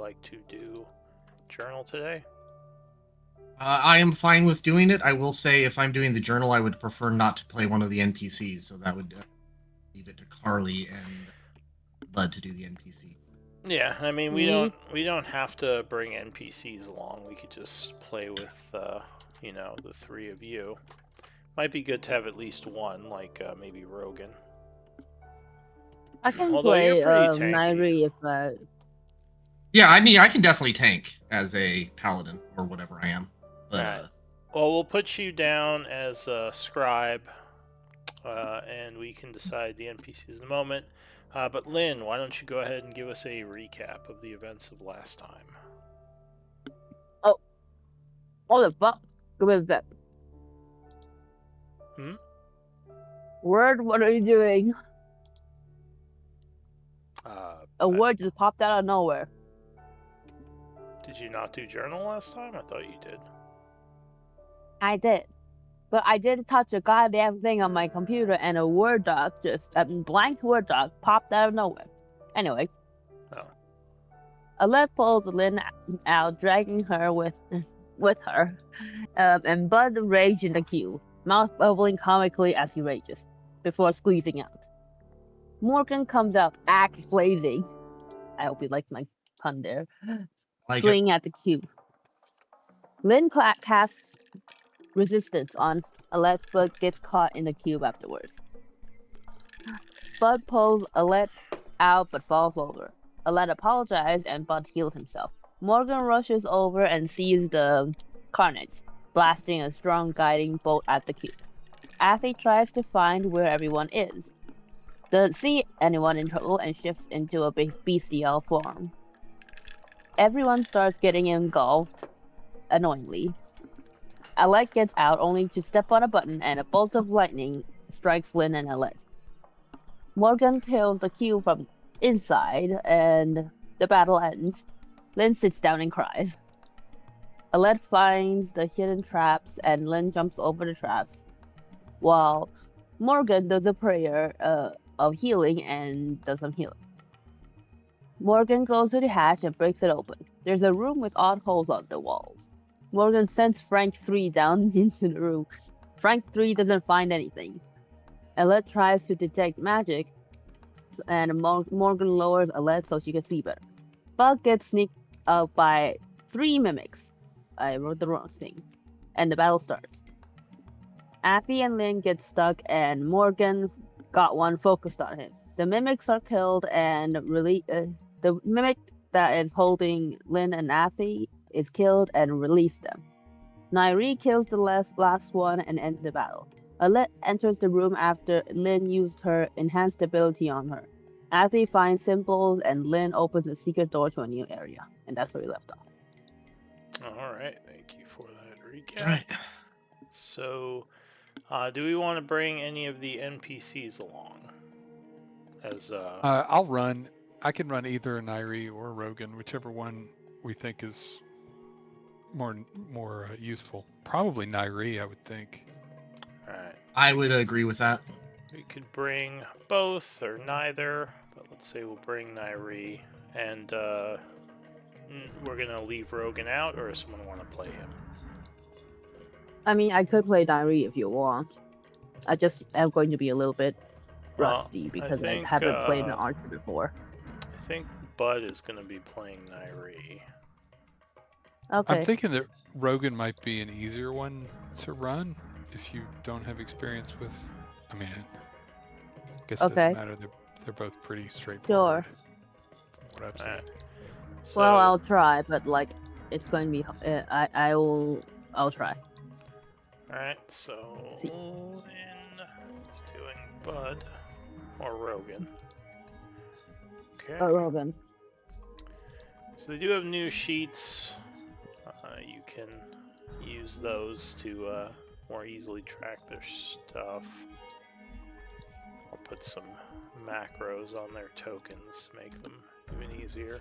like to do journal today? I am fine with doing it. I will say, if I'm doing the journal, I would prefer not to play one of the NPCs, so that would leave it to Carly and Bud to do the NPC. Yeah, I mean Me? we don't have to bring NPCs along. We could just play with the three of you. Might be good to have at least one, like maybe Rogan. I can Although you're play pretty tanky. Nairi if I. Yeah, I mean, I can definitely tank as a paladin or whatever I am, All but right. Well, we'll put you down as a scribe, and we can decide the NPCs in a moment. But Lynn, why don't you go ahead and give us a recap of the events of last time? Oh, what the fuck? Give me that Hmm? word. What are you doing? A I, word just popped out of nowhere. did you not do journal last time? I thought you did. I did. But I did touch a goddamn thing on my computer and a Word doc, just a blank Word doc, popped out of nowhere. Anyway, Oh. Alette pulls Lynn out, dragging her with her, and Bud raged in the queue, mouth bubbling comically as he rages, before squeezing out. Morgan comes out, axe blazing. I hope you liked my pun there. like it. Swinging at the queue. Lynn casts resistance on Alette, but gets caught in the cube afterwards. Bud pulls Alette out but falls over. Alette apologizes and Bud heals himself. Morgan rushes over and sees the carnage, blasting a strong guiding bolt at the cube. Athy tries to find where everyone is. Doesn't see anyone in trouble and shifts into a bestial form. Everyone starts getting engulfed, annoyingly. Alette gets out only to step on a button and a bolt of lightning strikes Lynn and Alette. Morgan kills the Q from inside and the battle ends. Lynn sits down and cries. Alette finds the hidden traps and Lynn jumps over the traps while Morgan does a prayer of healing and does some healing. Morgan goes to the hatch and breaks it open. There's a room with odd holes on the walls. Morgan sends Frank 3 down into the room. Frank 3 doesn't find anything. Alette tries to detect magic, and Morgan lowers Alette so she can see better. Bug gets sneaked out by 3 mimics. I wrote the wrong thing. And the battle starts. Appy and Lynn get stuck, and Morgan got one focused on him. The mimics are killed, and the mimic that is holding Lynn and Appy is killed and release them. Nairi kills the last one and ends the battle. Alette enters the room after Lynn used her enhanced ability on her. Athy finds symbols and Lynn opens a secret door to a new area. And that's where we left off. Alright, thank you for that recap. Right. So, do we want to bring any of the NPCs along? As I'll run. I can run either Nairi or Rogan, whichever one we think is more useful. Probably Nairi, I would think. Alright. I would agree with that. We could bring both or neither, but let's say we'll bring Nairi, and we're gonna leave Rogan out, or does someone want to play him? I mean, I could play Nairi if you want. I just am going to be a little bit rusty because I haven't played an archer before. I think Bud is gonna be playing Nairi. Okay. I'm thinking that Rogan might be an easier one to run if you don't have experience with. I mean, I guess it doesn't matter. They're both pretty straightforward. Sure. From what I've seen. Alright. So, Well, I'll try, but like, it's going to be. I'll try. Alright, so Lynn is doing Bud or Rogan. Okay. Rogan. So they do have new sheets. You can use those to more easily track their stuff. I'll put some macros on their tokens, make them even easier.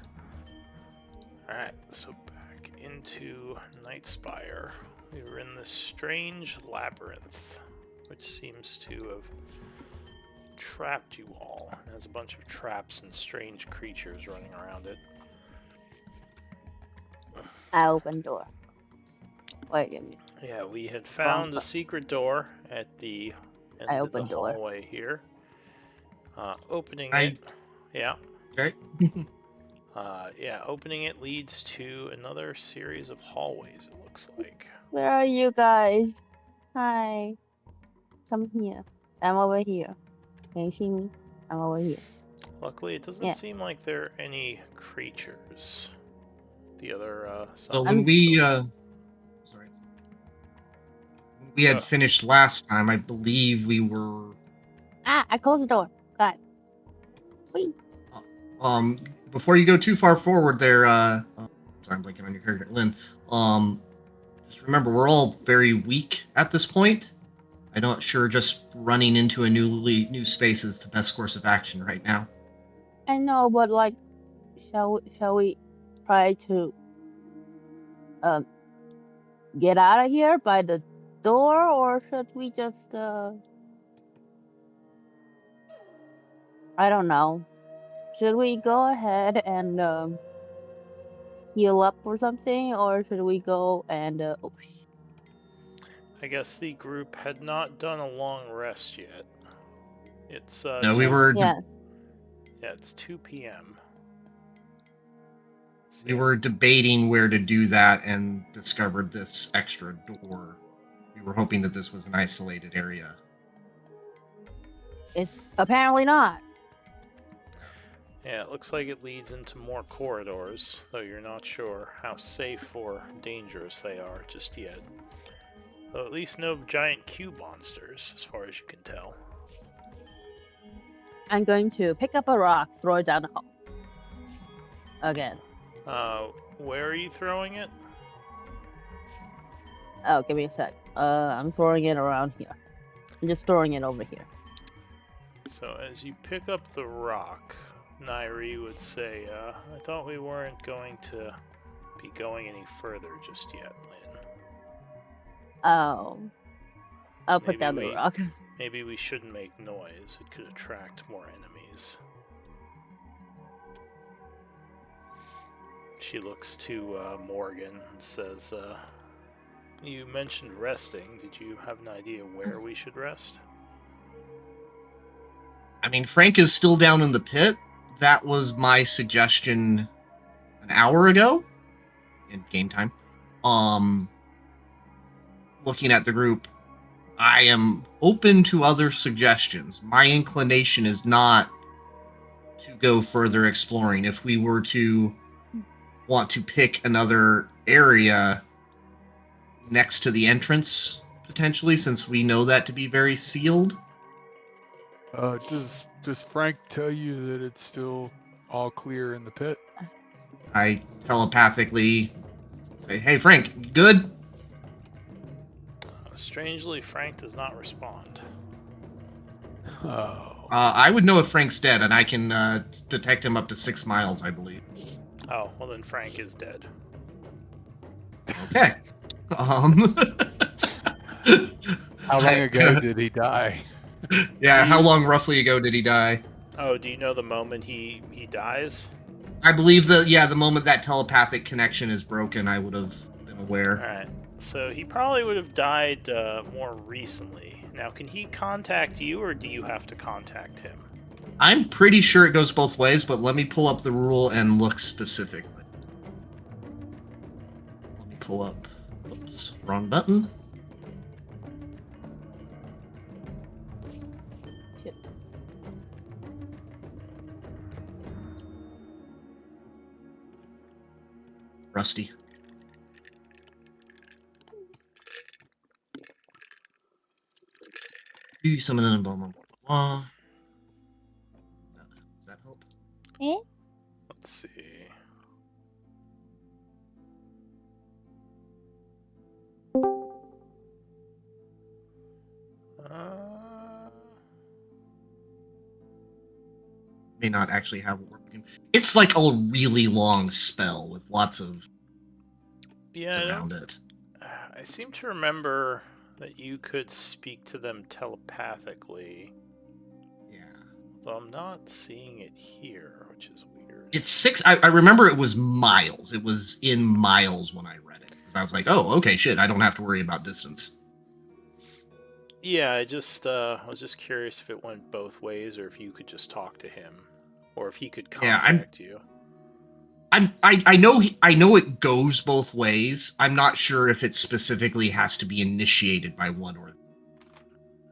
Alright, so back into Night Spire. We were in this strange labyrinth, which seems to have trapped you all. It has a bunch of traps and strange creatures running around it. I open door. Wait a minute. Yeah, we had found a secret door at the end of the open door. hallway here. Opening I- it. Yeah. Okay. Yeah, opening it leads to another series of hallways, it looks like. Where are you guys? Hi. Come here. I'm over here. Can you see me? I'm over here. Luckily, it doesn't Yeah. seem like there are any creatures. The other So side. when we sorry, when we had finished last time, I believe we were I closed the door. God. Wait. before you go too far forward there. Sorry, I'm blanking on your character, Lynn. Just remember we're all very weak at this point. I'm not sure just running into a new space is the best course of action right now. I know, but like, shall we try to get out of here by the door, or should we just I don't know. Should we go ahead and heal up or something, or should we go and I guess the group had not done a long rest yet. It's No, we 2 were yeah. Yeah, it's 2 p.m. So, we were debating where to do that and discovered this extra door. We were hoping that this was an isolated area. It's apparently not. Yeah, it looks like it leads into more corridors, though you're not sure how safe or dangerous they are just yet. Though at least no giant cube monsters, as far as you can tell. I'm going to pick up a rock, throw it down the hole. Again. Where are you throwing it? Oh, give me a sec. I'm throwing it around here. I'm just throwing it over here. So as you pick up the rock, Nairi would say, I thought we weren't going to be going any further just yet, Lynn. Oh. I'll put Maybe down the rock. Maybe we shouldn't make noise. It could attract more enemies. She looks to Morgan and says, you mentioned resting. Did you have an idea where we should rest? I mean, Frank is still down in the pit. That was my suggestion an hour ago in game time. Looking at the group, I am open to other suggestions. My inclination is not to go further exploring. If we were to want to pick another area next to the entrance, potentially, since we know that to be very sealed. Does Frank tell you that it's still all clear in the pit? I telepathically say, "Hey, Frank, you good?" Strangely, Frank does not respond. Oh. I would know if Frank's dead, and I can detect him up to 6 miles, I believe. Oh, well then Frank is dead. Okay. How long ago did he die? Yeah, how long roughly ago did he die? Oh, do you know the moment he dies? I believe that, yeah, the moment that telepathic connection is broken, I would have been aware. Alright, so he probably would have died more recently. Now, can he contact you, or do you have to contact him? I'm pretty sure it goes both ways, but let me pull up the rule and look specifically. Let me pull up. Oops, wrong button. Shit. Rusty. Do something in blah blah blah. Does that help? Eh? Let's see. May not actually have it working. It's like a really long spell with lots of Yeah, around it. I seem to remember that you could speak to them telepathically. Yeah. Though I'm not seeing it here, which is weird. It's 6. I remember it was miles. It was in miles when I read it. 'Cause I was like, oh, okay, shit. I don't have to worry about distance. Yeah, I was just curious if it went both ways, or if you could just talk to him, or if he could Yeah, contact you. I know it goes both ways. I'm not sure if it specifically has to be initiated by one or.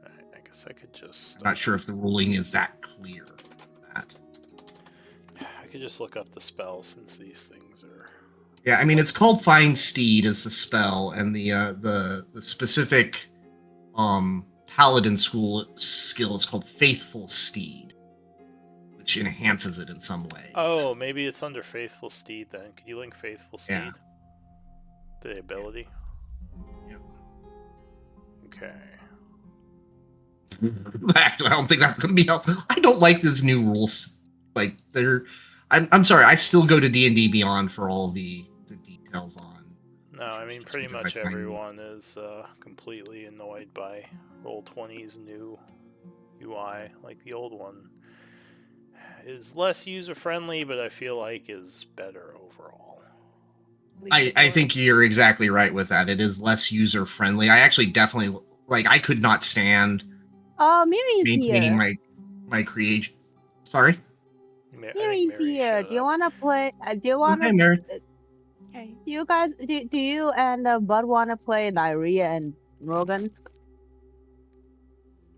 Alright, I guess I could just. I'm not sure if the ruling is that clear. That. I could just look up the spell since these things are. Yeah, I mean it's called Find Steed as the spell, and the specific paladin school skill is called Faithful Steed, which enhances it in some way. Oh, maybe it's under Faithful Steed then. Could you link Faithful Steed? Yeah. The ability? Yep. Okay. Actually, I don't think that's going to be helpful. I don't like this new rules. Like I'm sorry. I still go to D&D Beyond for all the details on. No, I mean pretty because much I find everyone is completely annoyed by Roll20's new UI. Like the old one is less user friendly, but I feel like is better overall. I think you're exactly right with that. It is less user friendly. I actually definitely I could not stand Miri's maintaining here. my creation. Sorry. Miri's here. Do you want to play? Do you want Hey, to? Mary. Hey. Do you guys? Do you and Bud want to play Nyria and Rogan?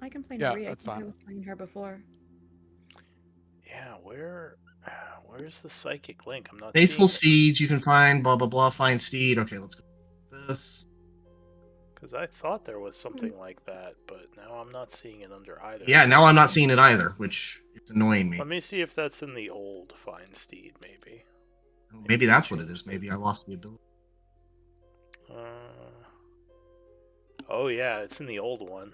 I can play Yeah, Maria. I that's think I fine. was playing her before. Yeah, where's the psychic link? I'm not Faithful seeing Steeds you can find, blah blah blah, find Steed. Okay, let's go with this. because I thought there was something like that, but now I'm not seeing it under either. Yeah, now I'm not seeing it either, which is annoying me. Let me see if that's in the old Find Steed, maybe. Maybe they that's what it changed is. Maybe I lost the ability. Oh yeah, it's in the old one.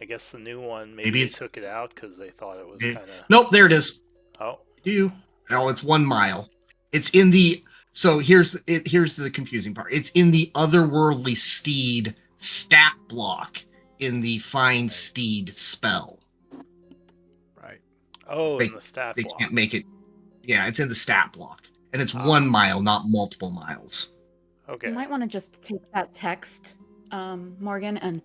I guess the new one maybe, Maybe they it's- took it out because they thought it was Eh, kind of. Nope, there it is. Oh, It's 1 mile. It's in the. So here's the confusing part. It's in the otherworldly steed stat block in the Find Steed spell. Right. oh, They- in the stat They block. can't make it. Yeah, it's in the stat block, and it's Ah. 1 mile, not multiple miles. Okay. You might want to just take that text, Morgan, and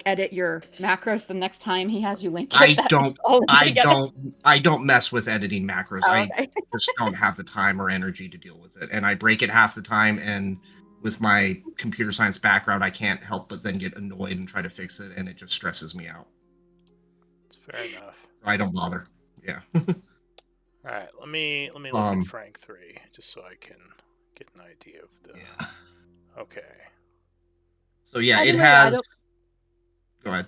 edit your macros the next time he has you link it. I That don't. all together. I don't mess with editing macros. Oh, I okay. just don't have the time or energy to deal with it, and I break it half the time. And with my computer science background, I can't help but then get annoyed and try to fix it, and it just stresses me out. It's fair enough. I don't bother. Yeah. All right, let me look at Frank 3 just so I can get an idea of the. Yeah. Okay. So yeah, By the it way, I has. don't- Go ahead.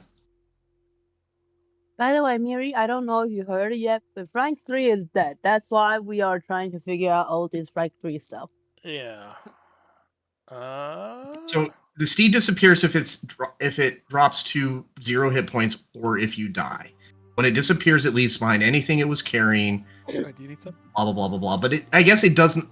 By the way, Miri, I don't know if you heard it yet, but Frank 3 is dead. That's why we are trying to figure out all this Frank 3 stuff. Yeah. So the steed disappears if it drops to 0 hit points or if you die. When it disappears, it leaves behind anything it was carrying. Do you need some? Blah blah blah blah blah. But I guess it doesn't.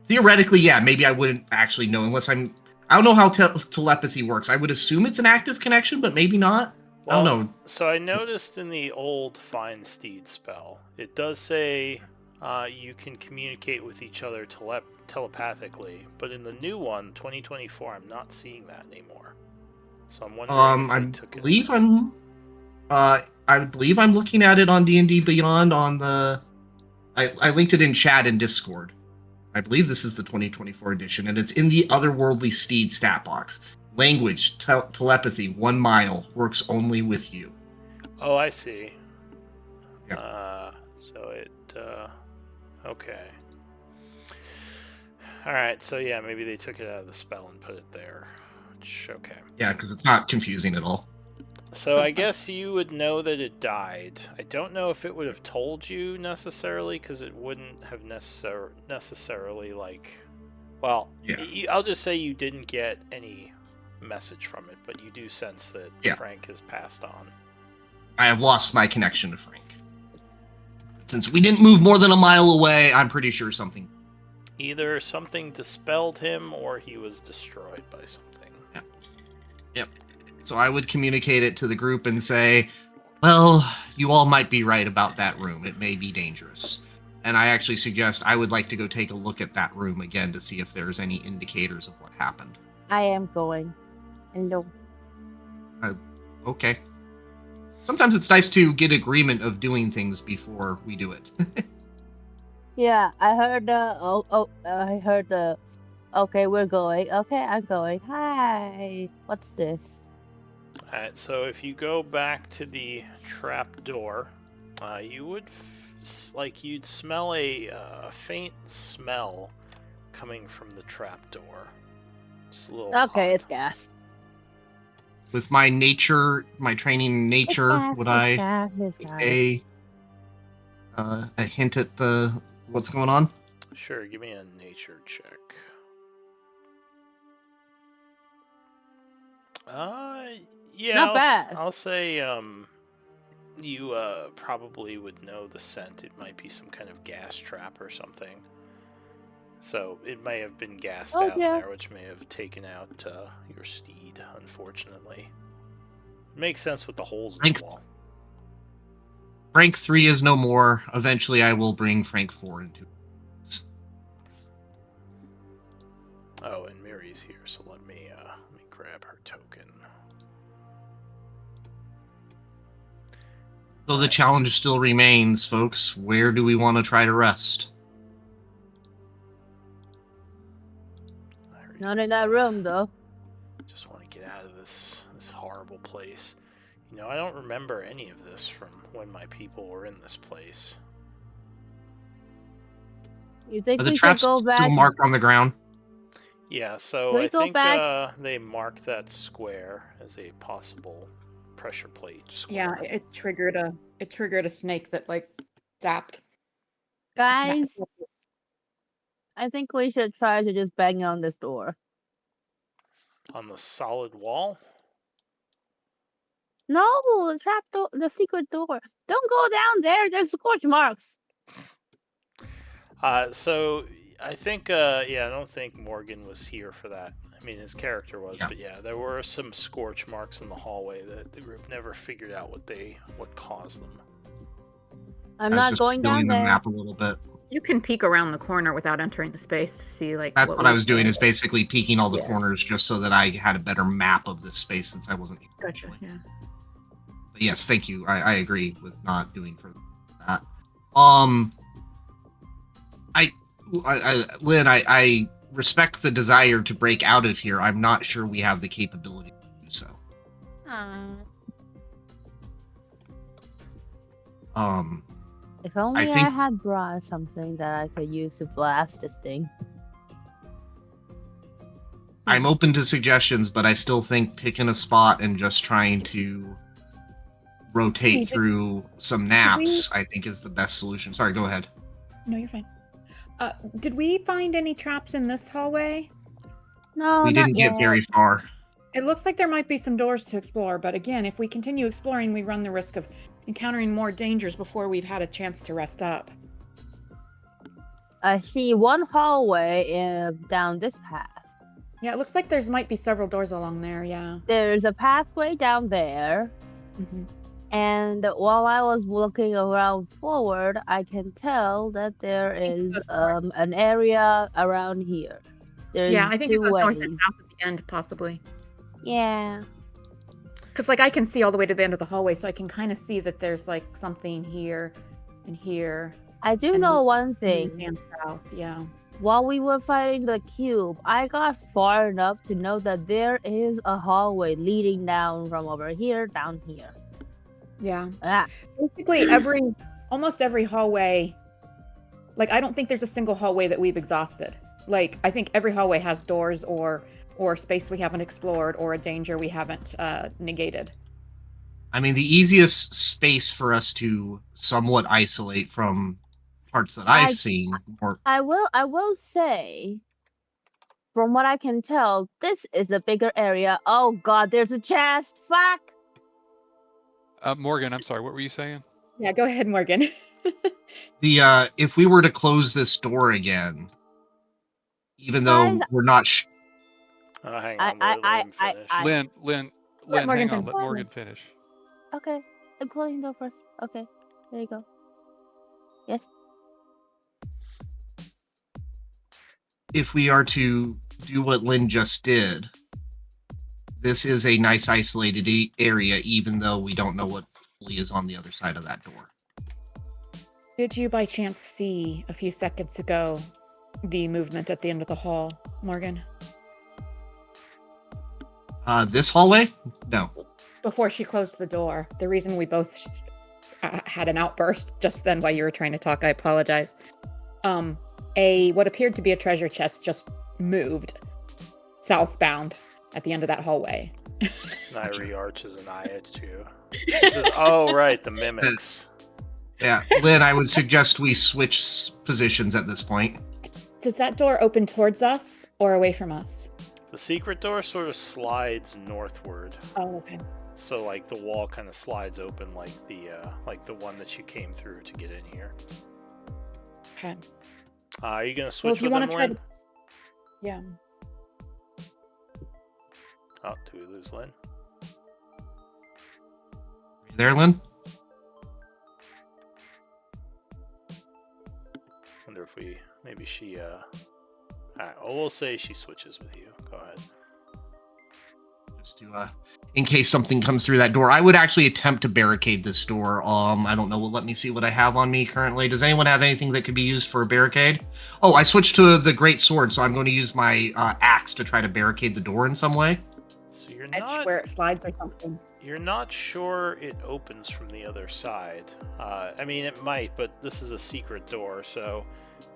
Theoretically, yeah, maybe I wouldn't actually know unless I'm. I don't know how telepathy works. I would assume it's an active connection, but maybe not. I don't know. So I noticed in the old Find Steed spell, it does say you can communicate with each other telepathically, but in the new one, 2024, I'm not seeing that anymore. So I'm wondering if I they took believe it. I believe I'm looking at it on D&D Beyond on the. I linked it in chat in Discord. I believe this is the 2024 edition, and it's in the Otherworldly Steed stat box. Language, telepathy, 1 mile, works only with you. Oh, I see. Yeah. So it. Okay. All right. So yeah, maybe they took it out of the spell and put it there. Which, okay. Yeah, because it's not confusing at all. So I guess you would know that it died. I don't know if it would have told you necessarily, because it wouldn't have necessarily like. Well, Yeah. I'll just say you didn't get any message from it, but you do sense that Yeah. Frank has passed on. I have lost my connection to Frank. Since we didn't move more than a mile away, I'm pretty sure something. Either something dispelled him, or he was destroyed by something. Yep. So I would communicate it to the group and say, Well, you all might be right about that room. It may be dangerous. And I actually suggest I would like to go take a look at that room again to see if there's any indicators of what happened. I am going. And Okay. Sometimes it's nice to get agreement of doing things before we do it. yeah, I heard I heard the. Okay, we're going. Okay, I'm going. Hi. What's this? Alright, so if you go back to the trap door, you would you'd smell a faint smell coming from the trap door. It's a little Okay, odd. it's gas. With my training in nature, would I It's gas. a hint at what's going on? Sure, give me a nature check. Yeah, Not bad. I'll say you probably would know the scent. It might be some kind of gas trap or something. So it may have been gassed out in there, which may have taken out your steed, unfortunately. It makes sense with the holes in the wall. Frank 3 is no more. Eventually I will bring Frank 4 into it. Oh, and Miri's here, so let me grab her token. So the challenge still remains, folks. Where do we want to try to rest? Not in that room, though. Just want to get out of this horrible place. You know, I don't remember any of this from when my people were in this place. You think Are the we should traps go back? still marked on the ground? Yeah, so Can we I go think back? they marked that square as a possible pressure plate square. Yeah, it triggered a snake that like zapped. Guys, I think we should try to just bang on this door. On the solid wall? No, the trap door, the secret door. Don't go down there. There's scorch marks. So I think, yeah, I don't think Morgan was here for that. I mean, his character was, but yeah, there were some scorch marks in the hallway that the group never figured out what caused them. I'm not going down the there. map a little bit. You can peek around the corner without entering the space to see like. That's what I was doing, is basically peeking all the Yeah. corners just so that I had a better map of this space since I wasn't. Gotcha. Yeah. But yes, thank you. I agree with not doing further that. Lynn, I respect the desire to break out of here. I'm not sure we have the capability to do so. If only I think- I had brought something that I could use to blast this thing. I'm open to suggestions, but I still think picking a spot and just trying to rotate through some naps, I think, is the best solution. Sorry, go ahead. No, you're fine. Did we find any traps in this hallway? No, We not didn't yet. get very far. It looks like there might be some doors to explore, but again, if we continue exploring, we run the risk of encountering more dangers before we've had a chance to rest up. I see one hallway down this path. Yeah, it looks like might be several doors along there, yeah. There's a pathway down there. Mm-hmm. And while I was looking around forward, I can tell that there is an area around here. There's I think it two goes north ways. and south at the end, possibly. Yeah. Because, like, I can see all the way to the end of the hallway, so I can kind of see that there's, like, something here and here. I do know one thing. And south, yeah. While we were fighting the cube, I got far enough to know that there is a hallway leading down from over here down here. Yeah. Ah. Basically, almost every hallway, like, I don't think there's a single hallway that we've exhausted. Like, I think every hallway has doors or space we haven't explored or a danger we haven't negated. I mean, the easiest space for us to somewhat isolate from parts that I've seen. I will say, from what I can tell, this is a bigger area. Oh God, there's a chest. Fuck. Morgan, I'm sorry. What were you saying? Yeah, go ahead, Morgan. If we were to close this door again, even though we're not. Hang on, let him finish. Lynn, Morgan hang on. finish. Let Morgan finish. Okay. I'm closing the door first. Okay, there you go. Yes. If we are to do what Lynn just did, this is a nice isolated area, even though we don't know what fully is on the other side of that door. Did you by chance see a few seconds ago the movement at the end of the hall, Morgan? This hallway? No. Before she closed the door. The reason we both had an outburst just then while you were trying to talk, I apologize. What appeared to be a treasure chest just moved southbound at the end of that hallway. Nairi arches an eye at you. He says, "Oh, right, the mimics." Yeah, Lynn, I would suggest we switch positions at this point. Does that door open towards us or away from us? The secret door sort of slides northward. Oh, okay. So like the wall kind of slides open like the one that you came through to get in here. Okay. Are you gonna Well, switch if you with want them, to try Lynn? to... Yeah. Oh, do we lose Lynn? You there, Lynn? Wonder if maybe she Alright, well, we'll say she switches with you. Go ahead. Just to, in case something comes through that door. I would actually attempt to barricade this door. I don't know. Well, let me see what I have on me currently. Does anyone have anything that could be used for a barricade? Oh, I switched to the great sword, so I'm going to use my axe to try to barricade the door in some way. So you're Edge not where it slides or something. you're not sure it opens from the other side. I mean, it might, but this is a secret door, so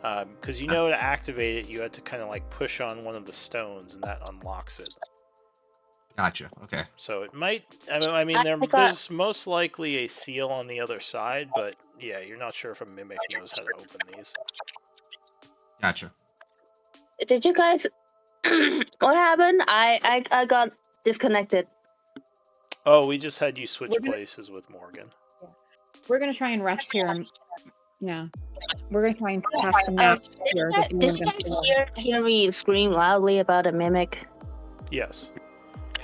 because you know to activate it, you had to kind of like push on one of the stones, and that unlocks it. Gotcha. Okay. So it might. I mean, there's most likely a seal on the other side, but yeah, you're not sure if a mimic knows how to open these. Gotcha. Did you guys? What happened? I got disconnected. Oh, we just had you switch We're gonna- places with Morgan. We're going to try and rest here. Yeah. We're going to try and pass some notes here. Just Did you guys hear me scream loudly about a mimic? Yes.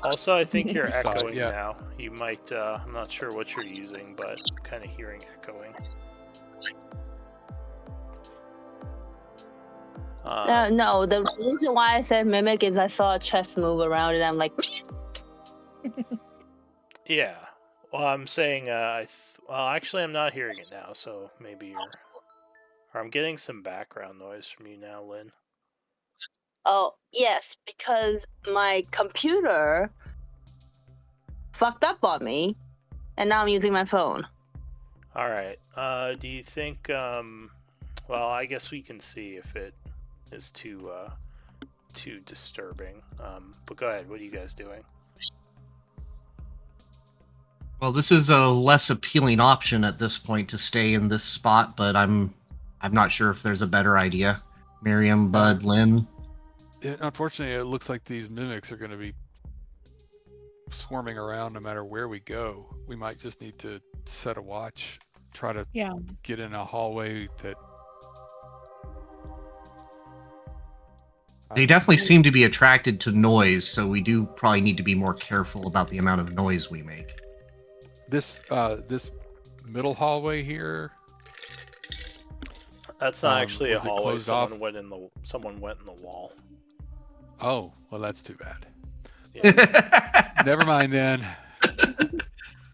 Also, I think you're I saw it, echoing yeah. now. You might. I'm not sure what you're using, but I'm kind of hearing echoing. No, the reason why I said mimic is I saw a chest move around and I'm like, Yeah. Well, I'm saying. Well, actually, I'm not hearing it now, so maybe you're. Or I'm getting some background noise from you now, Lynn. oh, yes, because my computer fucked up on me and now I'm using my phone. All right. Do you think? Well, I guess we can see if it is too disturbing. But go ahead. What are you guys doing? Well, this is a less appealing option at this point to stay in this spot, but I'm not sure if there's a better idea. Miriam, Bud, Lynn. Unfortunately, it looks like these mimics are going to be swarming around no matter where we go. We might just need to set a watch, try to get in a hallway that... They definitely seem to be attracted to noise, so we do probably need to be more careful about the amount of noise we make. This middle hallway here... That's not actually a was it hallway. closed off? Someone went in the wall. Oh, well, that's too bad. Yeah. Never mind then.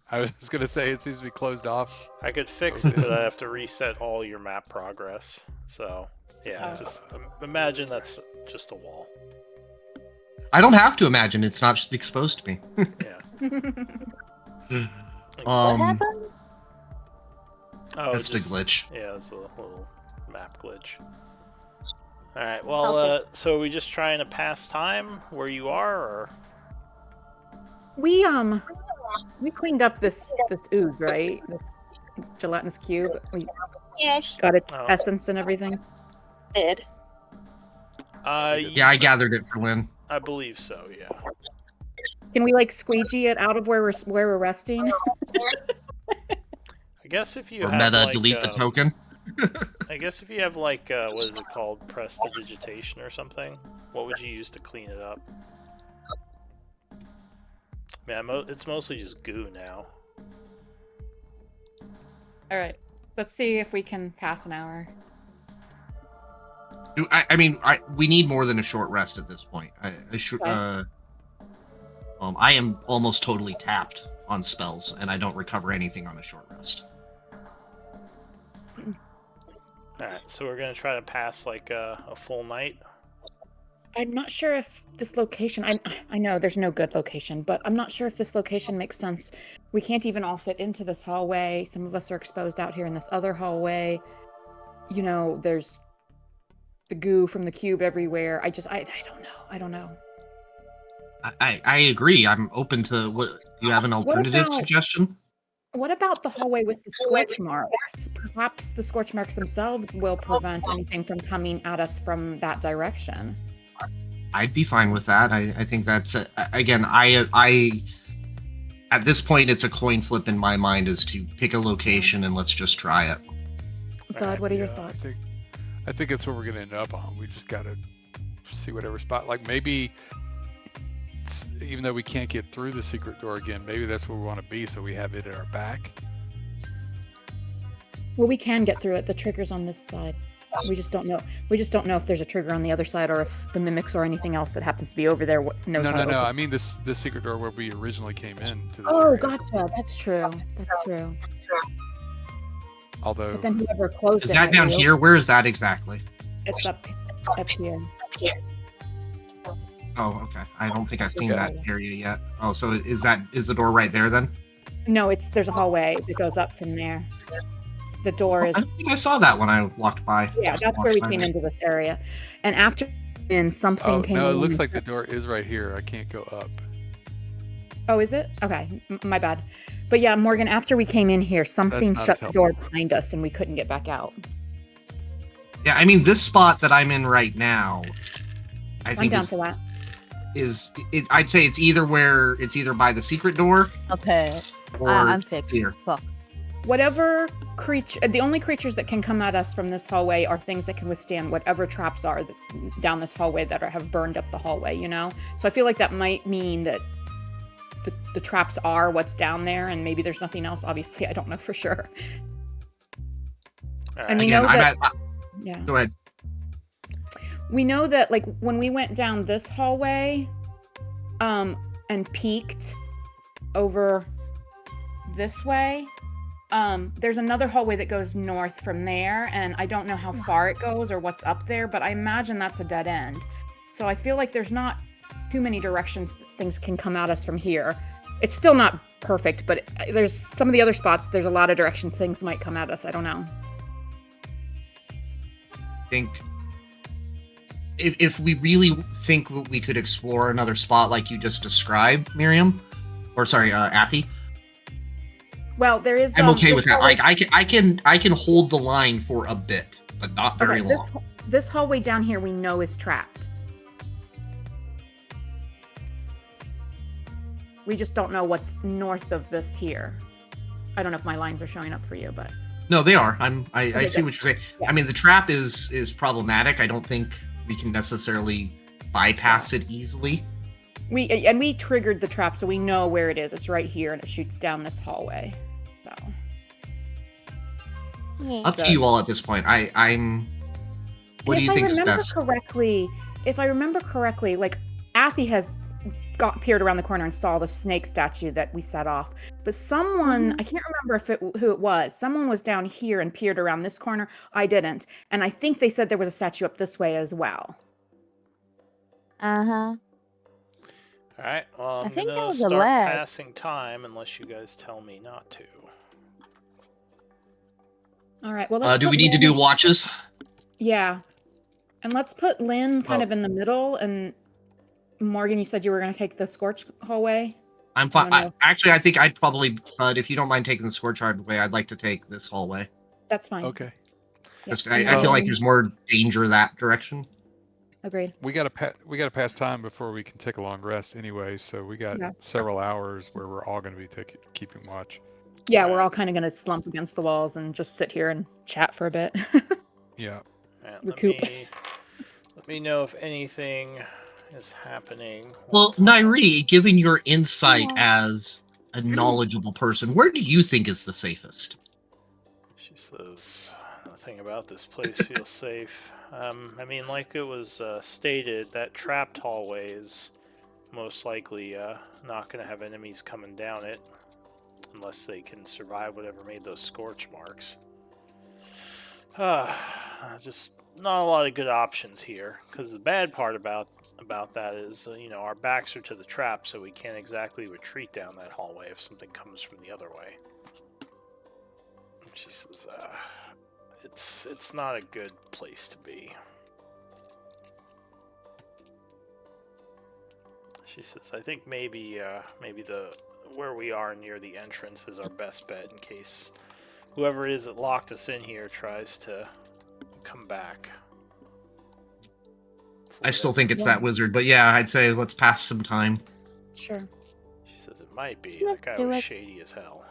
I was going to say it seems to be closed off. I could fix it, but I have to reset all your map progress. So yeah, just imagine that's just a wall. I don't have to imagine. It's not exposed to me. Yeah. What happened? Oh, That's the glitch. Yeah, it's a little map glitch. All right. Well, so are we just trying to pass time where you are, or? We cleaned up this ooze, right? This gelatinous cube. We got its essence and everything. Did. Yeah, I gathered it for Lynn. I believe so. Yeah. Can we like squeegee it out of where we're resting? I guess if you Or have meta like, delete the token. I guess if you have like what is it called, prestidigitation or something, what would you use to clean it up? Man, it's mostly just goo now. All right. Let's see if we can pass an hour. We need more than a short rest at this point. Okay. I am almost totally tapped on spells, and I don't recover anything on a short rest. Alright, so we're gonna try to pass like a full night. I'm not sure if this location. I know there's no good location, but I'm not sure if this location makes sense. We can't even all fit into this hallway. Some of us are exposed out here in this other hallway. You know, there's the goo from the cube everywhere. I don't know. I don't know. I agree. I'm open to what. Do you have an alternative suggestion? What about the hallway with the scorch marks? Perhaps the scorch marks themselves will prevent anything from coming at us from that direction. I'd be fine with that. I think that's again. I at this point, it's a coin flip in my mind as to pick a location and let's just try it. Bud, what are your thoughts? I think it's what we're gonna end up on. We just gotta see whatever spot. Like maybe, even though we can't get through the secret door again, maybe that's where we want to be, so we have it at our back. Well, we can get through it. The trigger's on this side. We just don't know. We just don't know if there's a trigger on the other side, or if the mimics or anything else that happens to be over there knows how to open. No. I mean this secret door where we originally came in. To this Oh, area. gotcha. That's true. That's true. Although, but then whoever closed is that down here? Where is that exactly? It's up here. Oh, okay. I don't think I've seen that area yet. Oh, so is the door right there then? No, there's a hallway that goes up from there. The door is. I think I saw that when I walked by. Yeah, that's where we came into this area, and after something came. No, it looks like the door is right here. I can't go up. Oh, is it? Okay, my bad. But yeah, Morgan, after we came in here, something shut the door behind us, and we couldn't get back out. Yeah, I mean, this spot that I'm in right now, I think I'm down for that. I'd say it's either by the secret door. Okay. Or I'm fixed. Here. Fuck. Whatever creature, the only creatures that can come at us from this hallway are things that can withstand whatever traps are down this hallway that have burned up the hallway, you know? So I feel like that might mean that the traps are what's down there, and maybe there's nothing else. Obviously, I don't know for sure. Right. And we know that... Yeah. Go ahead. We know that, like, when we went down this hallway, and peeked over this way, there's another hallway that goes north from there, and I don't know how far it goes or what's up there, but I imagine that's a dead end. So I feel like there's not too many directions that things can come at us from here. It's still not perfect, but there's some of the other spots, there's a lot of directions things might come at us. I don't know. I think if we really think we could explore another spot like you just described, Miriam, or sorry, Athy. Well, there is. I'm okay with that. Like I can hold the line for a bit, but not very long. This hallway down here we know is trapped. We just don't know what's north of this here. I don't know if my lines are showing up for you, but no, they are. I see what you're saying. Yeah. I mean, the trap is problematic. I don't think we can necessarily bypass it easily. We triggered the trap, so we know where it is. It's right here, and it shoots down this hallway. So up to you all at this point. I'm. What do you think is best? If I remember correctly, like Athy has peered around the corner and saw the snake statue that we set off. But someone, I can't remember who it was. Someone was down here and peered around this corner. I didn't, and I think they said there was a statue up this way as well. Uh-huh. All right. Well, I'm think that gonna was a start lag. passing time unless you guys tell me not to. All right. Well, do we need to do watches? Yeah, and let's put Lynn kind of in the middle. And Morgan, you said you were going to take the Scorch hallway. I'm fine. Actually, I think I'd probably, if you don't mind taking the Scorch hallway, I'd like to take this hallway. That's fine. Okay. Just, I feel like there's more danger that direction. Agreed. We gotta pass time before we can take a long rest anyway. So we got several hours where we're all gonna be keeping watch. Yeah, we're all kind of gonna slump against the walls and just sit here and chat for a bit. Yeah. Recoup. Let me know if anything is happening. Well, Nairi, given your insight as a knowledgeable person, where do you think is the safest? She says, nothing about this place feels safe. I mean, like it was stated, that trapped hallway is most likely not going to have enemies coming down it, unless they can survive whatever made those scorch marks. Just not a lot of good options here, because the bad part about that is, you know, our backs are to the trap, so we can't exactly retreat down that hallway if something comes from the other way. She says, it's not a good place to be. She says, I think maybe where we are near the entrance is our best bet in case whoever it is that locked us in here tries to come back. I still think it's that wizard, but yeah, I'd say let's pass some time. Sure. She says it might be. Let's That guy do was it. shady as hell.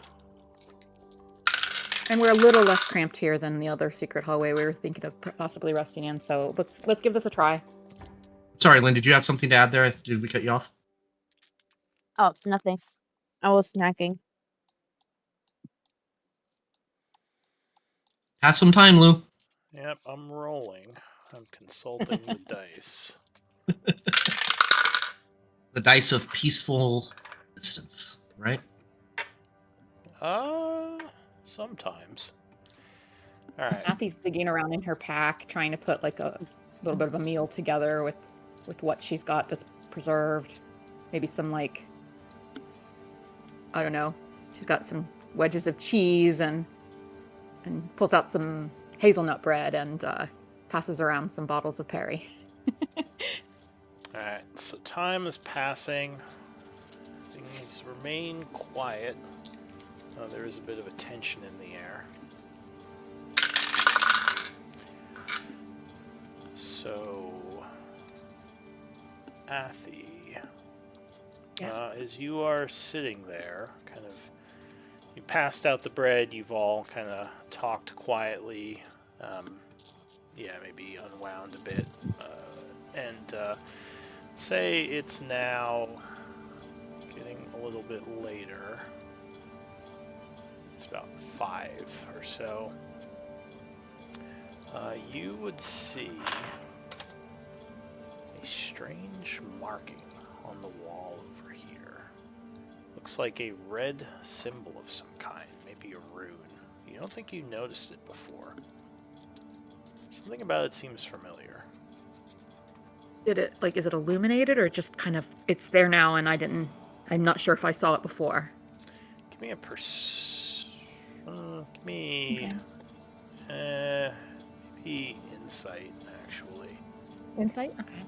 And we're a little less cramped here than the other secret hallway we were thinking of possibly resting in, so let's give this a try. Sorry, Lynn, did you have something to add there? Did we cut you off? Oh, it's nothing. I was snacking. Pass some time, Lou. Yep, I'm rolling. I'm consulting the dice. The dice of peaceful distance, right? Sometimes. Alright. Matthew's digging around in her pack, trying to put like a little bit of a meal together with what she's got that's preserved. Maybe some like, I don't know. She's got some wedges of cheese and pulls out some hazelnut bread and passes around some bottles of Perry. Alright, so time is passing. Things remain quiet. Oh, there is a bit of a tension in the air. So, Athy, Yes. as you are sitting there, kind of, you passed out the bread, you've all kind of talked quietly, maybe unwound a bit, and say it's now getting a little bit later. It's about 5 or so. You would see a strange marking on the wall over here. Looks like a red symbol of some kind, maybe a rune. You don't think you noticed it before. Something about it seems familiar. Is it illuminated or just kind of, it's there now and I'm not sure if I saw it before. Give me a give me, maybe insight, actually. Insight? Okay.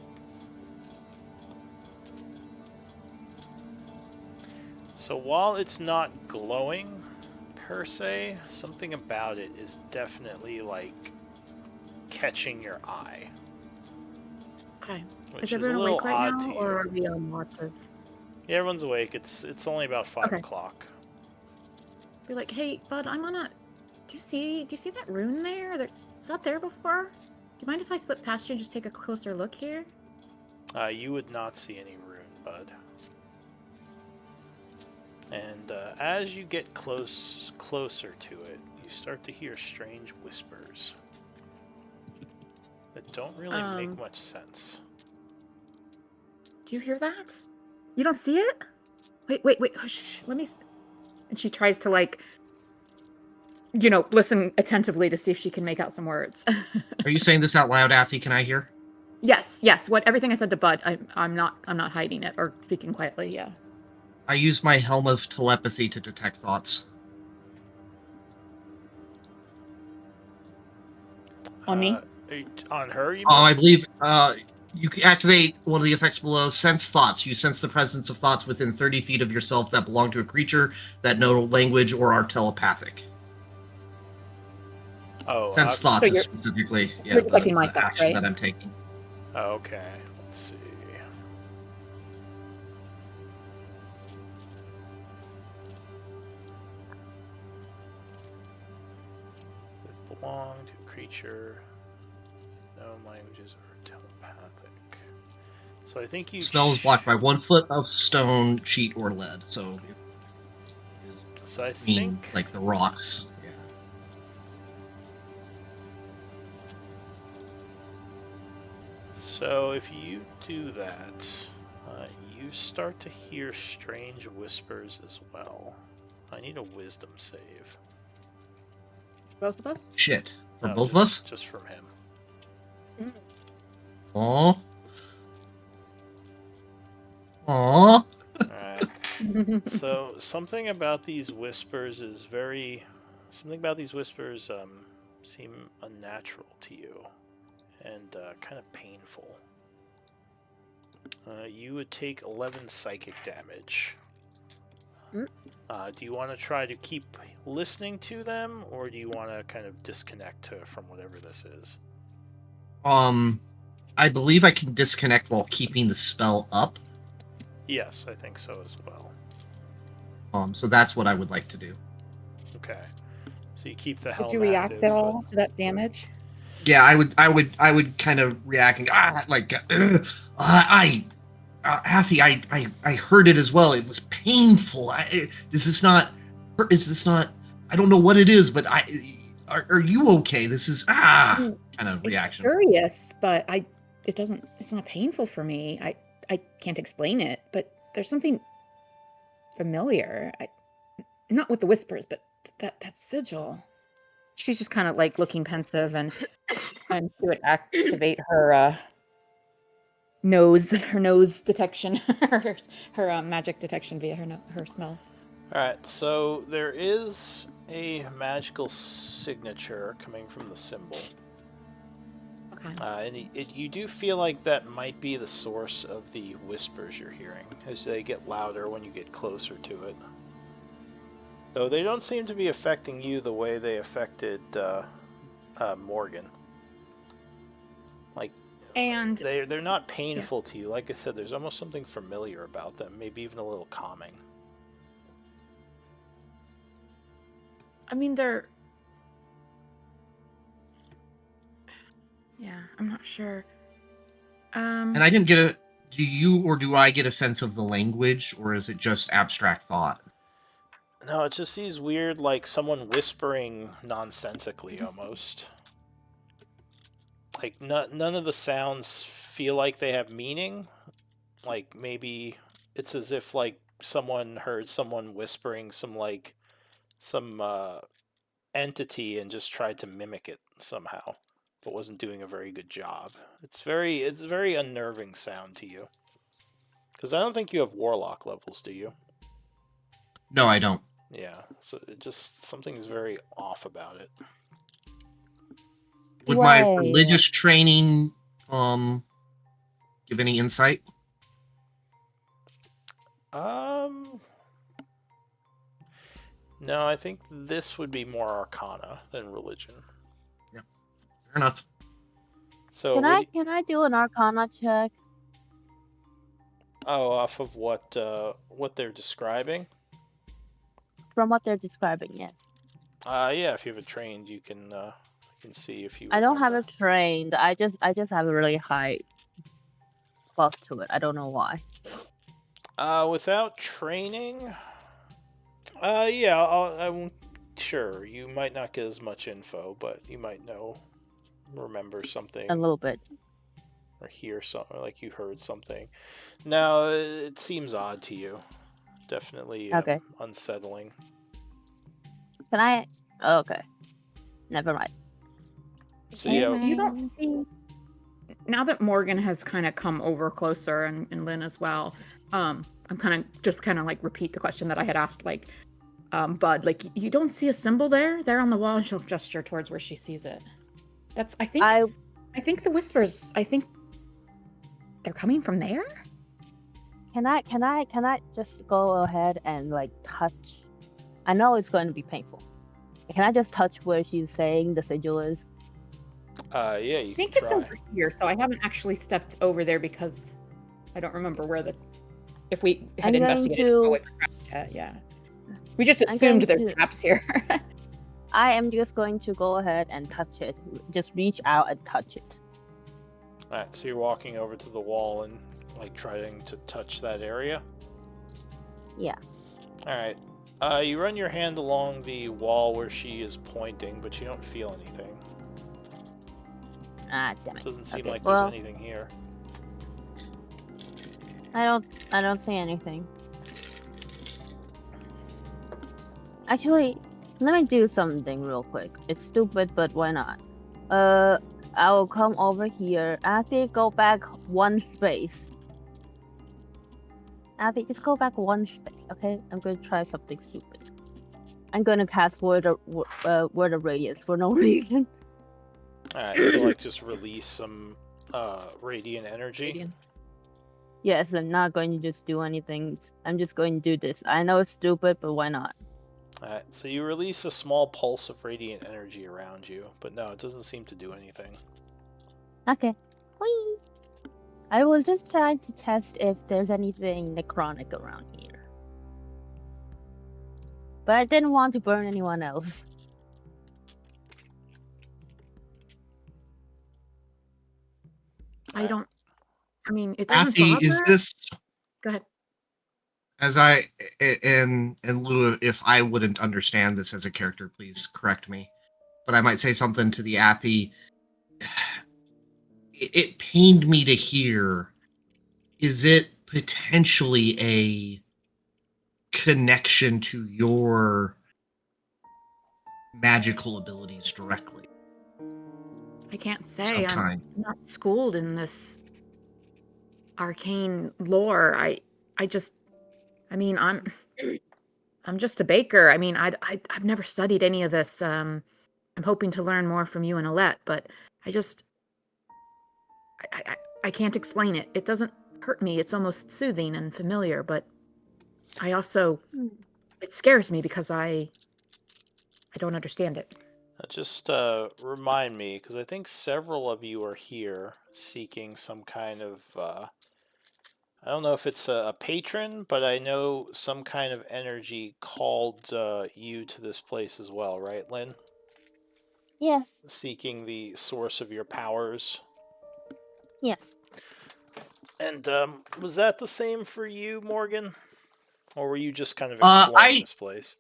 So while it's not glowing, per se, something about it is definitely, like, catching your eye. Okay. Which Is is a everyone little awake right odd now, to you. or are we on watches? Yeah, everyone's awake. It's only about 5 Okay. o'clock. Be like, hey, bud, I'm on a. Do you see that rune there? Is that there before? Do you mind if I slip past you and just take a closer look here? You would not see any rune, bud. And as you get closer to it, you start to hear strange whispers that don't really make much sense. Do you hear that? You don't see it? Wait. Hush. Let me. And she tries to, like, listen attentively to see if she can make out some words. Are you saying this out loud, Athy? Can I hear? Yes. Everything I said to Bud, I'm not hiding it or speaking quietly. Yeah. I use my helm of telepathy to detect thoughts. On me? On her, you mean? I believe you can activate one of the effects below, sense thoughts. You sense the presence of thoughts within 30 feet of yourself that belong to a creature that know language or are telepathic. Oh, Sense thoughts So is specifically you're taking my thoughts, action right? that I'm taking. Okay, let's see. It belong to a creature. Known languages are telepathic. So I think you. Spell is blocked by 1 foot of stone, sheet, or lead. So So I mean think. like the rocks. So if you do that, you start to hear strange whispers as well. I need a wisdom save. Both of us? Shit. For No, both of us? Just from him. Aww. Aww. Alright. So something about these whispers seem unnatural to you and kind of painful. You would take 11 psychic damage. Do you want to try to keep listening to them, or do you want to kind of disconnect from whatever this is? I believe I can disconnect while keeping the spell up. Yes, I think so as well. So that's what I would like to do. Okay. So you keep the helm Would you react active, at all to that damage? Yeah, I would kind of react and Hathy, I heard it as well. It was painful. Is this not? I don't know what it is, but are you okay? This is kind of reaction. It's curious, but it's not painful for me. I can't explain it, but there's something familiar. Not with the whispers, but that sigil. She's just kind of like looking pensive, and she would activate her nose detection, her magic detection via her smell. All right. So there is a magical signature coming from the symbol. Okay. And you do feel like that might be the source of the whispers you're hearing, as they get louder when you get closer to it. Though they don't seem to be affecting you the way they affected Morgan. Like, And they're not painful to you. Like I said, there's almost something familiar about them, maybe even a little calming. I mean, yeah, I'm not sure. And I didn't get do you or do I get a sense of the language, or is it just abstract thought? No, it's just these weird, like, someone whispering nonsensically, almost. Like, none of the sounds feel like they have meaning. Like, maybe it's as if, like, someone heard someone whispering some entity and just tried to mimic it somehow, but wasn't doing a very good job. It's a very unnerving sound to you. Because I don't think you have warlock levels, do you? No, I don't. Yeah, so something's very off about it. Would my religious training give any insight? No, I think this would be more Arcana than religion. Yeah, fair enough. So can I do an Arcana check? Oh, off of what they're describing? From what they're describing, yes. Yeah, if you have it trained, you can see if you. I don't have it trained. I just have a really high plus to it. I don't know why. Without training, yeah, I won't. Sure, you might not get as much info, but you might remember something A little bit. or hear something, like you heard something. No, it seems odd to you. Definitely Okay. Unsettling. Can I? Oh, okay. Never mind. So yeah, you don't see. Now that Morgan has kind of come over closer, and Lynn as well, I'm kind of like repeat the question that I had asked, like, Bud, like, you don't see a symbol there on the wall, and she'll gesture towards where she sees it. That's, I think the whispers, I think they're coming from there. Can I just go ahead and like touch? I know it's going to be painful. Can I just touch where she's saying the sigil is? Yeah, you I think can it's try. over here, so I haven't actually stepped over there because I don't remember if we had investigated for traps yet. Yeah, we just assumed there's traps here. I am just going to go ahead and touch it. Just reach out and touch it. Alright, so you're walking over to the wall and like trying to touch that area? Yeah. Alright. You run your hand along the wall where she is pointing, but you don't feel anything. Ah, damn it. Doesn't seem Okay, like well, there's anything here. I don't see anything. Actually, let me do something real quick. It's stupid, but why not? I will come over here. Athy, go back one space. Athy, just go back one space, okay? I'm gonna try something stupid. I'm gonna cast Word of Radiance for no reason. Alright, so like just release some radiant energy. Radiant. Yes, I'm not going to just do anything. I'm just going to do this. I know it's stupid, but why not? Alright, so you release a small pulse of radiant energy around you, but no, it doesn't seem to do anything. Okay. Whee! I was just trying to test if there's anything necrotic around here. But I didn't want to burn anyone else. I don't. I mean, it doesn't Athy, bother. is this Go ahead. as I in lieu of if I wouldn't understand this as a character, please correct me. But I might say something to the Athy. It pained me to hear. Is it potentially a connection to your magical abilities directly? I can't say. Some I'm kind. not schooled in this arcane lore. I mean, I'm just a baker. I mean, I've never studied any of this. I'm hoping to learn more from you and Alette, but I can't explain it. It doesn't hurt me. It's almost soothing and familiar, but I also, it scares me because I don't understand it. Just remind me, because I think several of you are here seeking some kind of, I don't know if it's a patron, but I know some kind of energy called you to this place as well, right, Lynn? Yes. Seeking the source of your powers. Yes. And was that the same for you, Morgan? Or were you just kind of exploring this place?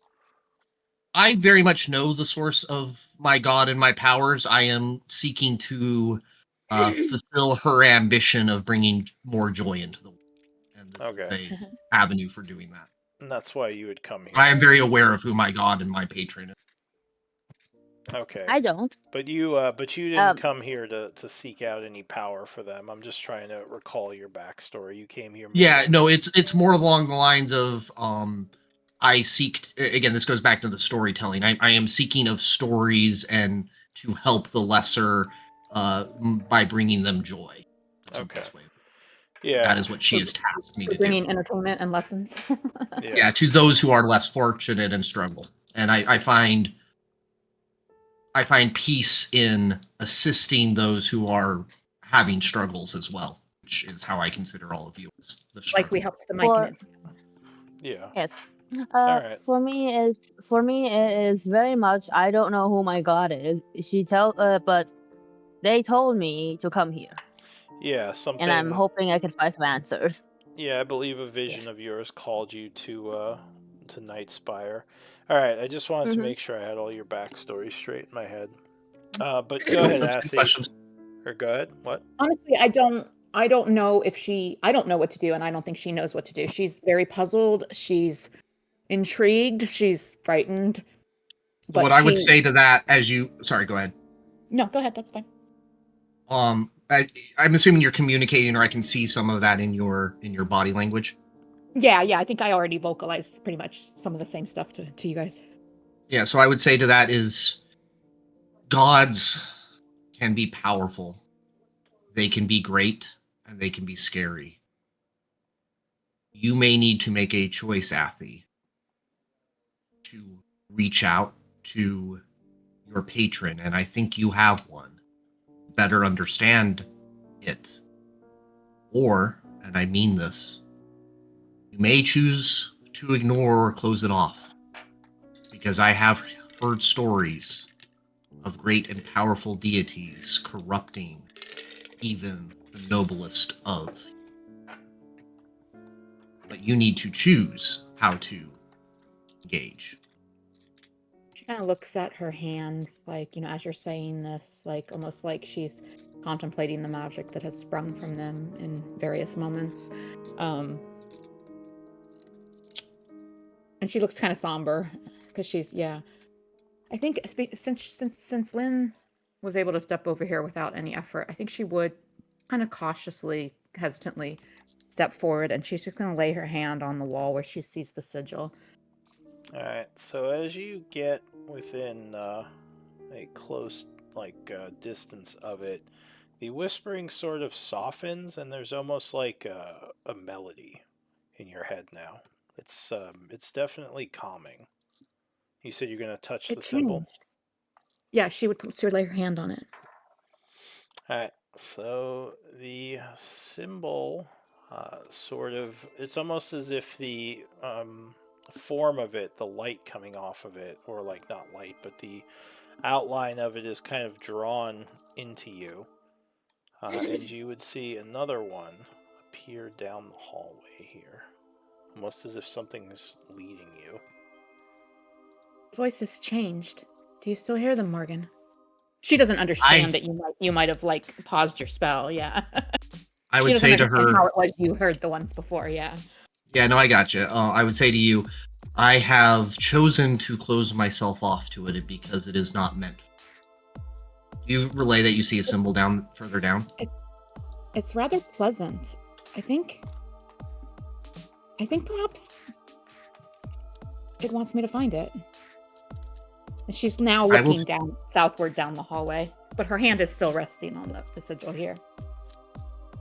I very much know the source of my god and my powers. I am seeking to fulfill her ambition of bringing more joy into the world. And this is a avenue for doing that. And that's why you would come here. I am very aware of who my god and my patron is. Okay. I don't. But you didn't come here to seek out any power for them. I'm just trying to recall your backstory. You came here. No, it's more along the lines of I seek again. This goes back to the storytelling. I am seeking of stories and to help the lesser by bringing them joy. Okay. Way. Yeah, that is what she has tasked me to bringing do. Entertainment and lessons. Yeah, to those who are less fortunate and struggle, and I find peace in assisting those who are having struggles as well, which is how I consider all of you as the struggle. Like we helped the Myconids. Yeah. Yes. All right. For me it is very much I don't know who my god is. But they told me to come here. Yeah, something. And I'm hoping I can find some answers. Yeah, I believe a vision of yours called you to Night Spire. All right, I just wanted to make sure I had all your backstory straight in my head. But go ahead, Athy. Or go ahead. What? Honestly, I don't know if I don't know what to do, and I don't think she knows what to do. She's very puzzled. She's intrigued. She's frightened. But what I would say to that, sorry, go ahead. No, go ahead. That's fine. I'm assuming you're communicating, or I can see some of that in your body language. Yeah. I think I already vocalized pretty much some of the same stuff to you guys. Yeah, so I would say to that is, gods can be powerful. They can be great, and they can be scary. You may need to make a choice, Athy, to reach out to your patron, and I think you have one. Better understand it. Or, and I mean this, you may choose to ignore or close it off. Because I have heard stories of great and powerful deities corrupting even the noblest of. But you need to choose how to engage. She kind of looks at her hands, like, as you're saying this, like, almost like she's contemplating the magic that has sprung from them in various moments. And she looks kind of somber because she's, yeah. I think since Lynn was able to step over here without any effort, I think she would kind of cautiously, hesitantly step forward, and she's just going to lay her hand on the wall where she sees the sigil. Alright, so as you get within a close distance of it, the whispering sort of softens, and there's almost like a melody in your head now. It's definitely calming. You said you're gonna touch the symbol? Yeah, she would lay her hand on it. Alright, so the symbol it's almost as if the form of it, the light coming off of it, or like not light, but the outline of it is kind of drawn into you. And you would see another one appear down the hallway here. Almost as if something is leading you. Voice has changed. Do you still hear them, Morgan? She doesn't understand that you might have like paused your spell, yeah. I would say to her how it was you heard the ones before, yeah. Yeah, no, I gotcha. I would say to you, I have chosen to close myself off to it because it is not meant. You relay that you see a symbol further down. It's rather pleasant. I think perhaps it wants me to find it. And she's now looking southward down the hallway, but her hand is still resting on the sigil here.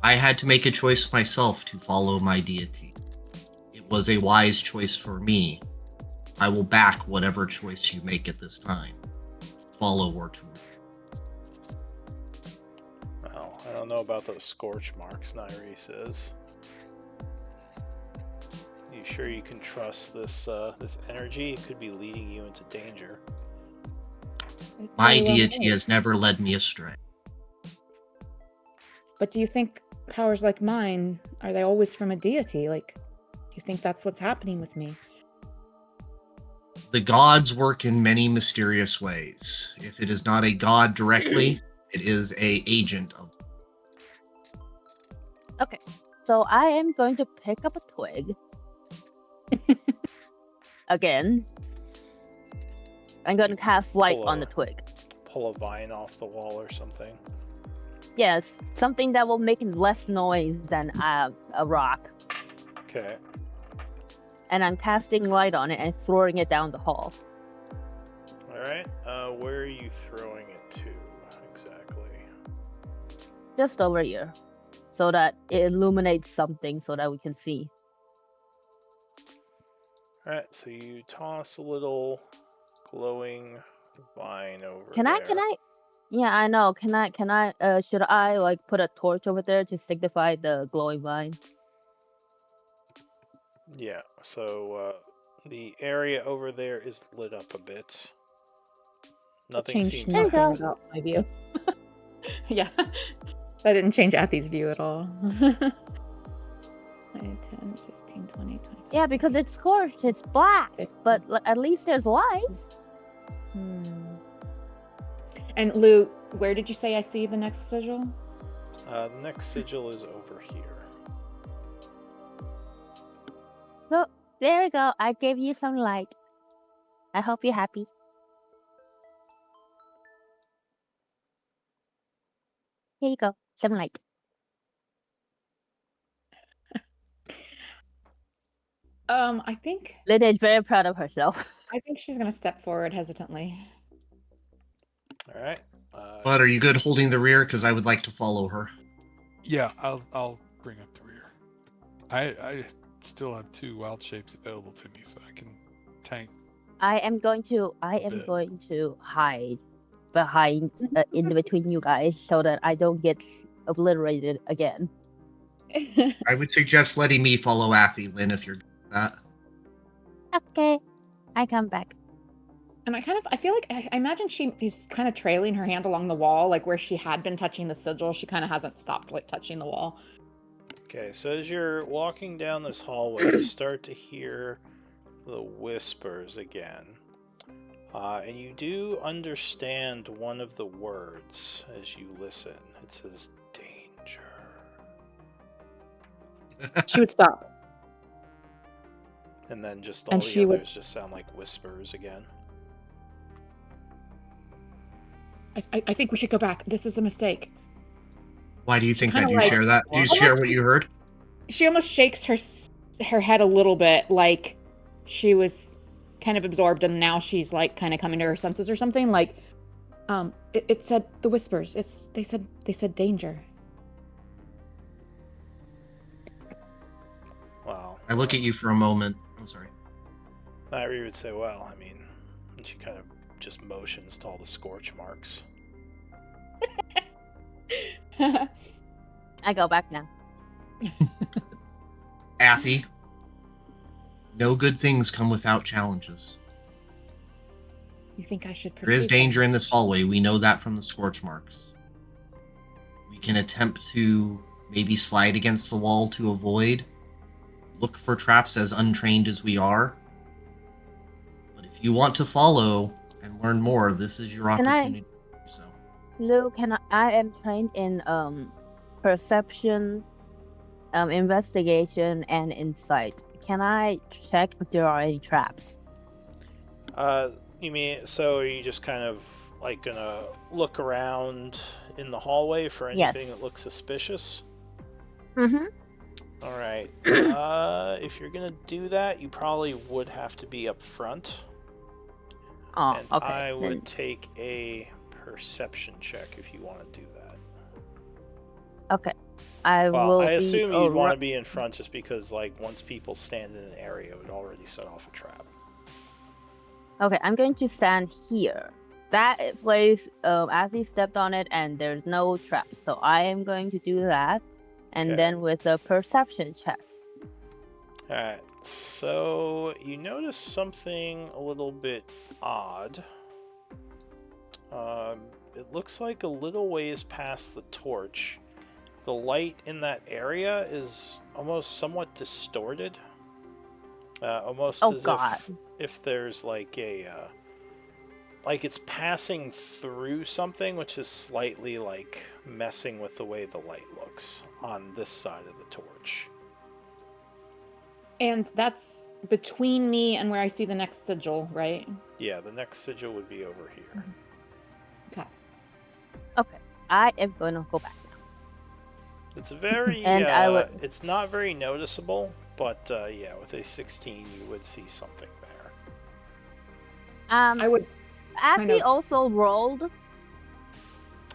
I had to make a choice myself to follow my deity. It was a wise choice for me. I will back whatever choice you make at this time. Follow or to. Well, I don't know about those scorch marks, Nairi says. You sure you can trust this energy? It could be leading you into danger. My deity has never led me astray. But do you think powers like mine, are they always from a deity? Like, do you think that's what's happening with me? The gods work in many mysterious ways. If it is not a god directly, it is a agent of. Okay, so I am going to pick up a twig. Again. I'm going to cast light on the twig. Pull a vine off the wall or something. Yes, something that will make less noise than a rock. Okay. And I'm casting light on it and throwing it down the hall. Alright, where are you throwing it to, exactly? Just over here. So that it illuminates something so that we can see. Alright, so you toss a little glowing vine over Can there. I? Yeah, I know. Can I, should I, like, put a torch over there to signify the glowing vine? Yeah, so, the area over there is lit up a bit. Nothing seems... Nothing about my view. Yeah. That didn't change Athi's view at all. 5, 10, 15, 20, 25. Yeah, because it's scorched. It's black. But at least there's light. And Lou, where did you say I see the next sigil? The next sigil is over here. So, there we go. I gave you some light. I hope you're happy. Here you go. Some light. I think... Linda is very proud of herself. I think she's going to step forward hesitantly. Alright. But are you good holding the rear? Because I would like to follow her. Yeah, I'll bring up the rear. I still have 2 wild shapes available to me, so I can tank. I am going to hide behind in between you guys so that I don't get obliterated again. I would suggest letting me follow Athi, Lynn, if you're good with that. Okay, I come back. And I feel like, I imagine she is kind of trailing her hand along the wall, like where she had been touching the sigil. She kind of hasn't stopped like touching the wall. Okay, so as you're walking down this hallway, you start to hear the whispers again. And you do understand one of the words as you listen. It says danger. She would stop. And then just all And the she would- others just sound like whispers again. I think we should go back. This is a mistake. Why do you think that? Kinda Do you like- share that? Do you Almost- share what you heard? She almost shakes her head a little bit, like she was kind of absorbed, and now she's like kind of coming to her senses or something. Like, it said the whispers. They said danger. Wow. I look at you for a moment. I'm sorry. Nairi would say, well, I mean, and she kind of just motions to all the scorch marks. I go back now. Athy, no good things come without challenges. You think I should proceed? There is danger in this hallway. We know that from the scorch marks. We can attempt to maybe slide against the wall to avoid. Look for traps as untrained as we are. But if you want to follow and learn more, this is your Can I- opportunity to do so. Luke, I am trained in perception, investigation, and insight. Can I check if there are any traps? You mean, so are you just kind of like gonna look around in the hallway for Yes. anything that looks suspicious? Mm-hmm. All right. If you're gonna do that, you probably would have to be up front. Oh, And okay. I then- would take a perception check if you want to do that. Okay. I Well, will I be assume you'd want to around- be in front just because, like, once people stand in an area, it would already set off a trap. Okay, I'm going to stand here. That place, as he stepped on it, and there's no traps. So I am going to do that, and Okay. then with a perception check. Alright, so you notice something a little bit odd. It looks like a little ways past the torch, the light in that area is almost somewhat distorted. Almost Oh, as God. if there's like a like it's passing through something, which is slightly like messing with the way the light looks on this side of the torch. And that's between me and where I see the next sigil, right? Yeah, the next sigil would be over here. Okay. Okay, I am going to go back now. It's very, And I would- it's not very noticeable, but yeah, with a 16, you would see something there. I would. kind Abby of- also rolled.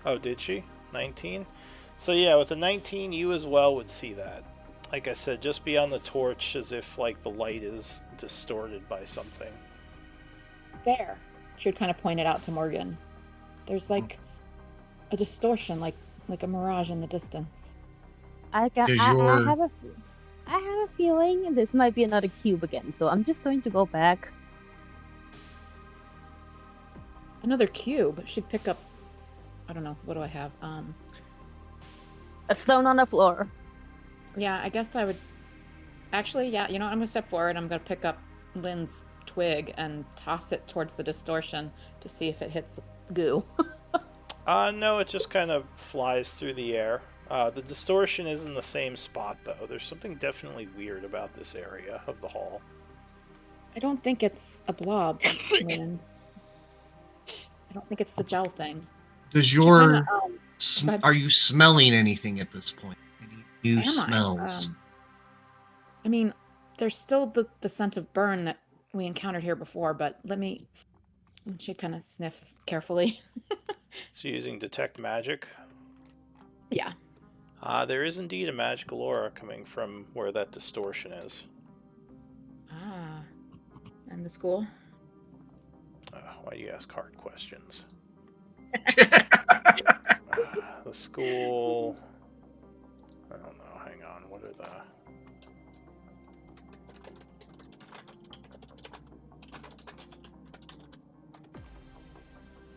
Oh, did she? 19? So yeah, with a 19, you as well would see that. Like I said, just beyond the torch, as if like the light is distorted by something. There. She would kind of point it out to Morgan. There's like a distortion, like a mirage in the distance. I Does have your- I have a feeling this might be another cube again. So I'm just going to go back. Another cube. She'd pick up. I don't know. What do I have? A stone on the floor. Yeah, I guess I would. Actually, yeah. You know what? I'm gonna step forward. I'm gonna pick up Lynn's twig and toss it towards the distortion to see if it hits goo. No, it just kind of flies through the air. The distortion is in the same spot, though. There's something definitely weird about this area of the hall. I don't think it's a blob, Lynn. I don't think it's the gel thing. Does She your kinda, go ahead. are you smelling anything at this point? Any new Am I? smells? I mean, there's still the scent of burn that we encountered here before, but let me. She kind of sniff carefully. So using detect magic. Yeah. There is indeed a magical aura coming from where that distortion is. Ah. And the school? Why do you ask hard questions? The school... I don't know, hang on, what are the...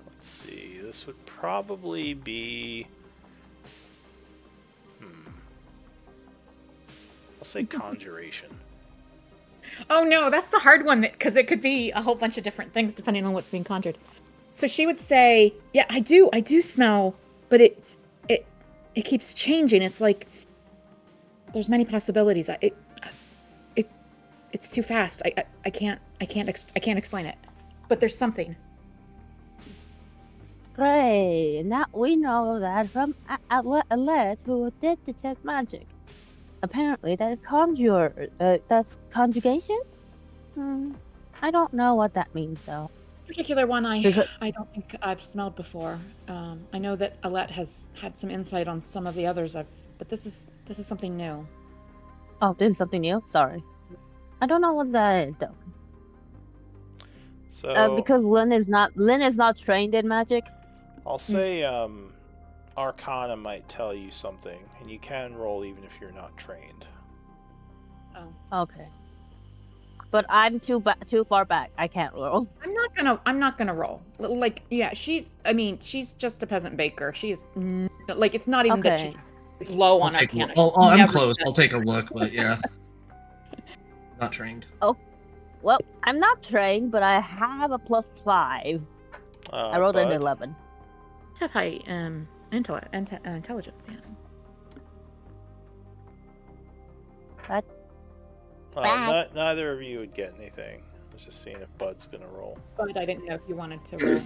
Let's see, this would probably be... I'll say conjuration. Oh no, that's the hard one because it could be a whole bunch of different things depending on what's being conjured. So she would say, "Yeah, I do smell, but it keeps changing. It's like there's many possibilities. It's too fast. I can't explain it. But there's something." Great. Now we know that from Alette who did detect magic. Apparently, that's conjugation? I don't know what that means, though. Particular one I don't think I've smelled before. I know that Alette has had some insight on some of the others but this is something new. Oh, this is something new? Sorry. I don't know what that is, though. So because Lynn is not trained in magic. I'll say Arcana might tell you something, and you can roll even if you're not trained. Oh. Okay. But I'm too far back. I can't roll. I'm not gonna roll. Like, yeah, she's just a peasant baker. She's like, it's not even that she is low on Arcana. I'm close. I'll take a look, but yeah. Not trained. Oh, well, I'm not trained, but I have a +5. I rolled an 11. Let's have high intelligence, yeah. But neither of you would get anything. I was just seeing if Bud's gonna roll. But I didn't know if you wanted to roll.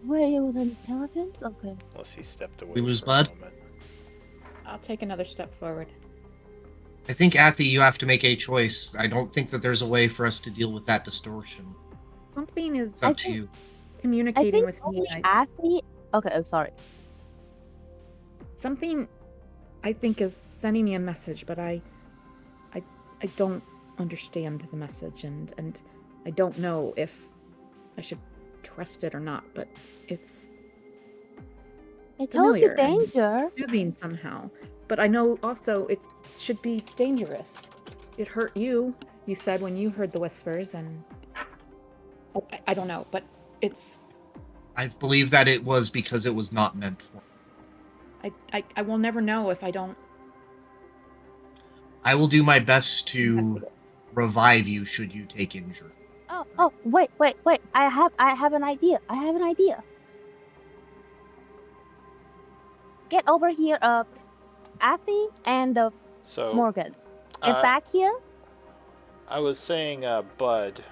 Wait, it was intelligence? Okay. Unless he stepped away. We lose for Bud? a moment. I'll take another step forward. I think, Athy, you have to make a choice. I don't think that there's a way for us to deal with that distortion. Something is It's up to you. communicating with me. Athy. Okay, I'm sorry. Something I think is sending me a message, but I don't understand the message, and I don't know if I should trust it or not, but it's It told you familiar and danger. soothing somehow. But I know also it should be dangerous. It hurt you said when you heard the whispers, and I don't know, but it's... I believe that it was because it was not meant for. I will never know if I don't... I will do my best to revive you should you take injury. Oh, wait. I have an idea. Get over here, Athy and So Morgan. Get back here. I was saying, Bud,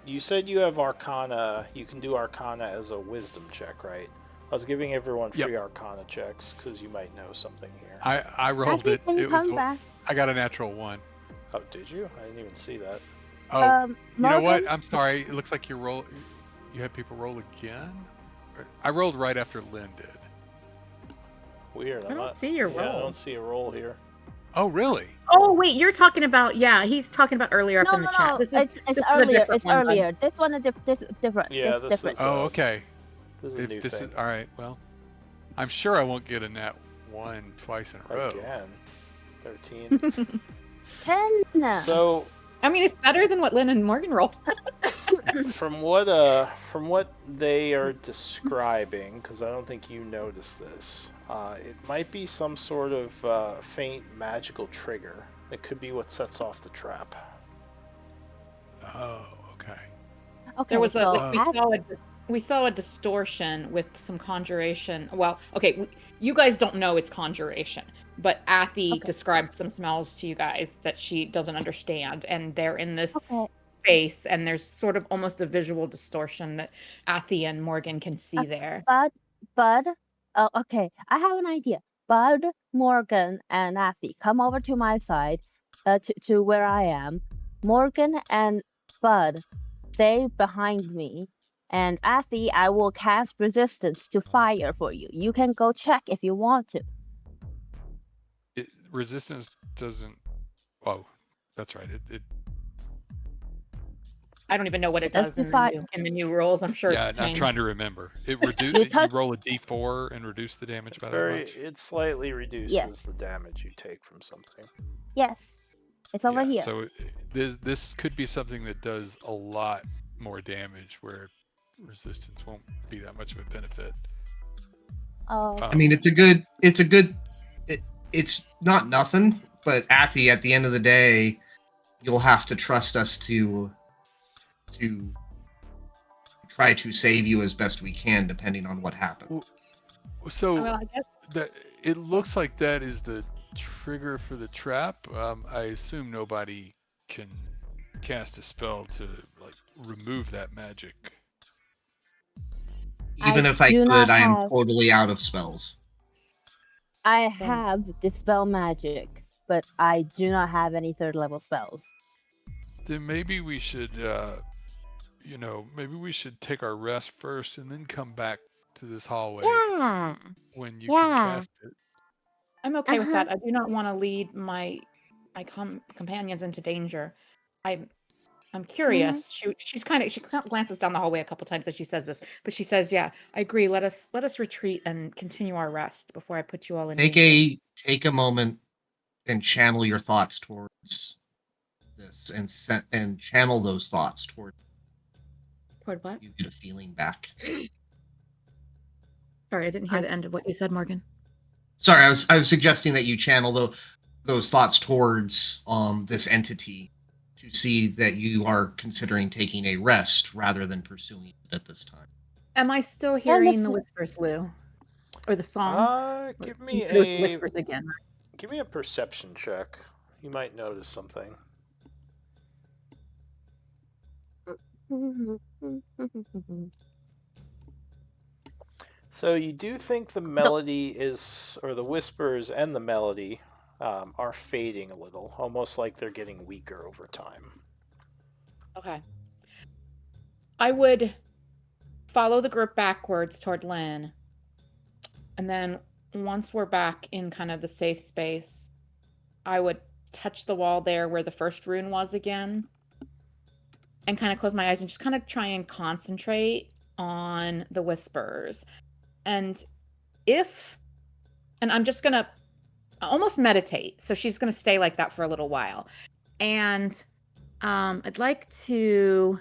you said you have Arcana. You can do Arcana as a wisdom check, right? I was giving everyone free Arcana checks because you might know something here. I rolled Athy, it. can you It was. come back? I got a natural 1. Oh, did you? I didn't even see that. Oh, you know what? Morgan? I'm sorry. It looks like you had people roll again. I rolled right after Lynn did. Weird. I don't see your roll. Yeah, I don't see a roll here. Oh, really? Oh, wait, you're talking about... Yeah, he's talking about earlier up in the chat. It's earlier. It's earlier. This one is different. Yeah, it's this different. is... Oh, okay. This is a new thing. All right. Well, I'm sure I won't get a nat 1 twice in a row. Again. 13. 10. So... I mean, it's better than what Lynn and Morgan rolled. From what they are describing, because I don't think you noticed this, it might be some sort of faint magical trigger. It could be what sets off the trap. Oh, okay. Okay, There was so we saw a distortion with some conjuration. Well, okay, you guys don't know it's conjuration, but Athy described some smells to you guys that she doesn't understand, and they're in this space, and there's sort of almost a visual distortion that Athy and Morgan can see there. Bud. Okay, I have an idea. Bud, Morgan, and Athy, come over to my side, to where I am. Morgan and Bud, stay behind me. And Athy, I will cast resistance to fire for you. You can go check if you want to. Resistance doesn't... Oh, that's right. It I don't even know what it does in the new rules. I'm sure it's changed. I'm trying to remember. It you roll a d4 and reduce the damage by that much? It slightly reduces the damage you take from something. Yes. It's over here. So this could be something that does a lot more damage where resistance won't be that much of a benefit. Oh. I mean, it's not nothing, but Athy, at the end of the day, you'll have to trust us to try to save you as best we can, depending on what happens. So Well, I guess that it looks like that is the trigger for the trap. I assume nobody can cast a spell to like remove that magic. Even if I do could, not I am have- totally out of spells. I Same. have dispel magic, but I do not have any third level spells. Then maybe we should, maybe we should take our rest first and then come back to this hallway Yeah. when you can cast it. I'm okay with Uh-huh. that. I do not want to lead my companions into danger. I'm curious. She kind of glances down the hallway a couple times as she says this, but she says, "Yeah, I agree. Let us retreat and continue our rest before I put you all in danger." Take a moment and channel your thoughts towards this, and channel those thoughts toward what? you. Get a feeling back. Sorry, I didn't hear the end of what you said, Morgan. Sorry, I was suggesting that you channel those thoughts towards this entity to see that you are considering taking a rest rather than pursuing it at this time. Am I still hearing the whispers, Lou, or the song? Give me whispers again. Give me a perception check. You might notice something. So you do think the melody or the whispers and the melody are fading a little, almost like they're getting weaker over time. Okay. I would follow the group backwards toward Lynn. And then once we're back in kind of the safe space, I would touch the wall there where the first rune was again. And kind of close my eyes and just kind of try and concentrate on the whispers. And I'm just going to almost meditate. So she's going to stay like that for a little while. And I'd like to,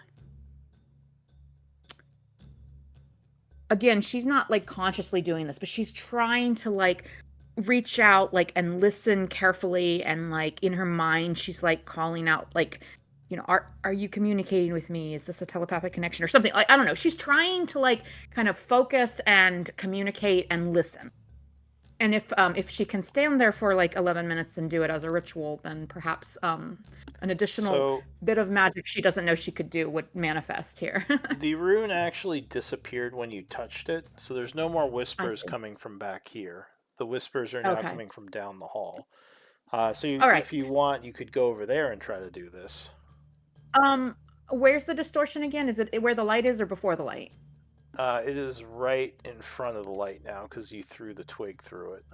again, she's not like consciously doing this, but she's trying to like reach out like and listen carefully, and like in her mind she's like calling out like, are you communicating with me? Is this a telepathic connection or something? Like, I don't know. She's trying to like kind of focus and communicate and listen. And if she can stand there for like 11 minutes and do it as a ritual, then perhaps an additional bit of magic she doesn't know she could do would manifest here. The rune actually disappeared when you touched it, so there's no more whispers coming from back here. The whispers are now coming from down the hall. If you want, you could go over there and try to do this. Where's the distortion again? Is it where the light is or before the light? It is right in front of the light now because you threw the twig through it.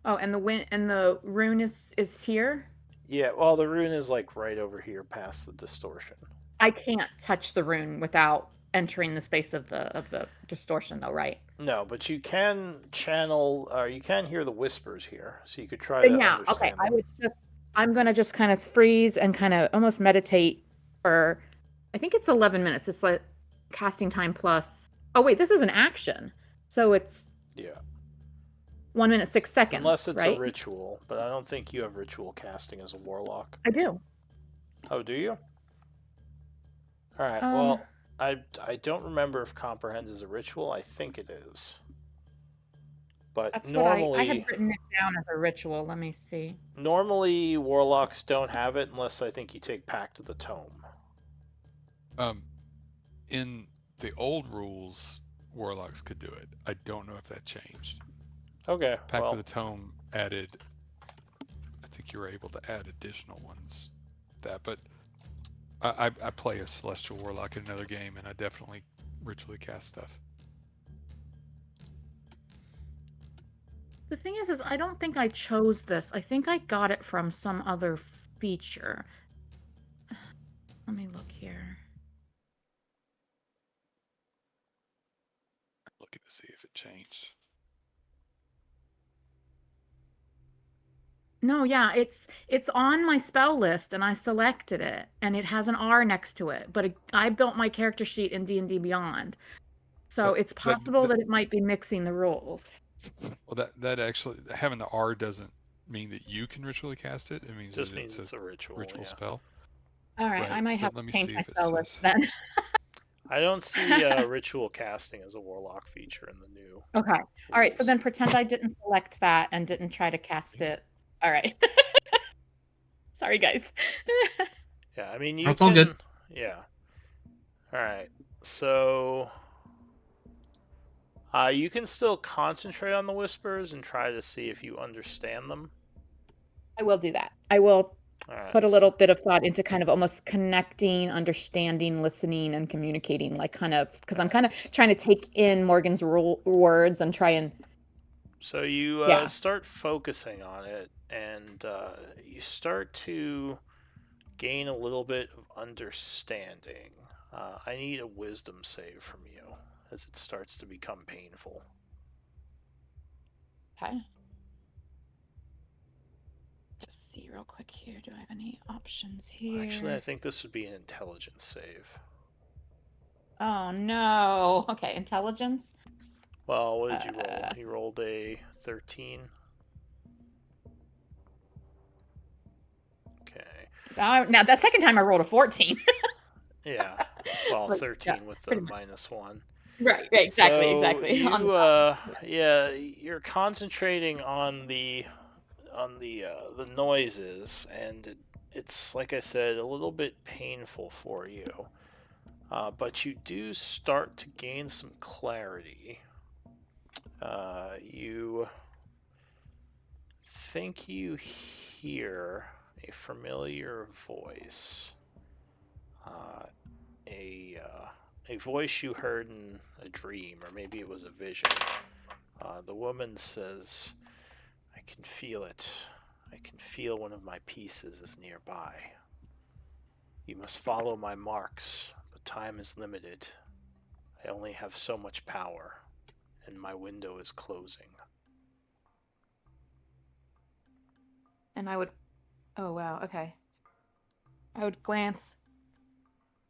Oh, and the rune is here? Yeah, well, the rune is like right over here past the distortion. I can't touch the rune without entering the space of the distortion, though, right? No, but you can channel, or you can hear the whispers here, so you could try to understand okay. them. I'm gonna just kind of freeze and kind of almost meditate for, I think it's 11 minutes. It's like casting time plus. Oh wait, this is an action, so it's 1 minute 6 seconds. Unless it's right? a ritual, but I don't think you have ritual casting as a warlock. I do. Oh, do you? All right. Well, I don't remember if comprehend is a ritual. I think it is. But that's normally, what I had written it down as a ritual. Let me see. Normally, warlocks don't have it unless I think you take Pact of the Tome. In the old rules, warlocks could do it. I don't know if that changed. Okay. Pact of the Tome added. I think you were able to add additional ones. But I play a celestial warlock in another game, and I definitely ritually cast stuff. The thing is I don't think I chose this. I think I got it from some other feature. Let me look here. I'm looking to see if it changed. No, yeah, it's on my spell list, and I selected it, and it has an R next to it. But I built my character sheet in D&D Beyond, so it's possible that it might be mixing the rules. Well, that actually having the R doesn't mean that you can ritually cast it. It means Just that means it's a ritual. ritual Yeah. spell. All right, Right, I might but have let to me change see my if it spell says- list then. I don't see ritual casting as a warlock feature in the new. Okay. All right, so rules. then pretend I didn't select that and didn't try to cast it. All right. Sorry, guys. Yeah, I mean you That's can. all good. Yeah. All right. So. You can still concentrate on the whispers and try to see if you understand them. I will do that. I will All right. put a little bit of thought into kind of almost connecting, understanding, listening, and communicating, like kind of, because I'm kind of trying to take in Morgan's words and try and. So you Yeah. start focusing on it, and you start to gain a little bit of understanding. I need a wisdom save from you as it starts to become painful. Okay. Just see real quick here. Do I have any options here? Actually, I think this would be an intelligence save. Oh no. Okay, intelligence. Well, what did you roll? You rolled a 13. Okay. Now that second time I rolled a 14. Yeah. Well, But, 13 yeah, with the pretty much. -1. Right, exactly, So exactly. you, yeah, you're concentrating on the noises, and it's like I said, a little bit painful for you. But you do start to gain some clarity. You think you hear a familiar voice. A voice you heard in a dream, or maybe it was a vision. The woman says, "I can feel it. I can feel one of my pieces is nearby. You must follow my marks, but time is limited. I only have so much power, and my window is closing." And I would. Oh wow. Okay. I would glance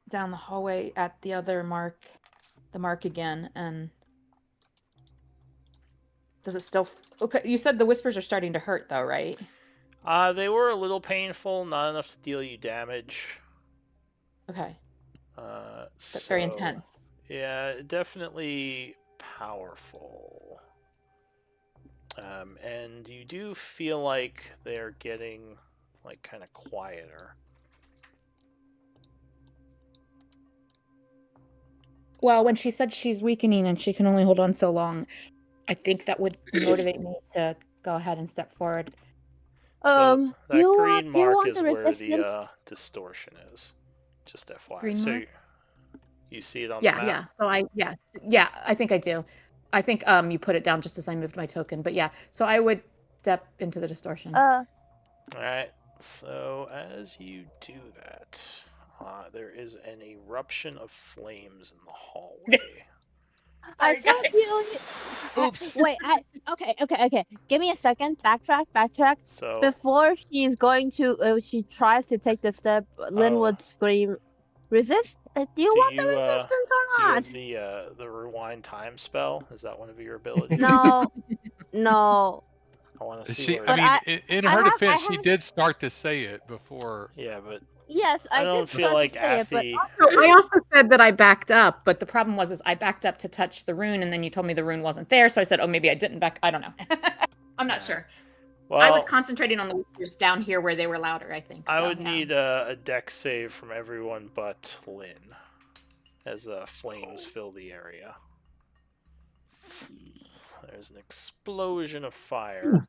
down the hallway at the other mark, the mark again, and does it still? Okay, you said the whispers are starting to hurt, though, right? They were a little painful, not enough to deal you damage. Okay, So, but very intense. Yeah, definitely powerful. And you do feel like they're getting, like, kind of quieter. Well, when she said she's weakening and she can only hold on so long, I think that would motivate me to go ahead and step forward. So Do you green mark want is the where the resistance? distortion is. Just FYI. Green So mark? you see it on the Yeah, map? yeah. So yeah, I think I do. I think you put it down just as I moved my token, but yeah. So I would step into the distortion. Alright, so as you do that, there is an eruption of flames in the hallway. I told you. Oops. Wait. Okay. Give me a second. Backtrack. So, Before she's going to, she tries to take the step. Lynn would scream, "Resist! Do you do want the you resistance do or you not?" have the rewind time spell? Is that one of your abilities? No. I want to see She, where. I But mean, in I her have- defense, she did start to say it before. Yeah, but Yes, I I don't did feel start like to say it, but Athy. I also said that I backed up, but the problem was I backed up to touch the rune, and then you told me the rune wasn't there, so I said, oh, maybe I didn't back. I don't know. I'm not sure. Well, I was concentrating on the whispers down here where they were louder, I think. I so, would yeah. need a dex save from everyone but Lynn, as flames fill the area. There's an explosion of fire.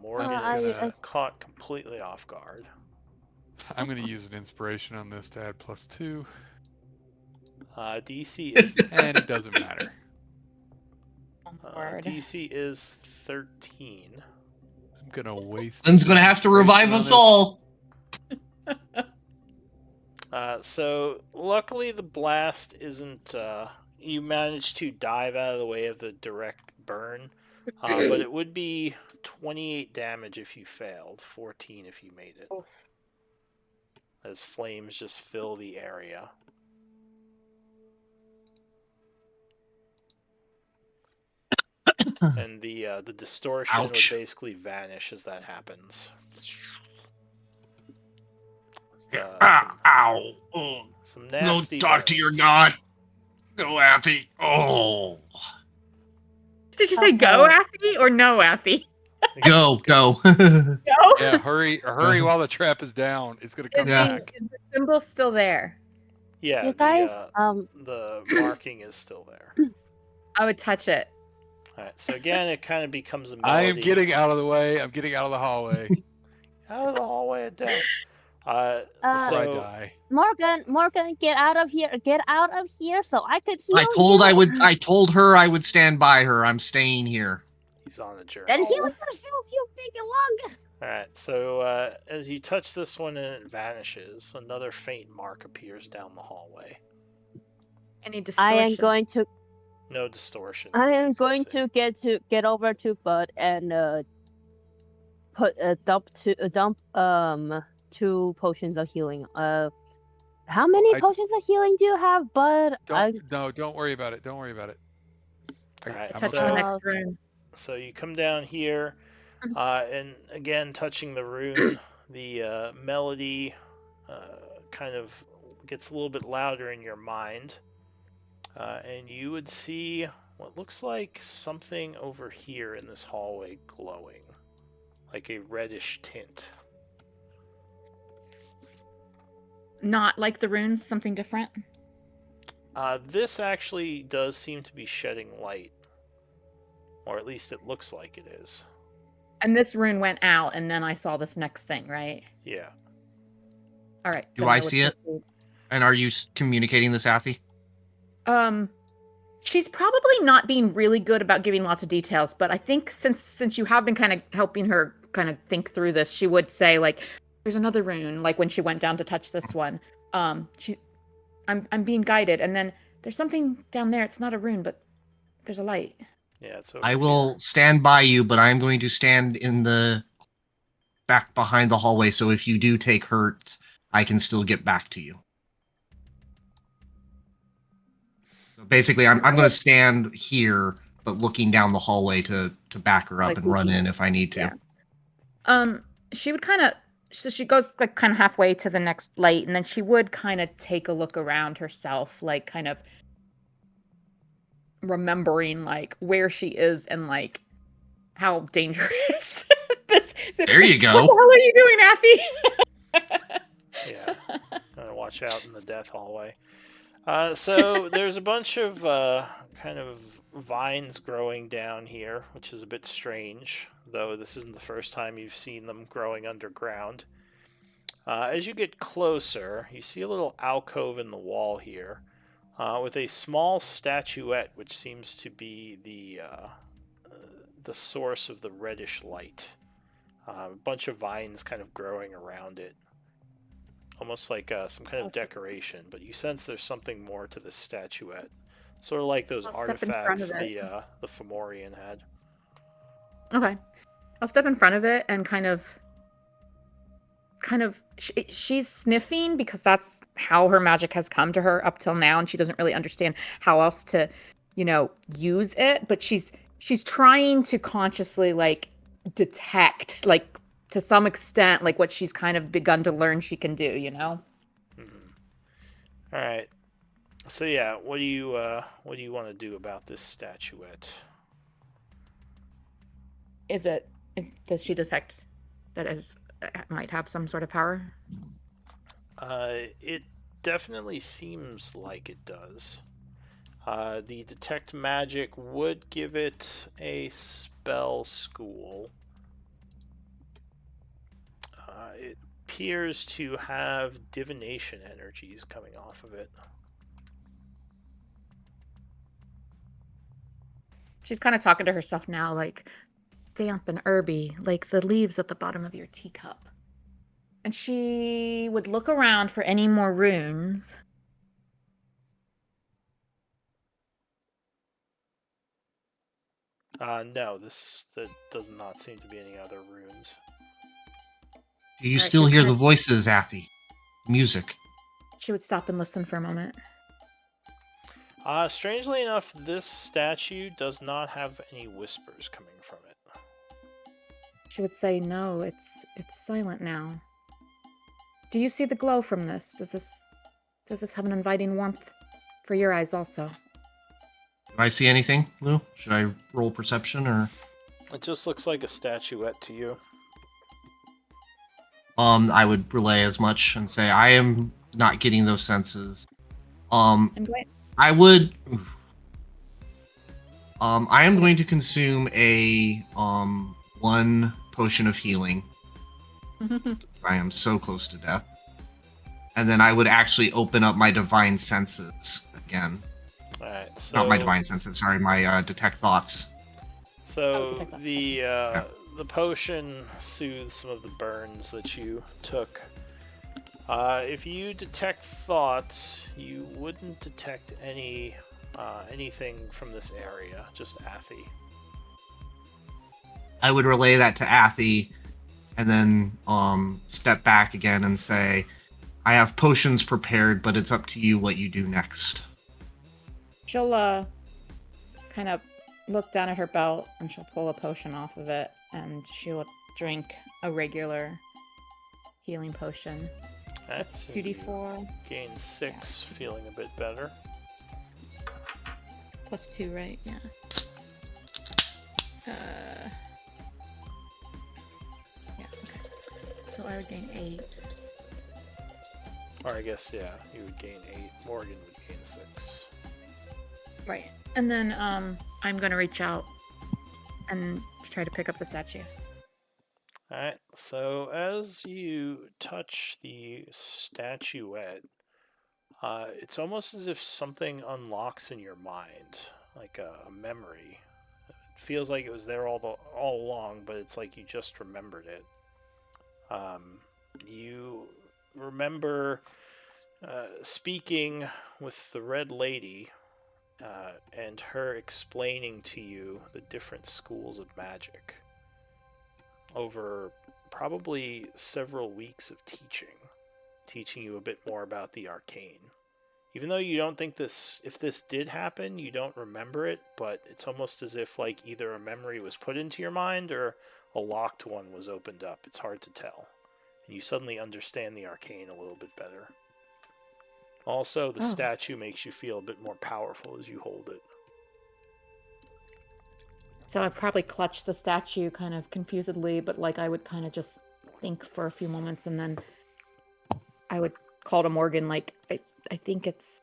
Morgan is caught completely off guard. I'm going to use an inspiration on this to add +2. DC is and it doesn't matter. DC is 13. I'm gonna waste. Lynn's gonna have to revive us all. So luckily the blast isn't. You managed to dive out of the way of the direct burn, but it would be 28 damage if you failed, 14 if you made it. Oof. As flames just fill the area. and the distortion Ouch. would basically vanish as that happens. Ow! Oh, Some go nasty talk to your burns. god. Go, Athy. Oh. Did you say go, Okay. Affy, or no, Affy? Go. Go. Yeah, hurry while the trap is down. It's gonna come Yeah. back. Is the symbol still there? Yeah, You guys, the marking is still there. I would touch it. All right, so again, it kind of becomes a I melody. am getting out of the way. I'm getting out of the hallway Out of the hallway of death. before I So die. Morgan, get out of here! Get out of here, so I could heal I told you. I told her I would stand by her. I'm staying here. he's on a journey. Then heal yourself, you big lug. All right, so as you touch this one and it vanishes, another faint mark appears down the hallway. Any distortion? I am going to. No distortions. I that am you can going see. to get over to Bud and put dump 2 potions of healing. How many potions of healing do you have, Bud? Don't worry about it. Don't worry about it. Alright, I'm Touch so- the next room. So you come down here, and again, touching the rune, the melody kind of gets a little bit louder in your mind, and you would see what looks like something over here in this hallway glowing, like a reddish tint. Not like the runes, something different. This actually does seem to be shedding light, or at least it looks like it is. And this rune went out, and then I saw this next thing, right? Yeah. All right. Do then I would see it? proceed. And are you communicating this, Athy? She's probably not being really good about giving lots of details, but I think since you have been kind of helping her kind of think through this, she would say like, "There's another rune." Like when she went down to touch this one, I'm being guided, and then there's something down there. It's not a rune, but there's a light. Yeah, it's over I here. will stand by you, but I'm going to stand in the back behind the hallway, so if you do take hurt, I can still get back to you. So basically, I'm going to stand here, but looking down the hallway to back her up Like and run looking- in if I need to. Yeah. She would kind of, so she goes like kind of halfway to the next light, and then she would kind of take a look around herself, like kind of remembering like where she is and like how dangerous There you go. What the hell are you doing, Affy? Yeah. Gotta watch out in the death hallway. So there's a bunch of kind of vines growing down here, which is a bit strange, though this isn't the first time you've seen them growing underground. As you get closer, you see a little alcove in the wall here, with a small statuette, which seems to be the source of the reddish light. A bunch of vines kind of growing around it. Almost like some kind of decoration, but you sense there's something more to this statuette. Sort of like those I'll step in front artifacts of it. the Fomorian had. Okay. I'll step in front of it and kind of she's sniffing because that's how her magic has come to her up till now, and she doesn't really understand how else to, use it, but she's trying to consciously like detect like to some extent like what she's kind of begun to learn she can do, Mm-hmm. All right. So yeah, what do you want to do about this statuette? Does she detect that it might have some sort of power? It definitely seems like it does. The detect magic would give it a spell school. It appears to have divination energies coming off of it. She's kind of talking to herself now, like damp and herby, like the leaves at the bottom of your teacup. And she would look around for any more runes. No, there does not seem to be any other runes. Do you Alright, still so hear can the I- voices, Athy? Music. She would stop and listen for a moment. Strangely enough, this statue does not have any whispers coming from it. She would say, no, it's silent now. Do you see the glow from this? Does this have an inviting warmth for your eyes also? Do I see anything, Lou? Should I roll perception or? It just looks like a statuette to you. I would relay as much and say I am not getting those senses. I'm going. I would. I am going to consume a 1 potion of healing. I am so close to death. And then I would actually open up my divine senses again. Alright, so... Not my divine senses, sorry, my detect thoughts. So the potion soothes some of the burns that you took. If you detect thoughts, you wouldn't detect anything from this area, just Athy. I would relay that to Athy, and then step back again and say, I have potions prepared, but it's up to you what you do next. She'll kind of look down at her belt and she'll pull a potion off of it and she'll drink a regular healing potion. That's 2d4. Gain 6, feeling a bit better. Plus 2, right? Yeah. Yeah, okay. So I would gain 8. Or I guess, yeah, you would gain 8. Morgan would gain 6. Right. And then I'm going to reach out and try to pick up the statue. Alright, so as you touch the statuette, it's almost as if something unlocks in your mind, like a memory. It feels like it was there all along, but it's like you just remembered it. You remember speaking with the Red Lady and her explaining to you the different schools of magic over probably several weeks of teaching you a bit more about the arcane. Even though you don't think if this did happen, you don't remember it, but it's almost as if like either a memory was put into your mind or a locked one was opened up. It's hard to tell. And you suddenly understand the arcane a little bit better. Also, the statue makes you feel a bit more powerful as you hold it. So I probably clutch the statue kind of confusedly, but like I would kind of just think for a few moments and then I would call to Morgan like I think it's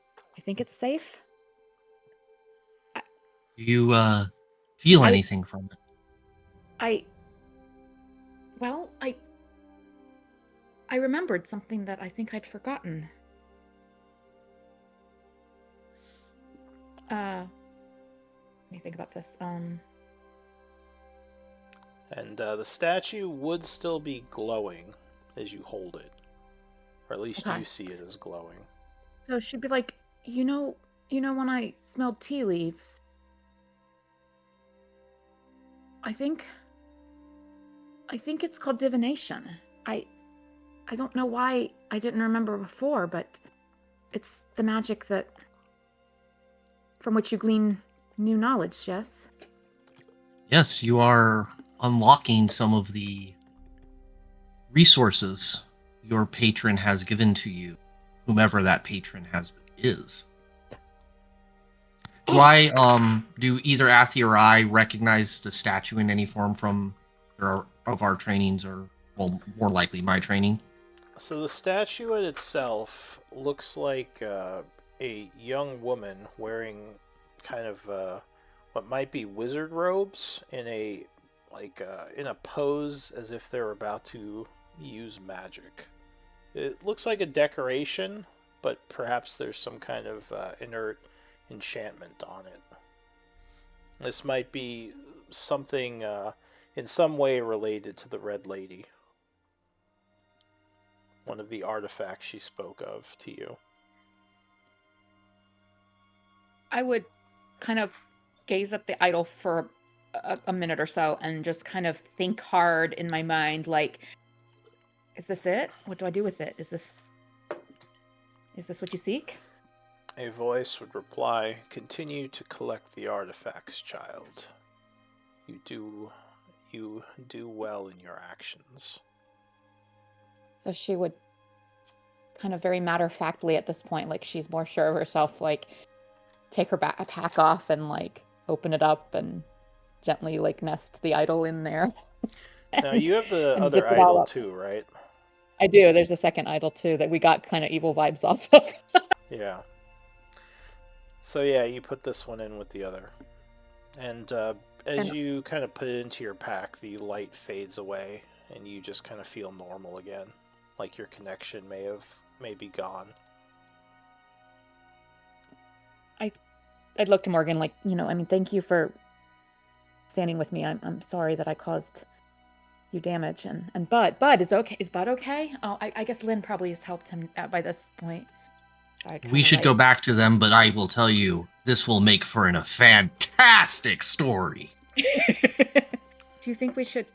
safe. Do you feel anything from it? I remembered something that I think I'd forgotten. Let me think about this. And the statue would still be glowing as you hold it. Or at least you see it as glowing. So she'd be like, you know when I smelled tea leaves? I think it's called divination. I don't know why I didn't remember before, but it's the magic from which you glean new knowledge, yes? Yes, you are unlocking some of the resources your patron has given to you, whomever that patron is. Do either Athy or I recognize the statue in any form from our trainings, or well, more likely my training? So the statuette itself looks like a young woman wearing kind of what might be wizard robes in a pose as if they're about to use magic. It looks like a decoration, but perhaps there's some kind of inert enchantment on it. This might be something in some way related to the Red Lady. One of the artifacts she spoke of to you. I would kind of gaze at the idol for a minute or so and just kind of think hard in my mind, like, is this it? What do I do with it? Is this what you seek? A voice would reply, "Continue to collect the artifacts, child. You do well in your actions." So she would kind of very matter-of-factly at this point, like she's more sure of herself, like take her pack off and like open it up and gently like nest the idol in there. Now you have the and other zip it all idol up. too, right? I do. There's a second idol too that we got kind of evil vibes off of. Yeah. So yeah, you put this one in with the other. And as you kind of put it into your pack, the light fades away and you just kind of feel normal again. Like your connection may be gone. I'd look to Morgan like, thank you for standing with me. I'm sorry that I caused you damage. And Bud is okay. Is Bud okay? Oh, I guess Lynn probably has helped him by this point. We should go back to them, but I will tell you, this will make for a fantastic story. Do you think we should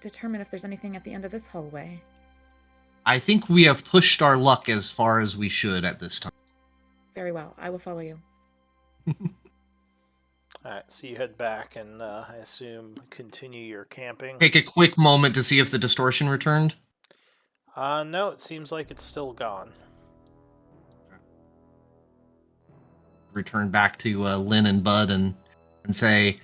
determine if there's anything at the end of this hallway? I think we have pushed our luck as far as we should at this time. Very well. I will follow you. Alright, so you head back and I assume continue your camping. Take a quick moment to see if the distortion returned. No, it seems like it's still gone. Return back to Lynn and Bud and say,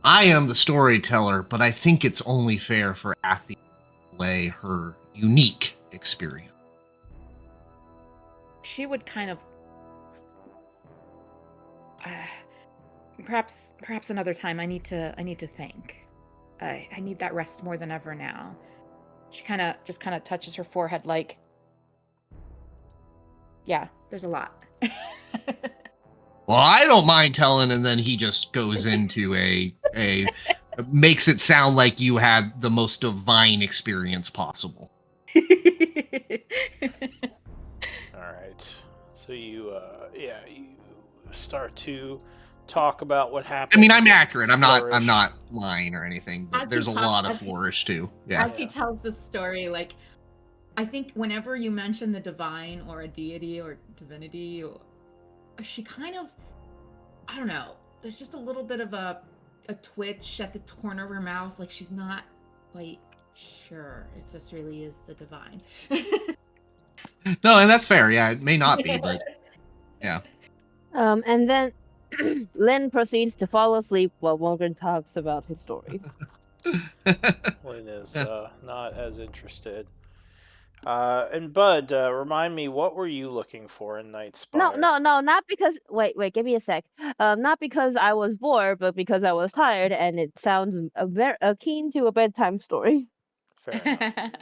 I am the storyteller, but I think it's only fair for Athy to lay her unique experience. She would kind of perhaps another time. I need to think. I need that rest more than ever now. She kind of touches her forehead like, yeah, there's a lot. Well, I don't mind telling, and then he just goes into a makes it sound like you had the most divine experience possible. Alright. So you start to talk about what happened. I mean, I'm accurate. I'm not lying or anything, but As there's a he lot talks- of flourish too. Yeah. As he tells the story, like, I think whenever you mention the divine or a deity or divinity, she kind of, I don't know, there's just a little bit of a twitch at the corner of her mouth, like she's not quite sure if this really is the divine. No, and that's fair. Yeah, it may not be, but yeah. And then Lynn proceeds to fall asleep while Morgan talks about his story. Lynn is not as interested. And Bud, remind me, what were you looking for in Night Spire? No, not because. Wait, give me a sec. Not because I was bored, but because I was tired, and it sounds very akin to a bedtime story. Fair enough.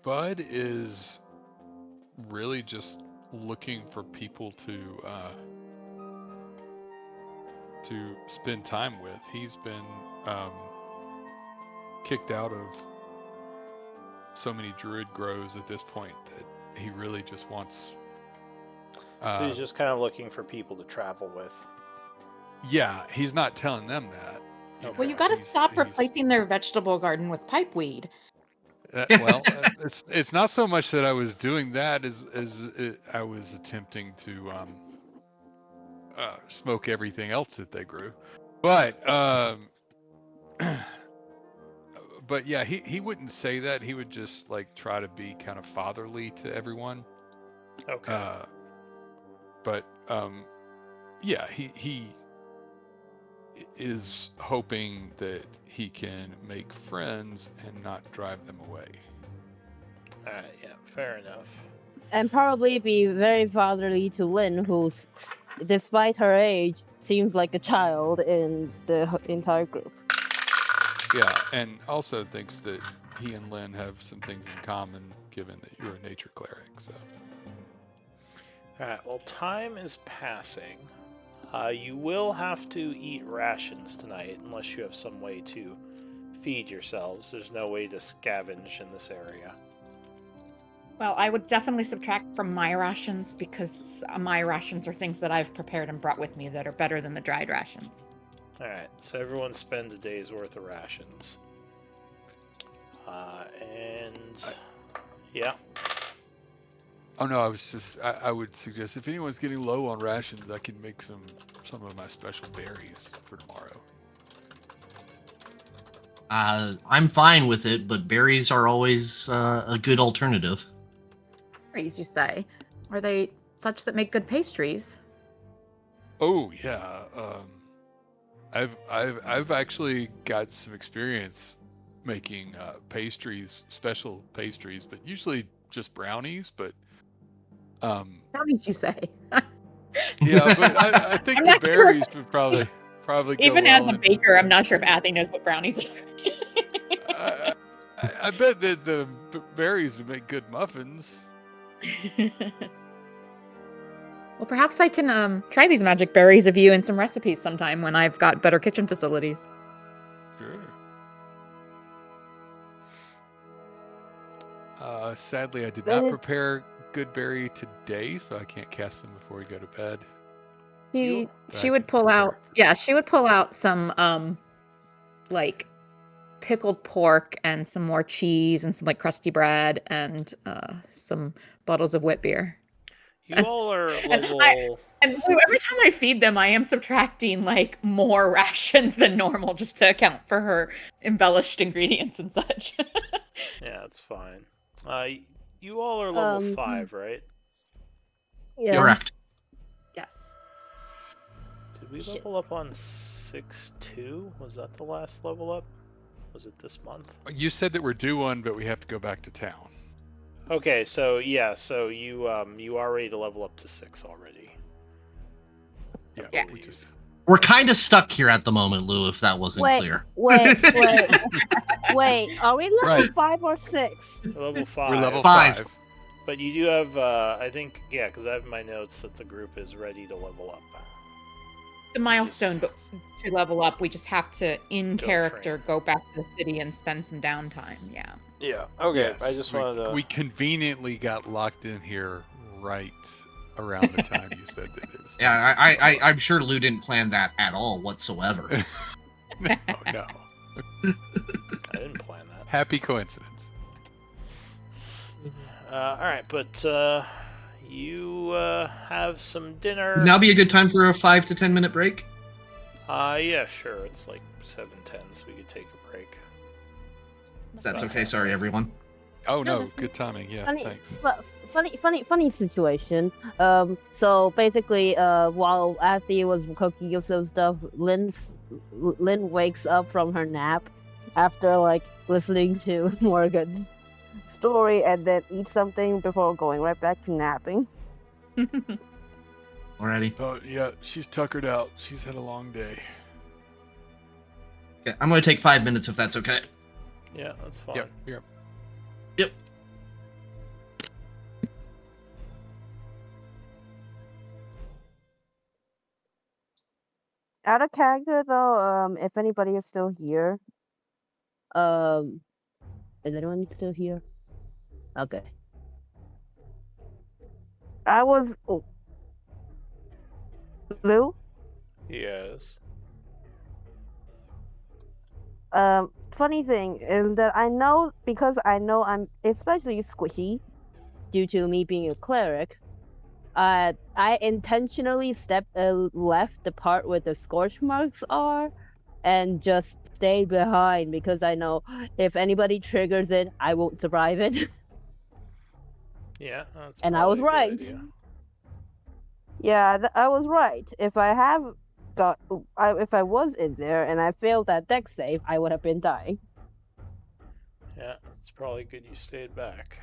Bud is really just looking for people to spend time with. He's been kicked out of so many druid grows at this point that he really just wants. So he's just kind of looking for people to travel with. Yeah, he's not telling them that. Okay. Well, you got to stop he's- replacing their vegetable garden with pipeweed. It's not so much that I was doing that as I was attempting to smoke everything else that they grew, but but yeah, he wouldn't say that. He would just like try to be kind of fatherly to everyone. Okay. But yeah, he is hoping that he can make friends and not drive them away. Alright, yeah, fair enough. And probably be very fatherly to Lynn, who, despite her age, seems like a child in the entire group. Yeah, and also thinks that he and Lynn have some things in common, given that you're a nature cleric. So. Alright, well, time is passing. You will have to eat rations tonight, unless you have some way to feed yourselves. There's no way to scavenge in this area. Well, I would definitely subtract from my rations because my rations are things that I've prepared and brought with me that are better than the dried rations. Alright, so everyone spend a day's worth of rations. Yeah. Oh no, I would suggest if anyone's getting low on rations, I can make some of my special berries for tomorrow. I'm fine with it, but berries are always a good alternative. Berries, you say? Are they such that make good pastries? Oh yeah, I've actually got some experience making pastries, special pastries, but usually just brownies. But Brownies, you say? yeah, but I think I'm the not sure berries would probably go Even as well a into baker, I'm the. not sure if Athy knows what brownies are. I bet that the berries would make good muffins. Well, perhaps I can try these magic berries of you in some recipes sometime when I've got better kitchen facilities. Sure. Sadly, I did not prepare good berry today, so I can't cast them before we go to bed. She would pull out, she would pull out some like pickled pork and some more cheese and some like crusty bread and some bottles of wit beer. You all are level. And every time I feed them, I am subtracting like more rations than normal just to account for her embellished ingredients and such. Yeah, it's fine. You all are level 5, right? Yeah. Correct. Yes. Did we level up on 6-2? Was that the last level up? Was it this month? You said that we're due one, but we have to go back to town. Okay, so yeah, so you are ready to level up to 6 already. Yeah. We're kind of stuck here at the moment, Lou, if that wasn't clear. Wait. Are we level 5 or 6? Level 5. We're level 5. But you do have, I think, yeah, because I have my notes that the group is ready to level up. The milestone, but to level up, we just have to, in character, go back to the city and spend some downtime. Yeah. Yeah. Okay. Yes, I just wanted to. We conveniently got locked in here right around the time you said that it was. Yeah, I'm sure Lou didn't plan that at all whatsoever. No. I didn't plan that. Happy coincidence. All right, but you have some dinner. Would now be a good time for a 5 to 10 minute break? Yeah, sure. It's like 7:10, so we could take a break. That's okay. Sorry, everyone. Oh no, good timing. Yeah, thanks. Funny situation. So basically, while Athy was cooking up some stuff, Lynn wakes up from her nap after like listening to Morgan's story, and then eats something before going right back to napping. Alrighty. Oh yeah, she's tuckered out. She's had a long day. Okay, I'm going to take 5 minutes if that's okay. Yeah, that's fine. Yep. Out of character though, if anybody is still here, is anyone still here? Okay. I was Lou. Yes. Funny thing is that I know I'm especially squishy due to me being a cleric. I intentionally left the part where the scorch marks are, and just stayed behind because I know if anybody triggers it, I won't survive it. Yeah, that's and I was probably a right. good idea. Yeah, I was right. If I was in there and I failed that dex save, I would have been dying. Yeah, it's probably good you stayed back.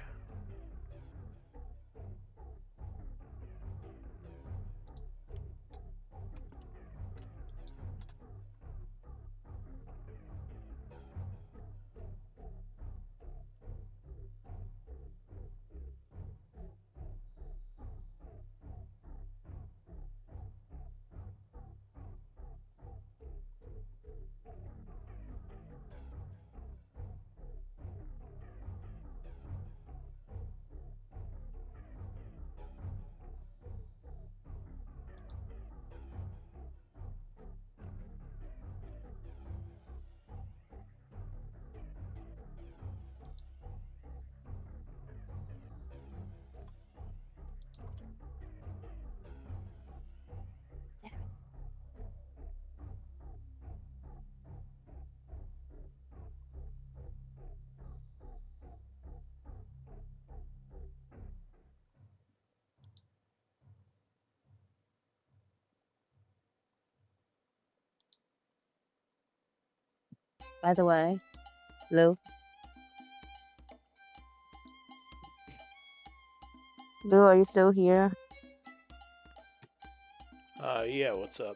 By the way, Lou. Lou, are you still here? Yeah, what's up?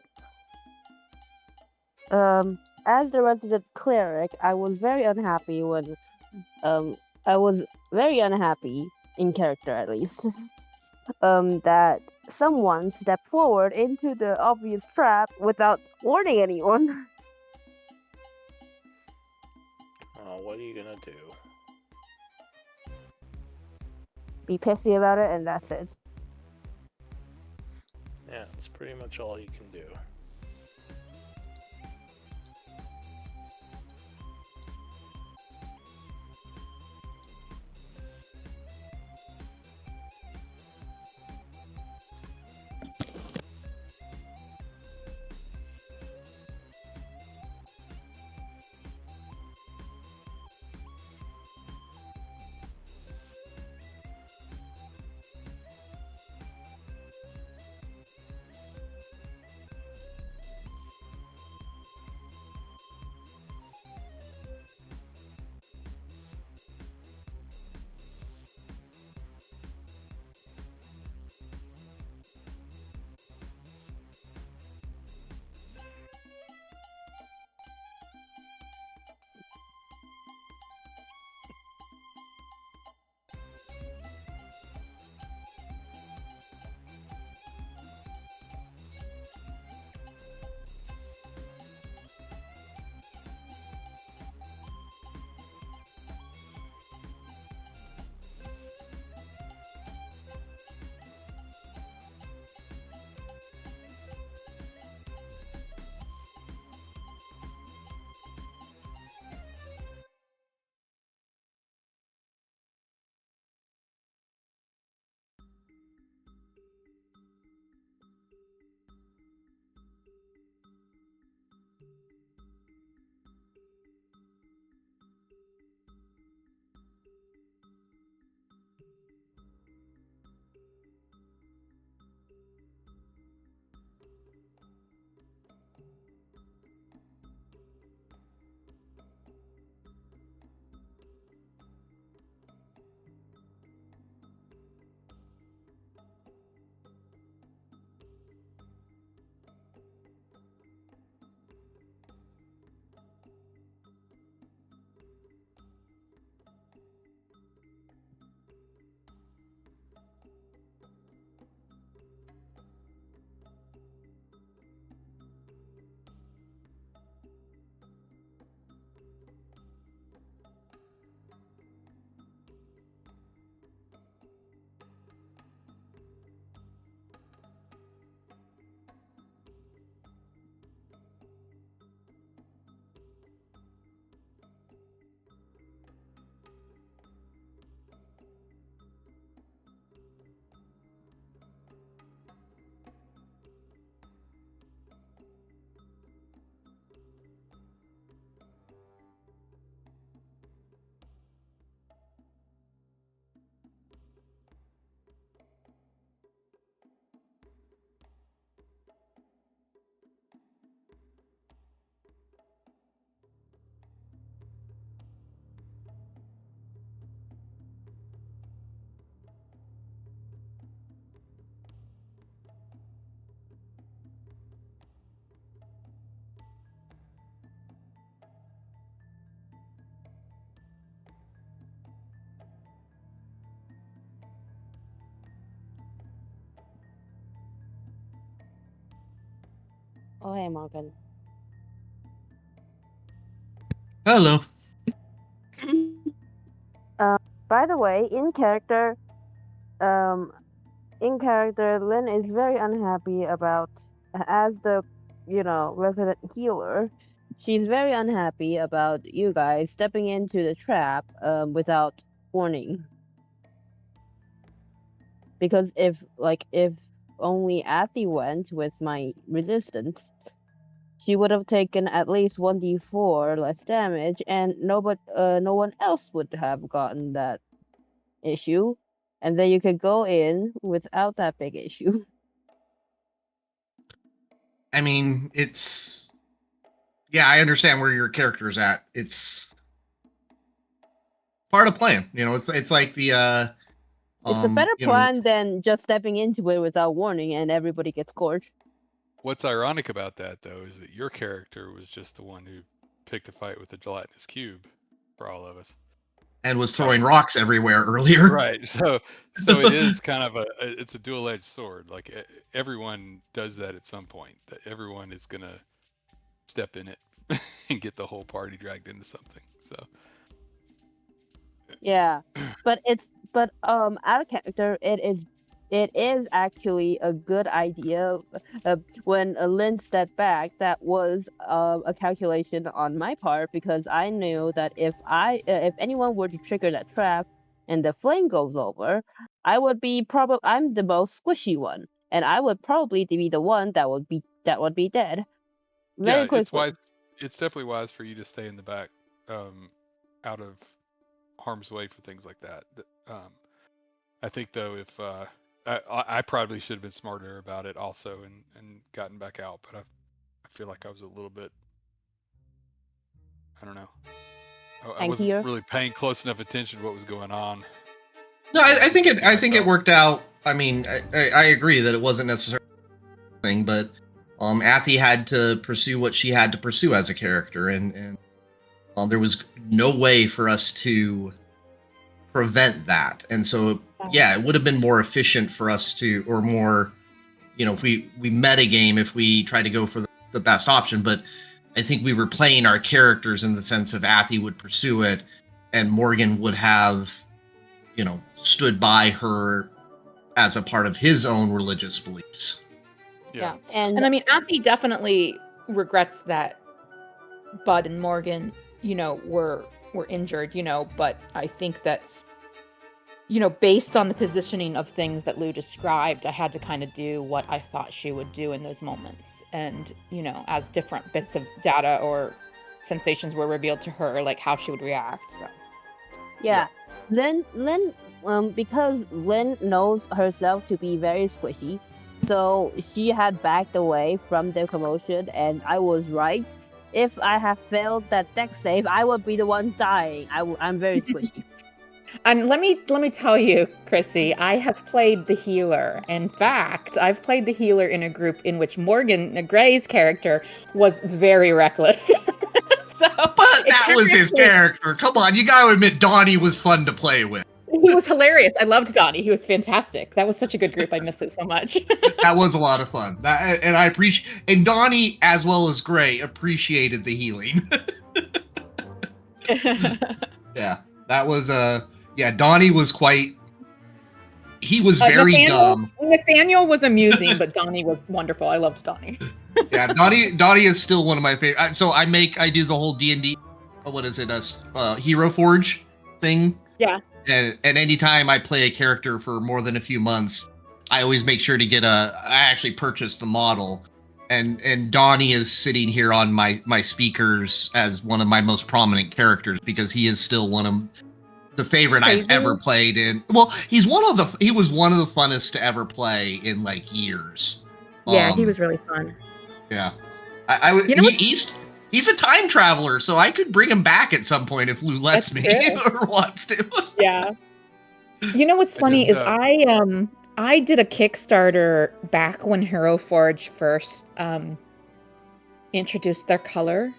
As the resident cleric, I was very unhappy when I was very unhappy in character at least. That someone stepped forward into the obvious trap without warning anyone. What are you gonna do? Be pissy about it, and that's it. Yeah, it's pretty much all you can do. Oh, hey, Morgan. Hello. By the way, um, in character, Lynn is very unhappy about, as the, resident healer, she's very unhappy about you guys stepping into the trap, without warning. Because if only Athy went with my resistance, she would have taken at least 1d4 less damage, and no one else would have gotten that issue, and then you could go in without that big issue. I mean, it's Yeah, I understand where your character's at. It's part of playing. You know, it's like the It's a better you know, plan than just stepping into it without warning and everybody gets scorched. What's ironic about that, though, is that your character was just the one who picked a fight with the gelatinous cube for all of us. and was throwing rocks everywhere earlier. Right. So it is kind of it's a dual-edged sword. Like everyone does that at some point. That everyone is gonna step in it and get the whole party dragged into something. So Yeah, but out of character, it is actually a good idea. When Lynn stepped back, that was a calculation on my part because I knew that if anyone were to trigger that trap and the flame goes over, I'm the most squishy one, and I would probably be the one that would be dead very yeah, it's quickly. wise. It's definitely wise for you to stay in the back, out of harm's way for things like that. I think though, if I probably should have been smarter about it also and gotten back out, but I feel like I was a little bit, I don't know. I wasn't Tankier. really paying close enough attention to what was going on. No, I think it worked out. I mean, I agree that it wasn't necessarily a thing, but Athy had to pursue what she had to pursue as a character, and there was no way for us to prevent that. And so, yeah, it would have been more efficient for us to, or more, you know, if we metagame, if we tried to go for the best option. But I think we were playing our characters in the sense of Athy would pursue it, and Morgan would have, you know, stood by her as a part of his own religious beliefs. Yeah. And I mean, Athy definitely regrets that Bud and Morgan, you know, were injured, you know, but I think that, you know, based on the positioning of things that Lou described, I had to kind of do what I thought she would do in those moments. And, you know, as different bits of data or sensations were revealed to her, like how she would react. So yeah. Lynn, because Lynn knows herself to be very squishy, so she had backed away from the commotion, and I was right. If I have failed that deck save, I would be the one dying. I'm very squishy. And let me tell you, Chrissy, I have played the healer. In fact, I've played the healer in a group in which Morgan Gray's character was very reckless. But that was his character. Come on, you gotta admit Donnie was fun to play with. He was hilarious. I loved Donnie. He was fantastic. That was such a good group. I miss it so much. That was a lot of fun. And I appreciate, and Donnie as well as Gray appreciated the healing. Yeah, that was Donnie was he was very dumb. Nathaniel was amusing, but Donnie was wonderful. I loved Donnie. Yeah, Donnie is still one of my favorite. So I do the whole D&D, what is it, Hero Forge thing. Yeah. And anytime I play a character for more than a few months, I always make sure to I actually purchase the model. And Donnie is sitting here on my speakers as one of my most prominent characters because he is still one of the favorite I've ever played in. Well, he was one of the funnest to ever play in like years. Yeah, he was really fun. Yeah. I would, he's a time traveler, so I could bring him back at some point if Lou lets me or wants to. Yeah. You know what's funny is I did a Kickstarter back when Hero Forge first introduced their color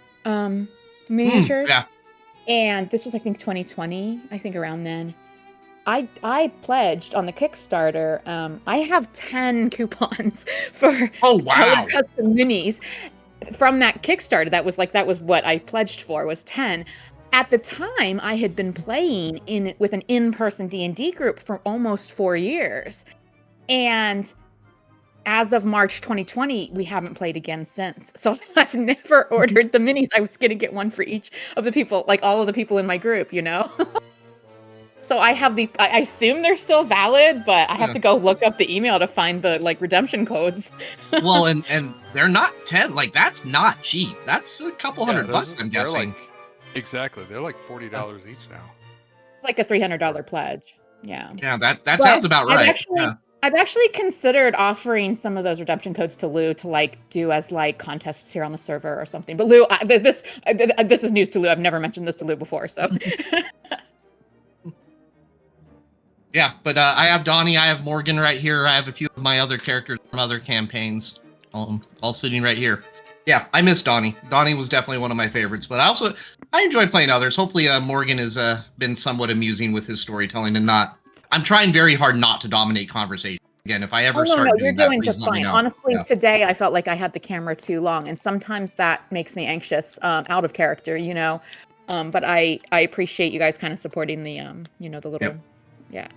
miniatures. Yeah. And this was, I think, 2020, I think around then. I pledged on the Kickstarter. I have 10 coupons for color custom minis from that Kickstarter. That was what I pledged for, was 10. At the time, I had been playing with an in-person D&D group for almost 4 years. And as of March 2020, we haven't played again since. So I've never ordered the minis. I was going to get one for each of the people, like all of the people in my group, you know? So I have these, I assume they're still valid, but I have to go look up the email to find the like redemption codes. Well, and they're not 10, like that's not cheap. That's a couple $100, I'm guessing. Exactly. They're like $40 each now. Like a $300 pledge. Yeah. Yeah, that sounds about right. I've actually considered offering some of those redemption codes to Lou to like do as like contests here on the server or something. But Lou, this is news to Lou. I've never mentioned this to Lou before, so. Yeah, but I have Donnie, I have Morgan right here. I have a few of my other characters from other campaigns, all sitting right here. Yeah, I miss Donnie. Donnie was definitely one of my favorites, but I enjoy playing others. Hopefully, Morgan has been somewhat amusing with his storytelling and not. I'm trying very hard not to dominate conversation. Again, if I ever start doing that, please let me know. Honestly, today I felt like I had the camera too long, and sometimes that makes me anxious, out of character, you know. But I appreciate you guys kind of supporting the the little, yeah.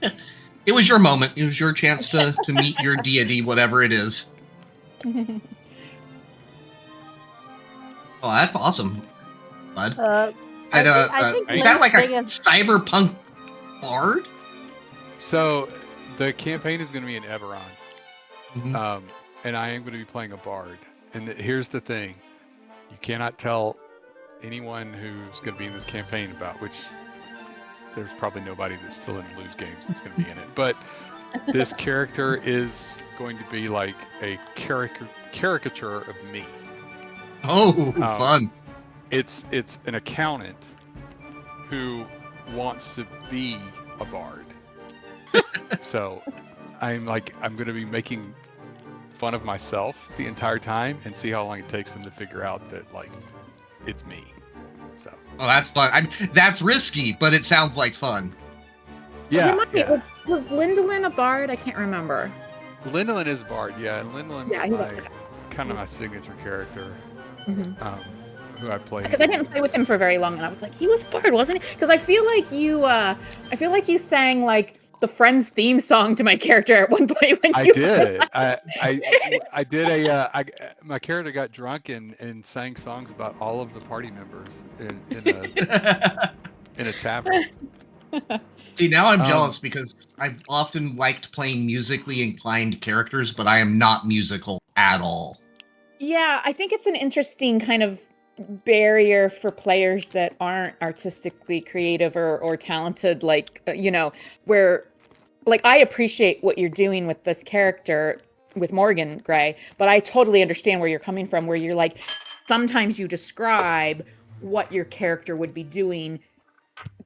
It was your moment. It was your chance to meet your deity, whatever it is. Oh, that's awesome, bud. Is that like a cyberpunk bard? So, the campaign is going to be in Everon, Mm-hmm. and I am going to be playing a bard. And here's the thing: you cannot tell anyone who's going to be in this campaign about which. There's probably nobody that's still in Lou's games that's going to be in it. But this character is going to be like a caricature of me. Oh, fun. It's an accountant who wants to be a bard. So I'm going to be making fun of myself the entire time and see how long it takes them to figure out that like it's me. So. Oh, that's fun. That's risky, but it sounds like fun. Yeah. Was Lindolin a bard? I can't remember. Lindolin is a bard, yeah. And Lindolin is kind of my signature character, who I play. Because I didn't play with him for very long, and I was like, he was bard, wasn't he? Because I feel like you sang like the Friends theme song to my character at one point when I did. I did my character got drunk and sang songs about all of the party members in a tavern. See, now I'm jealous because I've often liked playing musically inclined characters, but I am not musical at all. Yeah, I think it's an interesting kind of barrier for players that aren't artistically creative or talented, like, where, like, I appreciate what you're doing with this character with Morgan Gray, but I totally understand where you're coming from, where you're like, sometimes you describe what your character would be doing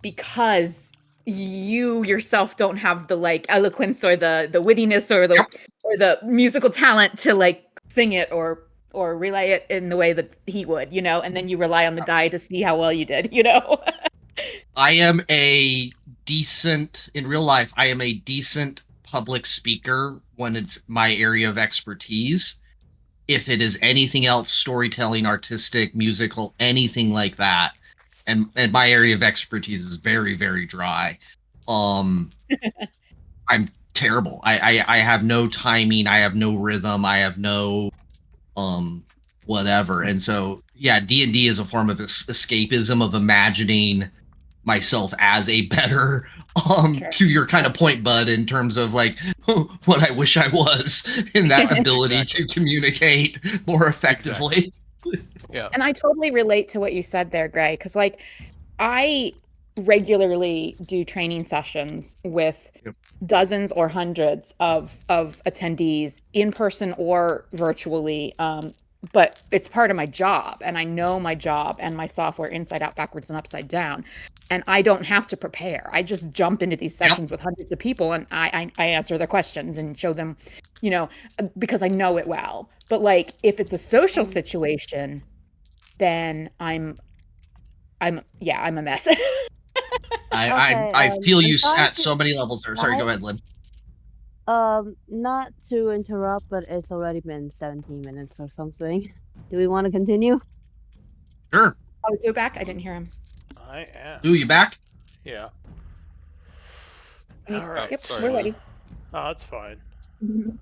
because you yourself don't have the like eloquence or the wittiness or the musical talent to like sing it or relay it in the way that he would, and then you rely on the die to see how well you did, I am a decent public speaker when it's my area of expertise. If it is anything else, storytelling, artistic, musical, anything like that, and my area of expertise is very, very dry. I'm terrible. I have no timing. I have no rhythm. I have no whatever. And so, yeah, D&D is a form of escapism, of imagining myself as a better to your kind of point, Bud, in terms of like what I wish I was in that ability to communicate more effectively. Yeah. And I totally relate to what you said there, Gray, because like I regularly do training sessions with dozens or hundreds of attendees in person or virtually. But it's part of my job, and I know my job and my software inside out, backwards and upside down. And I don't have to prepare. I just jump into these sessions with hundreds of people, and I answer their questions and show them, because I know it well. But like, if it's a social situation, then I'm a mess. I feel you at so many levels there. Sorry, go ahead, Lynn. Not to interrupt, but it's already been 17 minutes or something. Do we want to continue? Sure. Oh, Lou back? I didn't hear him. I am. Lou, you back? Yeah. All right. Yep, we're ready. Oh, that's fine.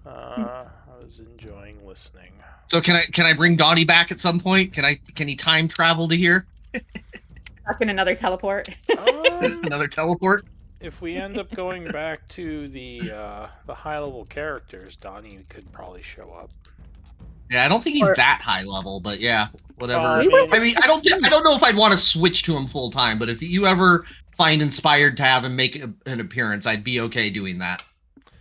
I was enjoying listening. So can I bring Donnie back at some point? Can he time travel to here? Back in another teleport. Another teleport? If we end up going back to the high level characters, Donnie could probably show up. Yeah, I don't think he's that high level, but yeah, whatever. I mean, I don't know if I'd want to switch to him full time, but if you ever find inspired to have him make an appearance, I'd be okay doing that.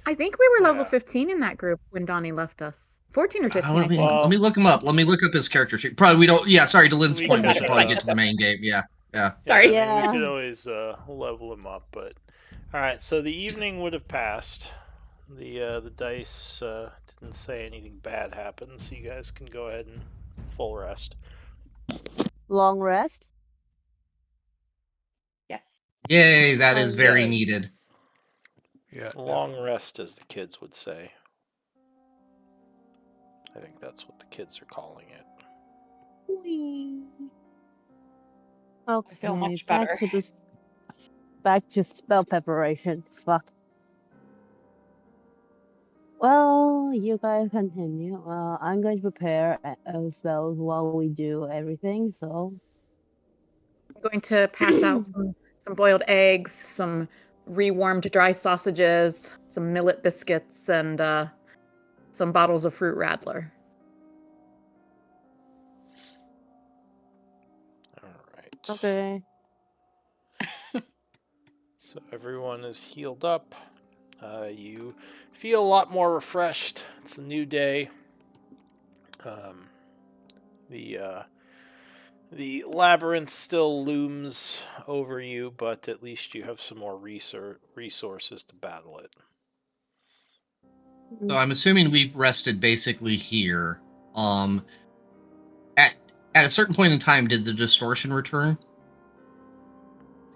I think we were level Yeah. 15 in that group when Donnie left us. 14 or 15, I let, me, think. let me look him up. Let me look up his character sheet. Probably we don't. Yeah, sorry. To Lynn's We point, we could, should probably get That's to the fine. main game. Yeah. Sorry. Yeah, I mean, we Yeah. could always level him up, but all right. So the evening would have passed. The dice didn't say anything bad happened, so you guys can go ahead and full rest. Long rest. Yes. Yay! That is very Yes. needed. Yeah. Long rest, as the kids would say. I think that's what the kids are calling it. Okay, I feel much better. Back to spell preparation. Fuck. Well, you guys continue. I'm going to prepare spells while we do everything. So I'm going to pass out some boiled eggs, some rewarmed dry sausages, some millet biscuits, and some bottles of fruit radler. All right. okay. So everyone is healed up. You feel a lot more refreshed. It's a new day. The labyrinth still looms over you, but at least you have some more resources to battle it. So I'm assuming we've rested basically here. At a certain point in time, did the distortion return? I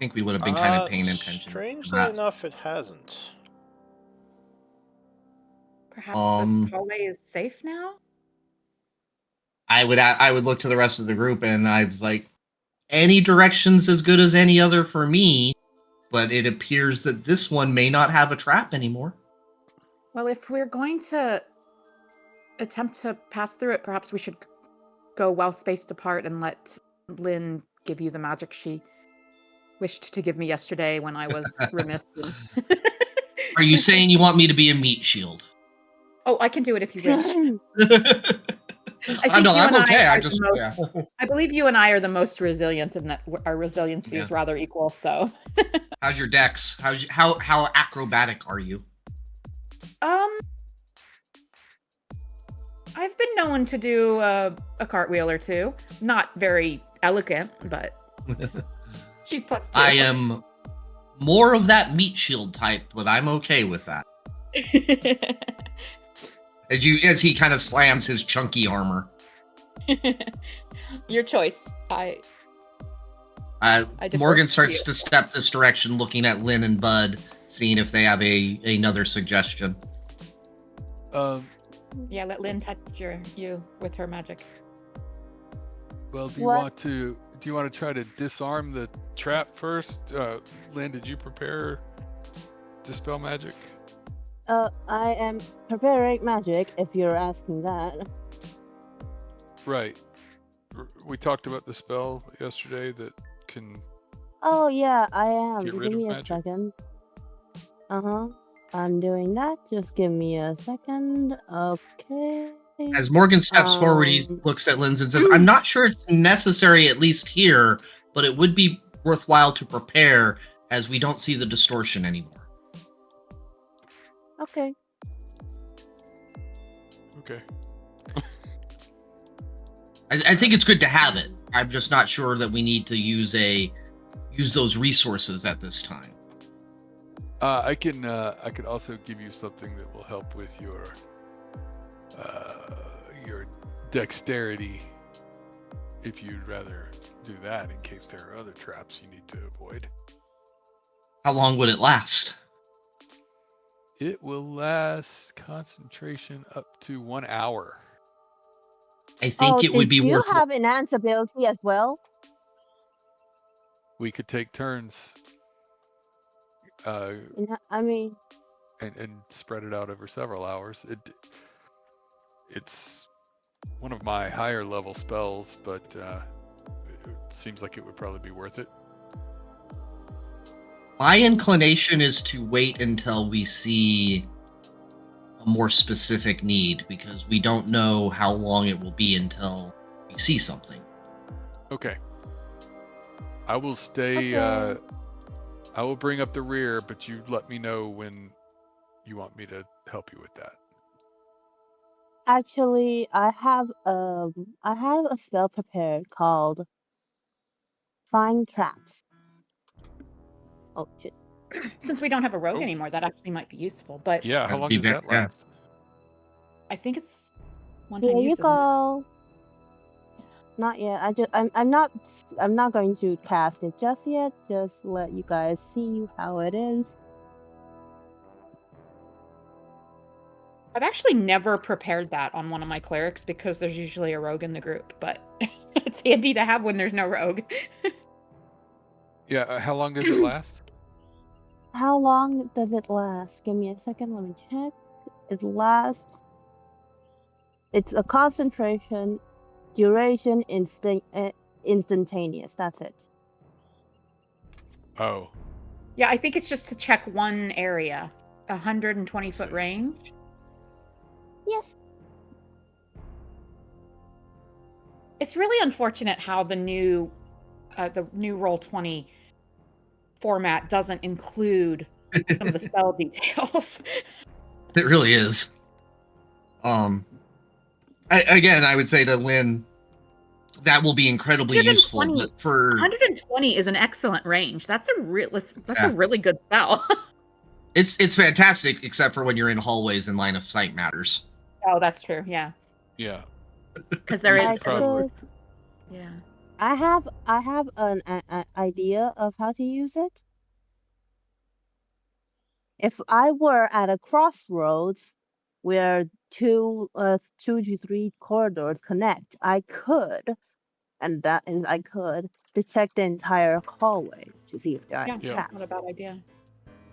think we would have been kind of paying attention. Strangely enough, it hasn't. Perhaps this hallway is safe now? I would look to the rest of the group, and I was like, any direction's as good as any other for me, but it appears that this one may not have a trap anymore. Well, if we're going to attempt to pass through it, perhaps we should go well spaced apart and let Lynn give you the magic she wished to give me yesterday when I was remiss. Are you saying you want me to be a meat shield? Oh, I can do it if you wish. I'm okay. I believe you and I are the most resilient, and that our resiliency is rather equal. So, how's your dex? How acrobatic are you? I've been known to do a cartwheel or two. Not very elegant, but she's +2. I am more of that meat shield type, but I'm okay with that. As he kind of slams his chunky armor. Your choice. Morgan starts to step this direction, looking at Lynn and Bud, seeing if they have another suggestion. Yeah, let Lynn touch you with her magic. Well, do you want to try to disarm the trap first? Lynn, did you prepare dispel magic? I am preparing magic, if you're asking that. Right. We talked about the spell yesterday that can... Oh, yeah, I am. Give me a second. I'm doing that. Just give me a second. Okay. As Morgan steps forward, he looks at Lynn and says, I'm not sure it's necessary, at least here, but it would be worthwhile to prepare as we don't see the distortion anymore. Okay. I think it's good to have it. I'm just not sure that we need to use those resources at this time. I could also give you something that will help with your dexterity, if you'd rather do that in case there are other traps you need to avoid. How long would it last? It will last concentration up to 1 hour. I think it would be worth. Do you have enhance ability as well? We could take turns. And spread it out over several hours. It's one of my higher level spells, but it seems like it would probably be worth it. My inclination is to wait until we see a more specific need, because we don't know how long it will be until we see something. Okay. I will stay. Okay. I will bring up the rear, but you let me know when you want me to help you with that? Actually, I have a spell prepared called Find Traps. Oh shit. Since we don't have a rogue Oh. anymore, that actually might be useful. But Yeah, how That'd long be does ve- that yeah. last? I think it's one Here time you use, isn't it? go. Not yet. I'm not going to cast it just yet. Just let you guys see how it is. I've actually never prepared that on one of my clerics because there's usually a rogue in the group, but it's handy to have when there's no rogue. Yeah, how long does it last? How long does it last? Give me a second. Let me check. It lasts. It's a concentration, duration, instantaneous. That's it. Oh, Yeah, I think it's just to check one area, 120-foot range. Yes. It's really unfortunate how the new Roll20 format doesn't include some of the spell details. It really is. Again, I would say to Lynn, that will be incredibly useful. 120 But for 120 is an excellent range. That's a really good spell. it's fantastic, except for when you're in hallways and line of sight matters. Oh, that's true. Yeah, yeah. because there We is I should probably. could. yeah. I have an idea of how to use it. If I were at a crossroads where two to three corridors connect, I could detect the entire hallway to see if there are Yeah, any Yeah. that's traps. not a bad idea.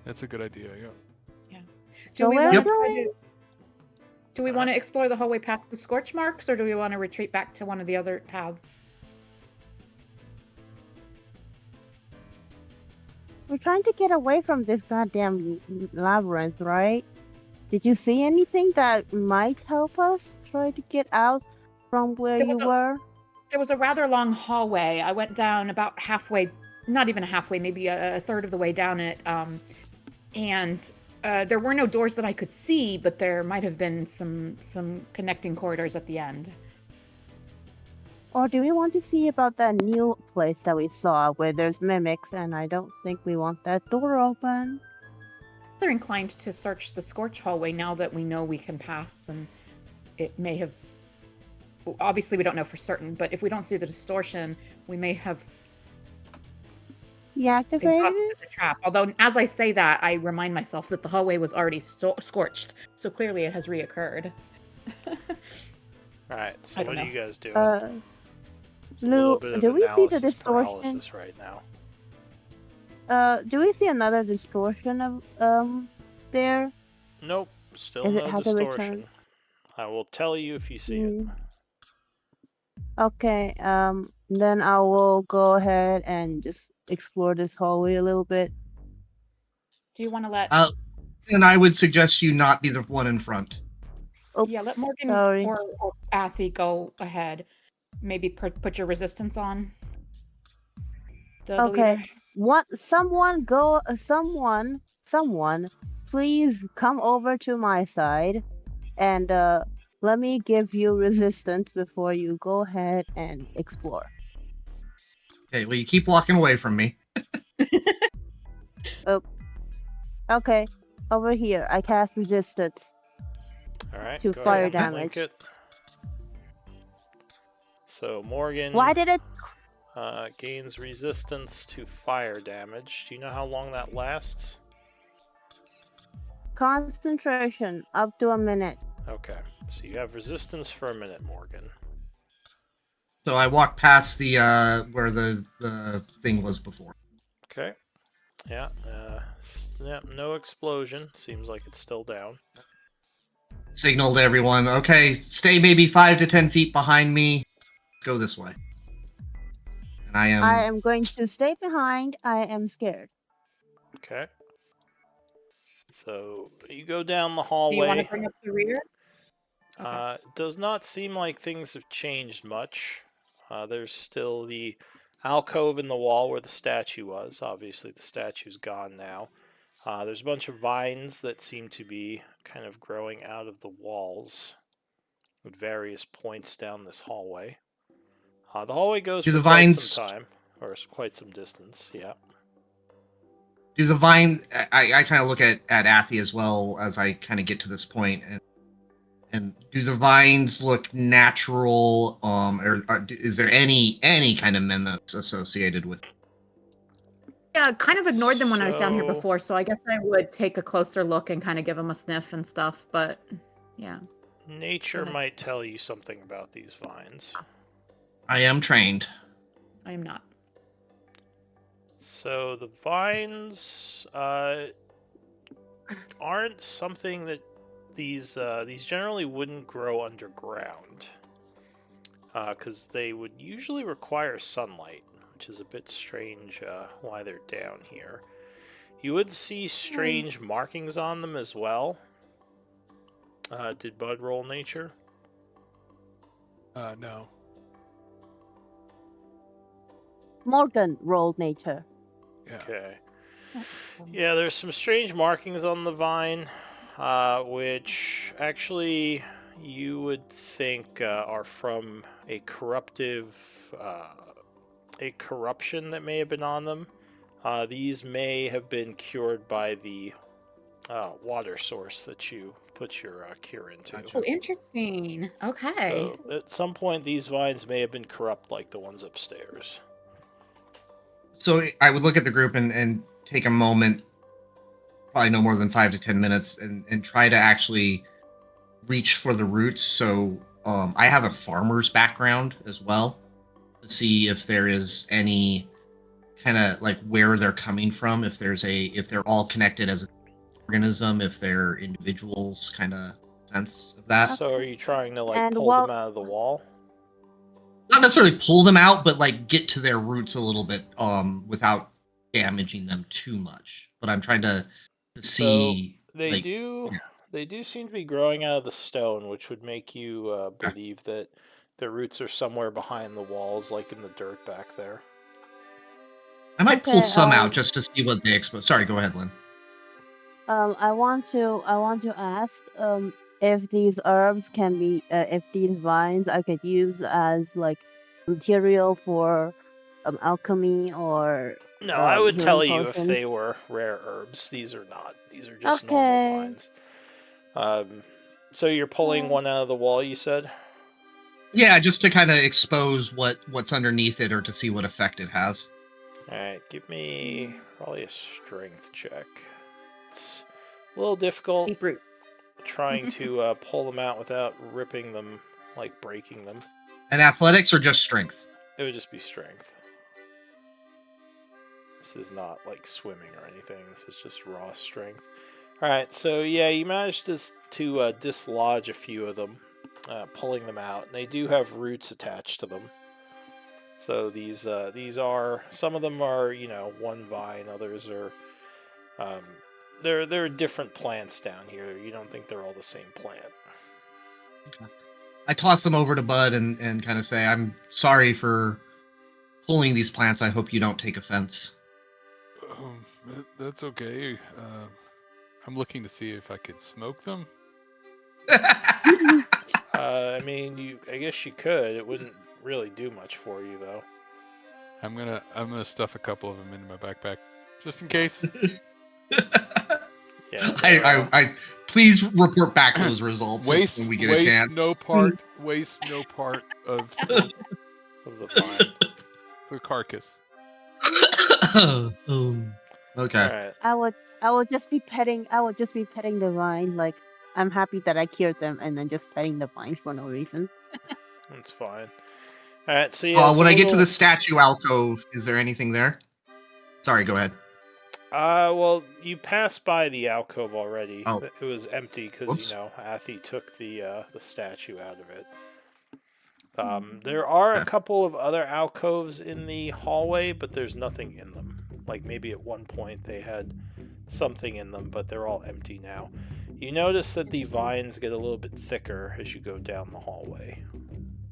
That's a good idea. Yeah. Do So we where want do to I? do we want to explore the hallway past the scorch marks, or do we want to retreat back to one of the other paths? We're trying to get away from this goddamn labyrinth, right? Did you see anything that might help us try to get out from where you were? There was a rather long hallway. I went down about halfway, not even halfway, maybe a third of the way down it. And there were no doors that I could see, but there might have been some connecting corridors at the end. Or do we want to see about that new place that we saw where there's mimics, and I don't think we want that door open. They're inclined to search the scorch hallway now that we know we can pass, and it may have. Obviously, we don't know for certain, but if we don't see the distortion, we may have Deactivated? exhausted the trap. Although, as I say that, I remind myself that the hallway was already scorched, so clearly it has reoccurred. Alright, so I don't what are know. you guys doing? It's a Lou, little bit of do we see the analysis distortion? paralysis right now. Do we see another distortion of there? Nope, still Is it no how to return? distortion. I will tell you if you see it. Okay, then I will go ahead and just explore this hallway a little bit. Do you want to let? Then I would suggest you not be the one in front. Oops, Yeah, let Morgan sorry. or Athy go ahead. Maybe put your resistance on. The Okay, leader. someone, please come over to my side, and let me give you resistance before you go ahead and explore. Okay, well, you keep walking away from me. Oh, okay, over here. I cast resistance Alright, to go fire ahead and link damage. it. So Morgan Why did it? gains resistance to fire damage. Do you know how long that lasts? Concentration up to a minute. Okay, so you have resistance for a minute, Morgan. So I walked past the where the thing was before. Okay. Yeah. Yeah. No explosion. Seems like it's still down. Signal to everyone. Okay, stay maybe 5 to 10 feet behind me. Let's go this way. And I am going to stay behind. I am scared. Okay. So you go down the Do you want hallway. to bring up the rear? Okay. Does not seem like things have changed much. There's still the alcove in the wall where the statue was. Obviously, the statue's gone now. There's a bunch of vines that seem to be kind of growing out of the walls at various points down this hallway. The hallway goes Do for the quite vines- some time, or quite some distance, yeah. Do the vine? I kind of look at Athy as well as I kind of get to this point, and do the vines look natural? Or is there any kind of menace associated with? Yeah, kind of ignored them when I was down here So- before, so I guess I would take a closer look and kind of give them a sniff and stuff, but yeah. Nature ahead. might tell you something about these vines. I am trained. I am not. So the vines aren't something that these generally wouldn't grow underground, because they would usually require sunlight, which is a bit strange why they're down here. You would see strange markings on them as well. Did Bud roll nature? No. Morgan rolled nature. Yeah. Okay. Yeah, there's some strange markings on the vine, which actually you would think are from a corruption that may have been on them. These may have been cured by the water source that you put your cure into. Gotcha. Oh, interesting. Okay. So at some point, these vines may have been corrupt like the ones upstairs. So I would look at the group and take a moment, probably no more than 5 to 10 minutes, and try to actually reach for the roots. So I have a farmer's background as well, to see if there is any kind of like where they're coming from, if they're all connected as an organism, if they're individuals, kind of sense of that. So are you trying to And pull while- them out of the wall? Not necessarily pull them out, but like get to their roots a little bit without damaging them too much. But I'm trying to see. They like, do. yeah. They do seem to be growing out of the stone, which would make you believe that their roots are somewhere behind the walls, like in the dirt back there. I might pull Okay, some out just to see what they expose. Sorry, go ahead, Lynn. I want to ask if these herbs can be if these vines I could use as like material for alchemy or No, I would tell healing you if potions. they were rare herbs. These are not. These are just Okay. normal vines. So you're pulling Oh. one out of the wall, you said? Yeah, just to kind of expose what's underneath it, or to see what effect it has. Alright, give me probably a strength check. It's a little difficult Deep roots. trying to pull them out without ripping them, like breaking them. And athletics or just strength? It would just be strength. This is not like swimming or anything. This is just raw strength. Alright, so yeah, you managed to dislodge a few of them, pulling them out. And they do have roots attached to them. So these are, some of them are, one vine, others are, there are different plants down here. You don't think they're all the same plant. I toss them over to Bud and kind of say, I'm sorry for pulling these plants. I hope you don't take offense. That's okay. I'm looking to see if I could smoke them. I mean, I guess you could. It wouldn't really do much for you, though. I'm gonna stuff a couple of them into my backpack, just in case. Yeah. I please report back those results Waste, when we get a chance. Waste no part of of the vine. the carcass. Okay. Alright. I would just be petting the vine, like I'm happy that I cured them and then just petting the vine for no reason. That's fine. Alright, so yeah. When I get to the statue alcove, is there anything there? Sorry, go ahead. Well, you passed by the alcove already. Oh. It was empty because, Whoops. Athy took the statue out of it. There are a couple of other alcoves in the hallway, but there's nothing in them. Like, maybe at one point they had something in them, but they're all empty now. You notice that the vines get a little bit thicker as you go down the hallway.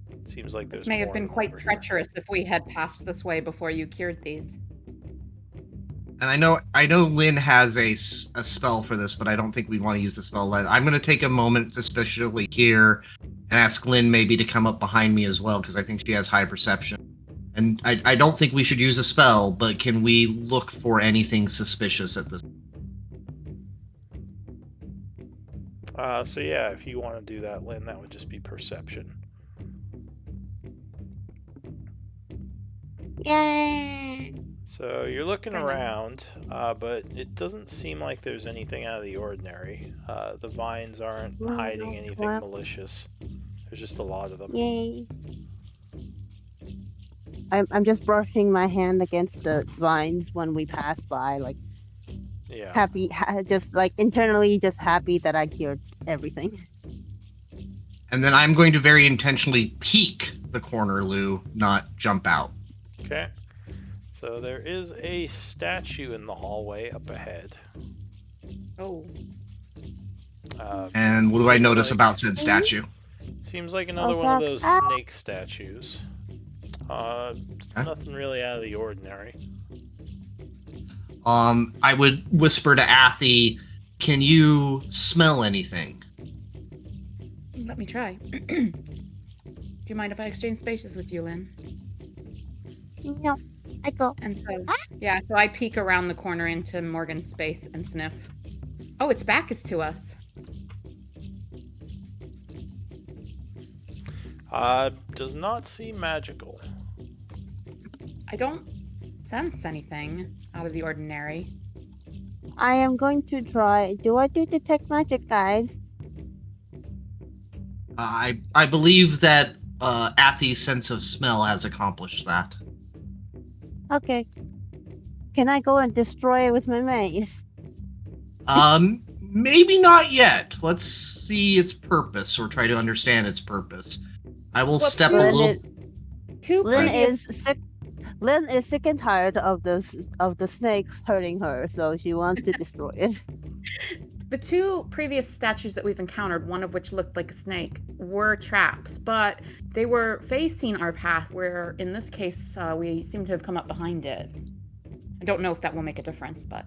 It seems like there's This may have more been of them quite over here. treacherous if we had passed this way before you cured these. And I know Lynn has a spell for this, but I don't think we want to use the spell. I'm going to take a moment, especially here, and ask Lynn maybe to come up behind me as well, because I think she has high perception. And I don't think we should use a spell, but can we look for anything suspicious at this? So yeah, if you want to do that, Lynn, that would just be perception. Yay! So you're looking around, but it doesn't seem like there's anything out of the ordinary. The vines aren't hiding anything malicious. There's just a lot of them. Yay! I'm just brushing my hand against the vines when we pass by, like Yeah. happy, just like internally just happy that I cured everything. And then I'm going to very intentionally peek the corner, Lou, not jump out. Okay. So there is a statue in the hallway up ahead. Oh. And what do I Seems notice like- about said statue? Seems like another one of those snake statues. Nothing really out of the ordinary. I would whisper to Athy, can you smell anything? Let me try. Do you mind if I exchange spaces with you, Lynn? No, I go. And so, yeah, so I peek around the corner into Morgan's space and sniff. Oh, its back is to us. Does not seem magical. I don't sense anything out of the ordinary. I am going to try. Do I do detect magic, guys? I believe that Athy's sense of smell has accomplished that. Okay. Can I go and destroy it with my mace? Maybe not yet. Let's see its purpose or try to understand its purpose. I will step a little. Lynn is sick and tired of the snakes hurting her, so she wants to destroy it. The two previous statues that we've encountered, one of which looked like a snake, were traps, but they were facing our path, where in this case, we seem to have come up behind it. I don't know if that will make a difference, but...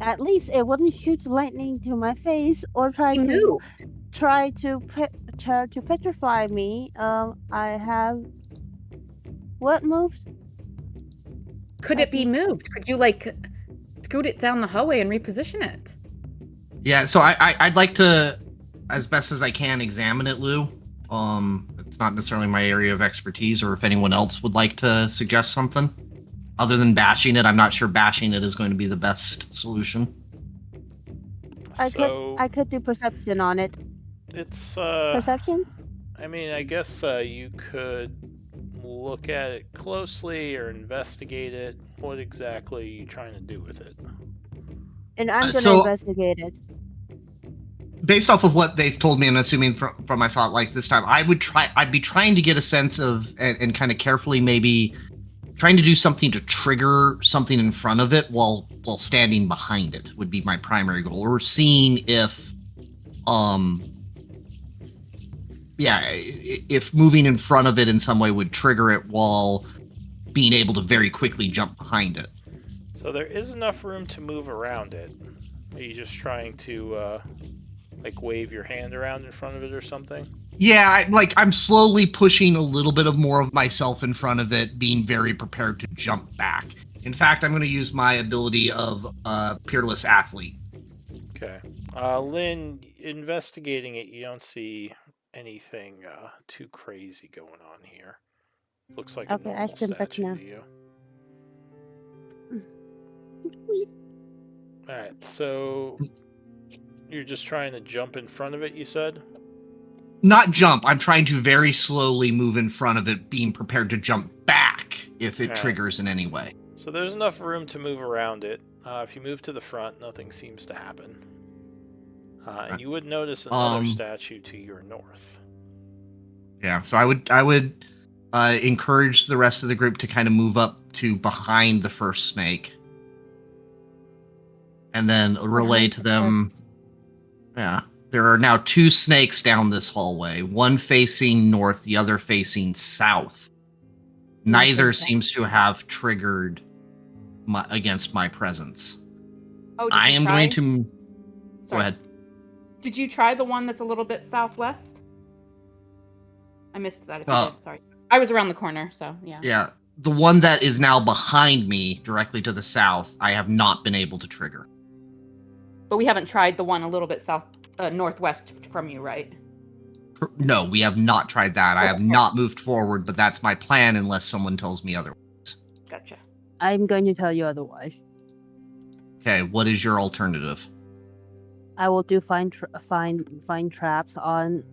At least it wouldn't shoot lightning to my face or try to petrify me. I have... What moved? Could it be moved? Could you, like, scoot it down the hallway and reposition it? Yeah, so I'd like to, as best as I can, examine it, Lou. It's not necessarily my area of expertise, or if anyone else would like to suggest something. Other than bashing it, I'm not sure bashing it is going to be the best solution. I could do perception on it. It's Perception? I mean, I guess you could look at it closely or investigate it. What exactly are you trying to do with it? And I'm gonna investigate it. Based off of what they've told me, and assuming from I saw it like this time, I'd be trying to get a sense of and kind of carefully maybe trying to do something to trigger something in front of it while standing behind it would be my primary goal, or seeing if if moving in front of it in some way would trigger it while being able to very quickly jump behind it. So there is enough room to move around it. Are you just trying to like wave your hand around in front of it or something? Yeah, I'm slowly pushing a little bit of more of myself in front of it, being very prepared to jump back. In fact, I'm going to use my ability of Peerless Athlete. Okay. Lynn, investigating it, you don't see anything too crazy going on here. Looks like a normal statue to you. Alright, so you're just trying to jump in front of it, you said? Not jump. I'm trying to very slowly move in front of it, being prepared to jump back if it triggers in any way. So there's enough room to move around it. If you move to the front, nothing seems to happen. And you would notice another statue to your north. Yeah, so I would encourage the rest of the group to kind of move up to behind the first snake. And then relay to them. Yeah. There are now two snakes down this hallway, one facing north, the other facing south. Neither seems to have triggered against my presence. Oh, did I you am try? going to... Go Sorry. ahead. Did you try the one that's a little bit southwest? I missed that if you did. Sorry. I was around the corner, so yeah. Yeah. The one that is now behind me, directly to the south, I have not been able to trigger. But we haven't tried the one a little bit northwest from you, right? No, we have not tried that. I have Okay. not moved forward, but that's my plan unless someone tells me otherwise. Gotcha. I'm going to tell you otherwise. Okay, what is your alternative? I will do find traps on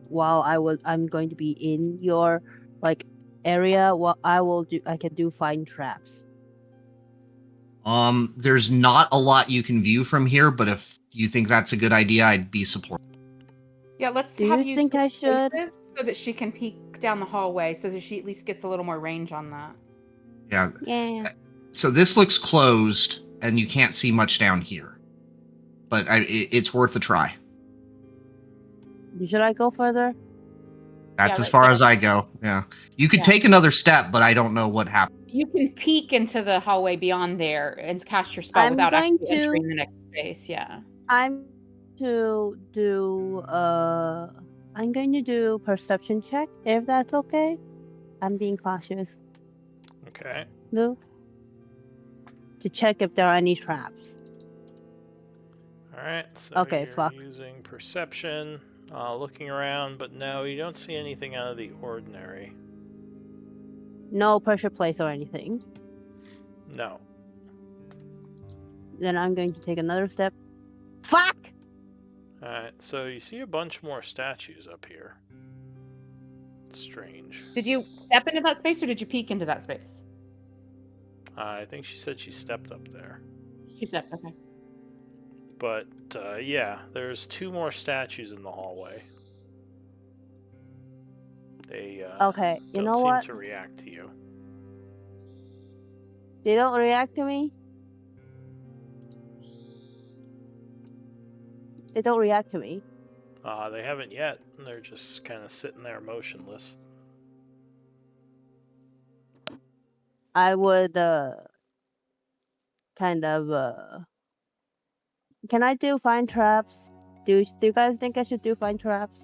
while I'm going to be in your like area. What I can do find traps. There's not a lot you can view from here, but if you think that's a good idea, I'd be supportive. Yeah, let's Do have you you think I switch should? spaces so that she can peek down the hallway so that she at least gets a little more range on that. Yeah. Yeah. So this looks closed, and you can't see much down here. But it's worth a try. Should I go further? That's Yeah, as far that- as I go. Yeah. You could Yeah. take another step, but I don't know what happened. You can peek into the hallway beyond there and cast your spell without actually entering the next space, yeah. I'm going to do perception check if that's okay. I'm being cautious. Okay. No. To check if there are any traps. All right. So Okay, you're fuck. using perception, looking around, but no, you don't see anything out of the ordinary. No pressure plates or anything. No. Then I'm going to take another step. Fuck! Alright, so you see a bunch more statues up here. It's strange. Did you step into that space or did you peek into that space? I think she said she stepped up there. She stepped, okay. But, yeah, there's 2 more statues in the hallway. They, Okay, you don't know seem what? to react to you. They don't react to me? They don't react to me. They haven't yet. They're just kind of sitting there motionless. I would, kind of, Can I do find traps? Do you guys think I should do find traps?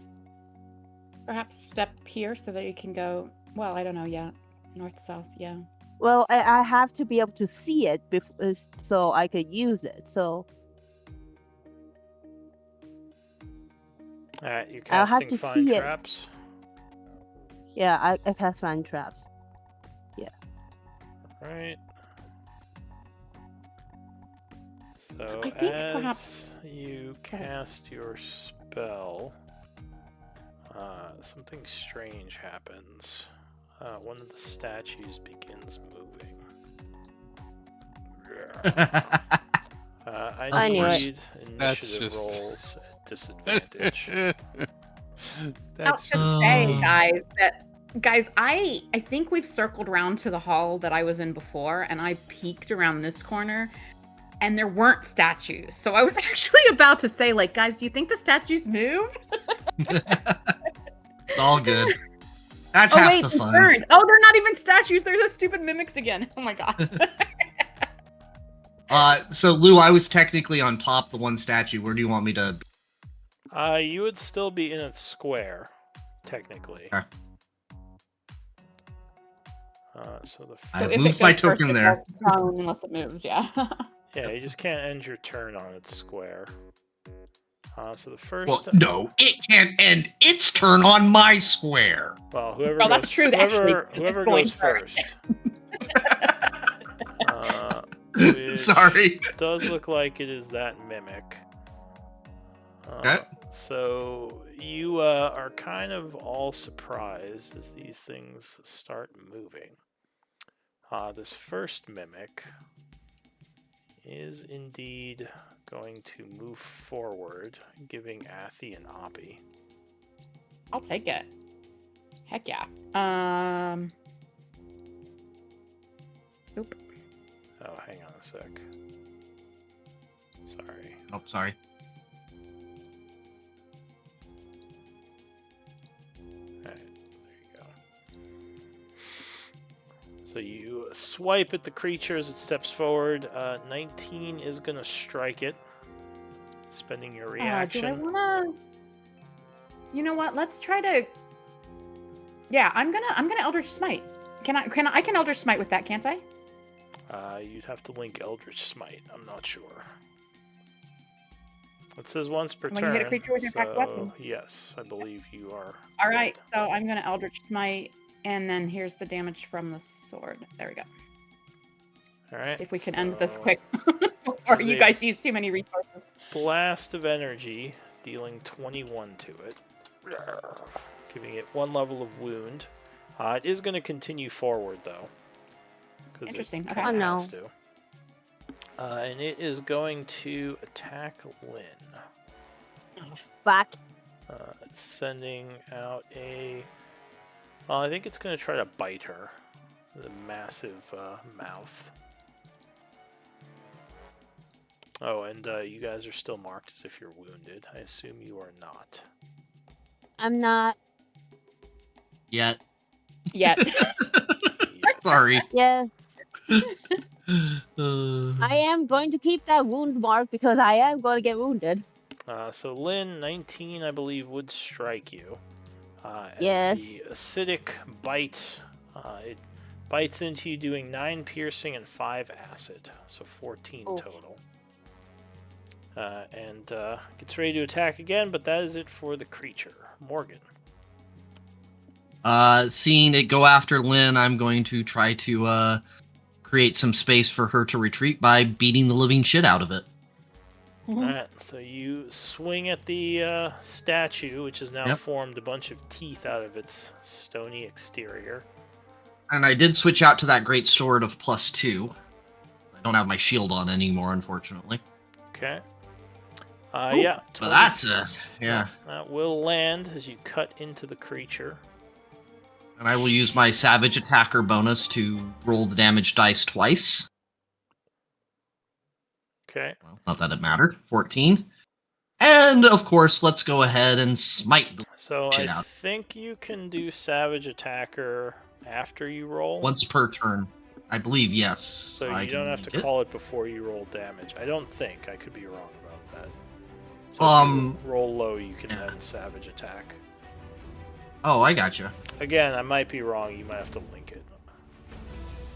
Perhaps step here so that you can go, well, I don't know, yeah. North, south, yeah. Well, I have to be able to see it so I could use it, so... Alright, you're I'll have casting to find see it. traps. Yeah, I cast find traps. Yeah. Right. So I think as perhaps- you cast your spell, something strange happens. One of the statues begins moving. I knew it. need That's initiative just- rolls at disadvantage. That's I'll just say, guys, I think we've circled around to the hall that I was in before, and I peeked around this corner, and there weren't statues. So I was actually about to say, like, guys, do you think the statues move? It's all good. That's Oh half wait, the they fun. turned. Oh, they're not even statues. They're just stupid mimics again. Oh my god. So Lou, I was technically on top the one statue. Where do you want me to? You would still be in a square, technically. Okay. So the I So have if moved it my goes first, token it there. goes prone unless it moves, yeah. yeah, you just can't end your turn on its square. So the first. Well, no, it can't end its turn on my square. Well, whoever. Well, goes, that's true, actually, Whoever, because whoever it's going goes first. which Sorry. does look like it is that mimic. Okay. So you are kind of all surprised as these things start moving. This first mimic is indeed going to move forward, giving Athy an oppie. I'll take it. Heck yeah. Nope. Oh, hang on a sec. Sorry. Oh, sorry. Alright, there you go. So So you swipe at the creature as it steps forward. 19 is going to strike it, spending your reaction. Do I wanna? You know what? Let's try to. Yeah, I'm gonna Eldritch Smite. I can Eldritch Smite with that, can't I? You'd have to link Eldritch Smite. I'm not sure. It says once per When turn. you hit a creature with your packed weapon. Yes, I believe you are. All right, so I'm gonna Eldritch Smite, and then here's the damage from the sword. There we go. All right. See if we can end this quick before you guys use too many resources. Blast of energy, dealing 21 to it, giving it 1 level of wound. It is going to continue forward though. Interesting. It Okay. Oh, no. has to. And it is going to attack Lynn. Back. It's sending out a. Well, I think it's going to try to bite her. The massive mouth. Oh, and you guys are still marked as if you're wounded. I assume you are not. I'm not. Yet. Yet. Sorry. Yes. Uh, I am going to keep that wound mark because I am going to get wounded. So Lynn, 19, I believe, would strike you. Yes. As the acidic bite, it bites into you, doing 9 piercing and 5 acid, so 14 Oof. total. And gets ready to attack again, but that is it for the creature. Morgan. Seeing it go after Lynn, I'm going to try to create some space for her to retreat by beating the living shit out of it. Alright, so you swing at the statue, which has now Yep. formed a bunch of teeth out of its stony exterior. And I did switch out to that great sword of +2. I don't have my shield on anymore, unfortunately. Okay. Ooh, Yeah. But that's yeah. That will land as you cut into the creature. And I will use my Savage Attacker bonus to roll the damage dice twice. Okay. Well, not that it mattered. 14. And, of course, let's go ahead and smite the So shit I out. think you can do Savage Attacker after you roll. Once per turn. I believe, yes. So I you don't can have to read it. call it before you roll damage. I don't think. I could be wrong about that. So if you roll low, you can then Savage Attack. Oh, I gotcha. Again, I might be wrong. You might have to link it.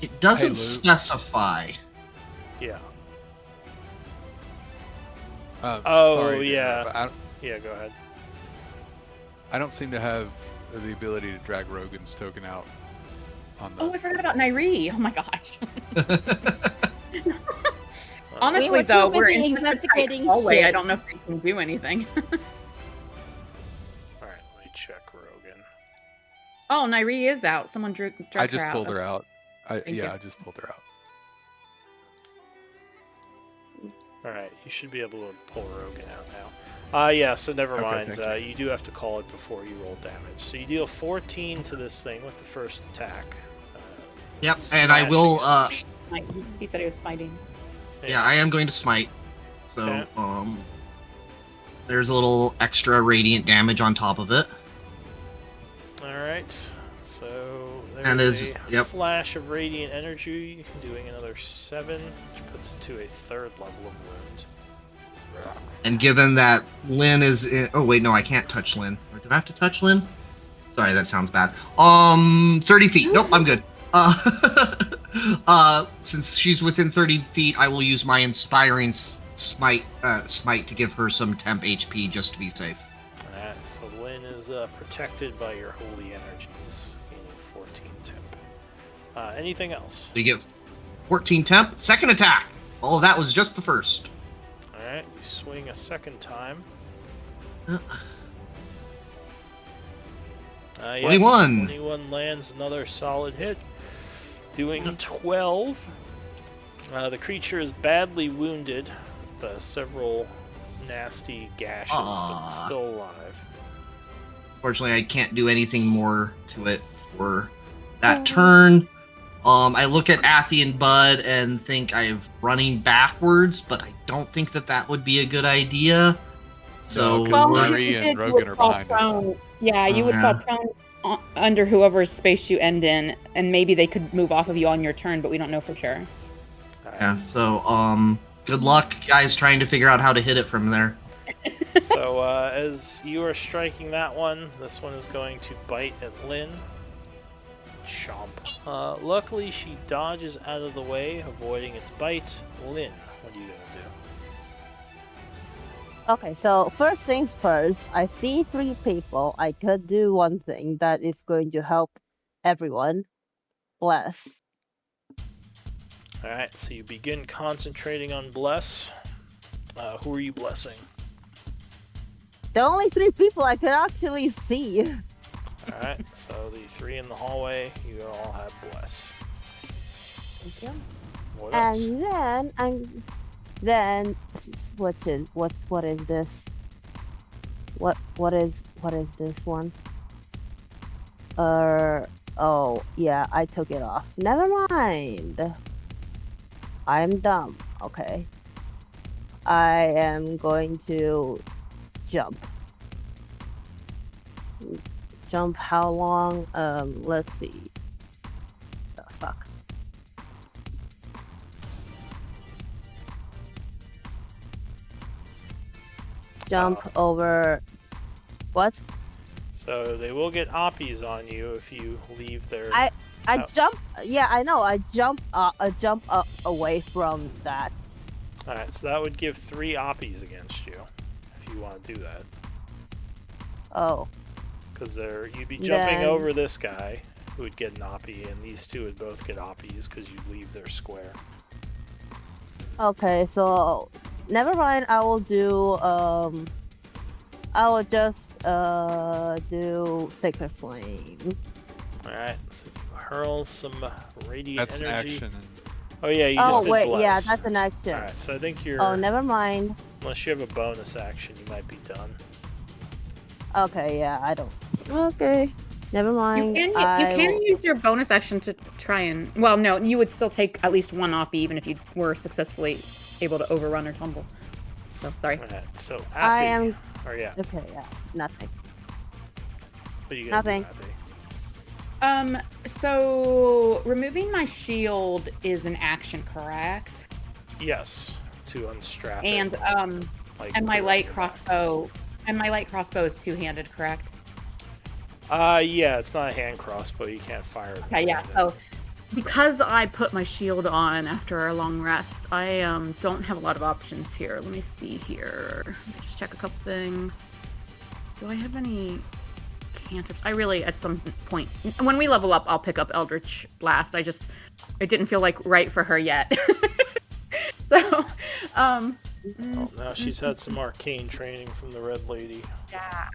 It doesn't Luke. specify. Yeah. Sorry to yeah. interrupt, Yeah, go ahead. I don't seem to have the ability to drag Rogan's token out on the. Oh, I forgot about Nairi. Oh my gosh. We Honestly, were too though, we're busy in such a tight investigating hallway. I shit. don't know if we can do anything. Alright, let me check Rogan. Oh, Nairi is out. Someone dragged I just her out. pulled her out. Thank you. I just pulled her out. Alright, you should be able to pull Rogan out now. Yeah, so never Okay, mind. thank You do have to call it before you roll damage. So you deal 14 to this thing with the first attack. Yep, and I will, He said he was smiting. yeah, I am going to smite. So, Okay. There's a little extra radiant damage on top of it. Alright, so And there's is- a yep. flash of radiant energy, doing another 7, which puts it to a 3rd level of wound. And given that Lynn is in... Oh, wait, no, I can't touch Lynn. Or did I have to touch Lynn? Sorry, that sounds bad. 30 feet. Nope, I'm good. Since she's within 30 feet, I will use my Inspiring Smite to give her some temp HP just to be safe. Alright, so Lynn is protected by your holy energies, gaining 14 temp. Anything else? So you get 14 temp. Second attack! All of that was just the first. Alright, you swing a second time. Uh, Yeah, 21. 21 lands another solid hit, doing 12. The creature is badly wounded with several nasty gashes, but it's still alive. Unfortunately, I can't do anything more to it for that turn. I look at Athy and Bud and think I'm running backwards, but I don't think that would be a good idea. So No, 'cause Well, Marie if you and did, you Rogan would are fall behind us. prone. Yeah, you would Yeah. fall prone under whoever's space you end in, and maybe they could move off of you on your turn, but we don't know for sure. Yeah, so, good luck, guys, trying to figure out how to hit it from there. So, as you are striking that one, this one is going to bite at Lynn. Chomp. Luckily, she dodges out of the way, avoiding its bite. Lynn, what are you going to do? Okay, so first things first, I see 3 people. I could do one thing that is going to help everyone. Bless. Alright, so you begin concentrating on bless. Who are you blessing? The only 3 people I could actually see. Alright, so the 3 in the hallway, you all have bless. Thank you. What else? And then what is this? What is this one? Oh yeah, I took it off. Never mind. I'm dumb. Okay. I am going to jump. Jump how long? Let's see. Oh, fuck. Jump over. What? So they will get oppies on you if you leave their... I jump. Yeah, I know. I jump away from that. Alright, so that would give 3 oppies against you, if you want to do that. Oh. Because you'd be jumping over this guy, who would get an oppie, and these 2 would both get oppies because you leave their square. Okay, so never mind. I will do. I will just do Sacred Flame. Alright, so you hurl some radiant That's energy. an action. Oh yeah, you just did wait, bless. yeah, that's an action. Alright, so I think you're... Oh, never mind. Unless you have a bonus action, you might be done. Okay, yeah, I don't. Okay, never mind. You can use your bonus action to try and... Well, no, you would still take at least 1 oppie even if you were successfully able to overrun or tumble. So, sorry. Alright, so Affy... I am... Or yeah. Okay, yeah, nothing. What are you gonna Nothing. do, Affy? So removing my shield is an action, correct? Yes, to unstrap And it. and my light crossbow is 2-handed, correct? Yeah, it's not a hand crossbow. You can't fire it. Okay, yeah. So because I put my shield on after a long rest, I don't have a lot of options here. Let me see here. Let me just check a couple things. Do I have any cantrips? I really, at some point, when we level up, I'll pick up Eldritch Blast. It didn't feel like right for her yet. So, Oh, now she's had some arcane training from the Red Lady. yeah.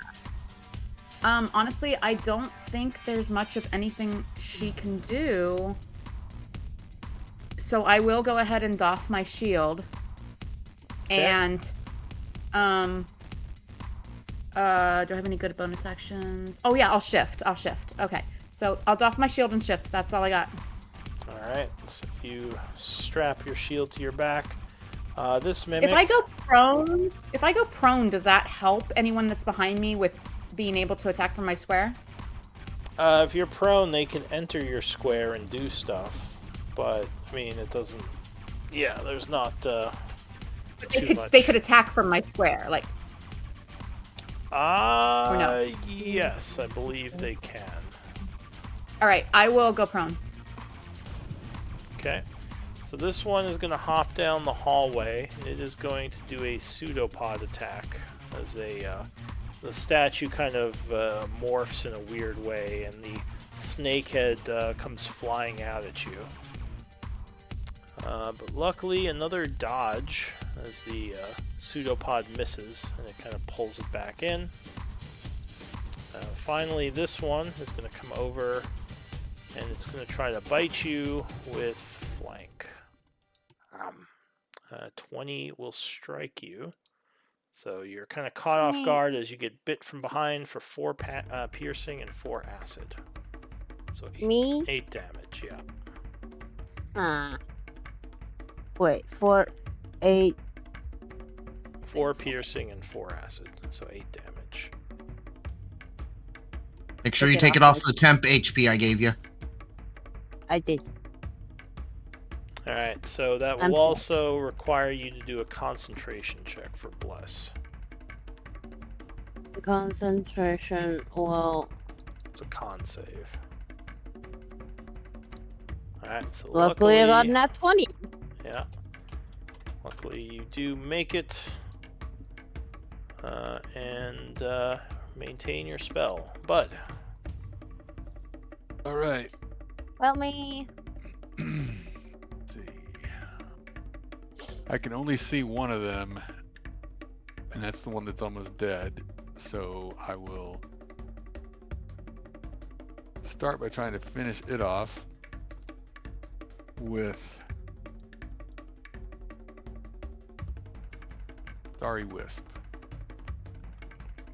Honestly, I don't think there's much of anything she can do. So I will go ahead and doff my shield. Okay. And, do I have any good bonus actions? Oh yeah, I'll shift. Okay. So I'll doff my shield and shift. That's all I got. Alright, so you strap your shield to your back. This mimic... If I go prone, does that help anyone that's behind me with being able to attack from my square? If you're prone, they can enter your square and do stuff. But, I mean, it doesn't... Yeah, there's not, They could attack from my square, like... Or no? Yes, I believe they can. Alright, I will go prone. Okay. So this one is going to hop down the hallway, and it is going to do a pseudopod attack. As the statue kind of morphs in a weird way, and the snake head comes flying out at you. But luckily, another dodge as the pseudopod misses, and it kind of pulls it back in. Finally, this one is going to come over, and it's going to try to bite you with flank. 20 will strike you. So you're kind of caught off guard as you get bit from behind for 4 piercing and 4 acid. So 8 damage, yeah. Wait, 4, 8. 4 piercing and 4 acid, so 8 damage. Make sure you take it off the temp HP I gave you. I did. Alright, so that I'm will sorry. also require you to do a concentration check for Bless. Concentration. Well, It's a con save. Alright, so luckily I got nat 20. Yeah. Luckily you do make it. And maintain your spell. Bud. All right. Help me. Let's see. I can only see one of them, and that's the one that's almost dead. So I will start by trying to finish it off with Starry Wisp.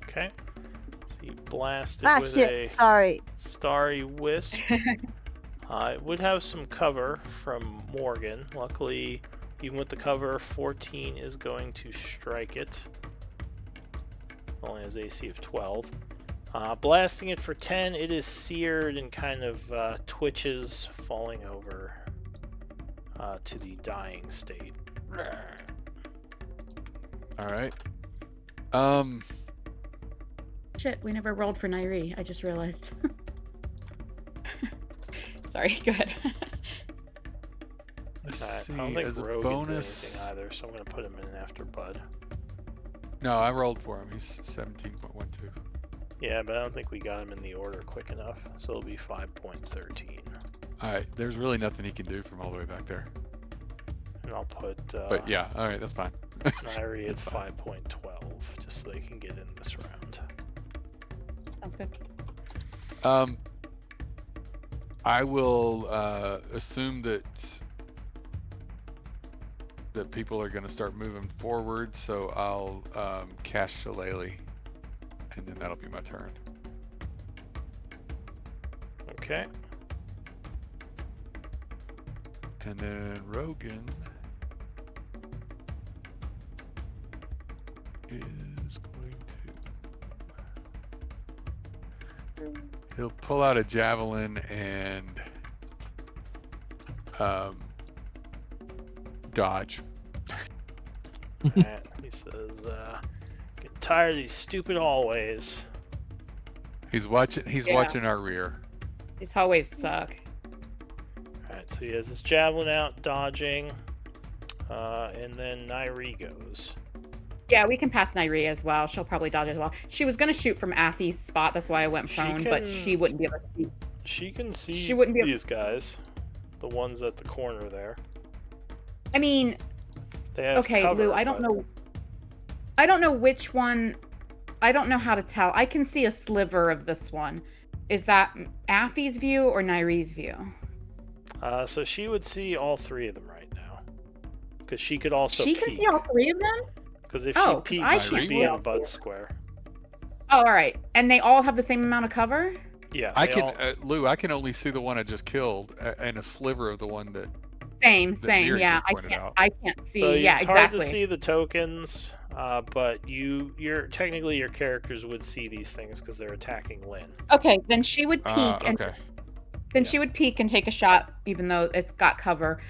Okay. So you blast it with a Sorry. Starry Wisp. It would have some cover from Morgan. Luckily, even with the cover, 14 is going to strike it. Only has AC of 12. Blasting it for 10, it is seared and kind of twitches, falling over to the dying state. All right. Shit, we never rolled for Nairi. I just realized. Sorry, go ahead. Let's see. I don't think As a Rogue bonus. did anything either, so I'm going to put him in after Bud. No, I rolled for him. He's 17.12. Yeah, but I don't think we got him in the order quick enough, so it'll be 5.13. All right. There's really nothing he can do from all the way back there. And I'll put But yeah, all right, that's fine. Nairi at That's fine. 5.12, just so they can get in this round. Sounds good. I will assume that people are going to start moving forward, so I'll cast Shillelagh, and then that'll be my turn. Okay. And then Rogan is going to... He'll pull out a javelin and dodge. Alright, he says, getting tired of these stupid hallways. He's watching. He's Yeah. watching our rear. These hallways suck. Alright, so he has his javelin out, dodging, and then Nairi goes. Yeah, we can pass Nairi as well. She'll probably dodge as well. She was gonna shoot from Affy's spot, that's why I went prone, but she wouldn't be able to see. She can see She wouldn't be able these guys, the ones at the corner there. I mean, They have okay, cover, Lou, I don't but- know. I don't know which one. I don't know how to tell. I can see a sliver of this one. Is that Affy's view or Nairi's view? So she would see all three of them right now, because she could also She peek. can see all three of them? Because if Oh, 'cause she I peeks, she'd can't be see in all a three Bud of square. Oh, all right. And they all have the same amount of cover? Yeah, I they can, all- Lou. I can only see the one I just killed, and a sliver of the one that. Same, That Miri yeah. just pointed out. I can't see. So yeah, it's exactly. hard to see the tokens, but you're technically your characters would see these things because they're attacking Lynn. Okay, then she would peek and Okay. then Yeah. she would peek and take a shot, even though it's got cover.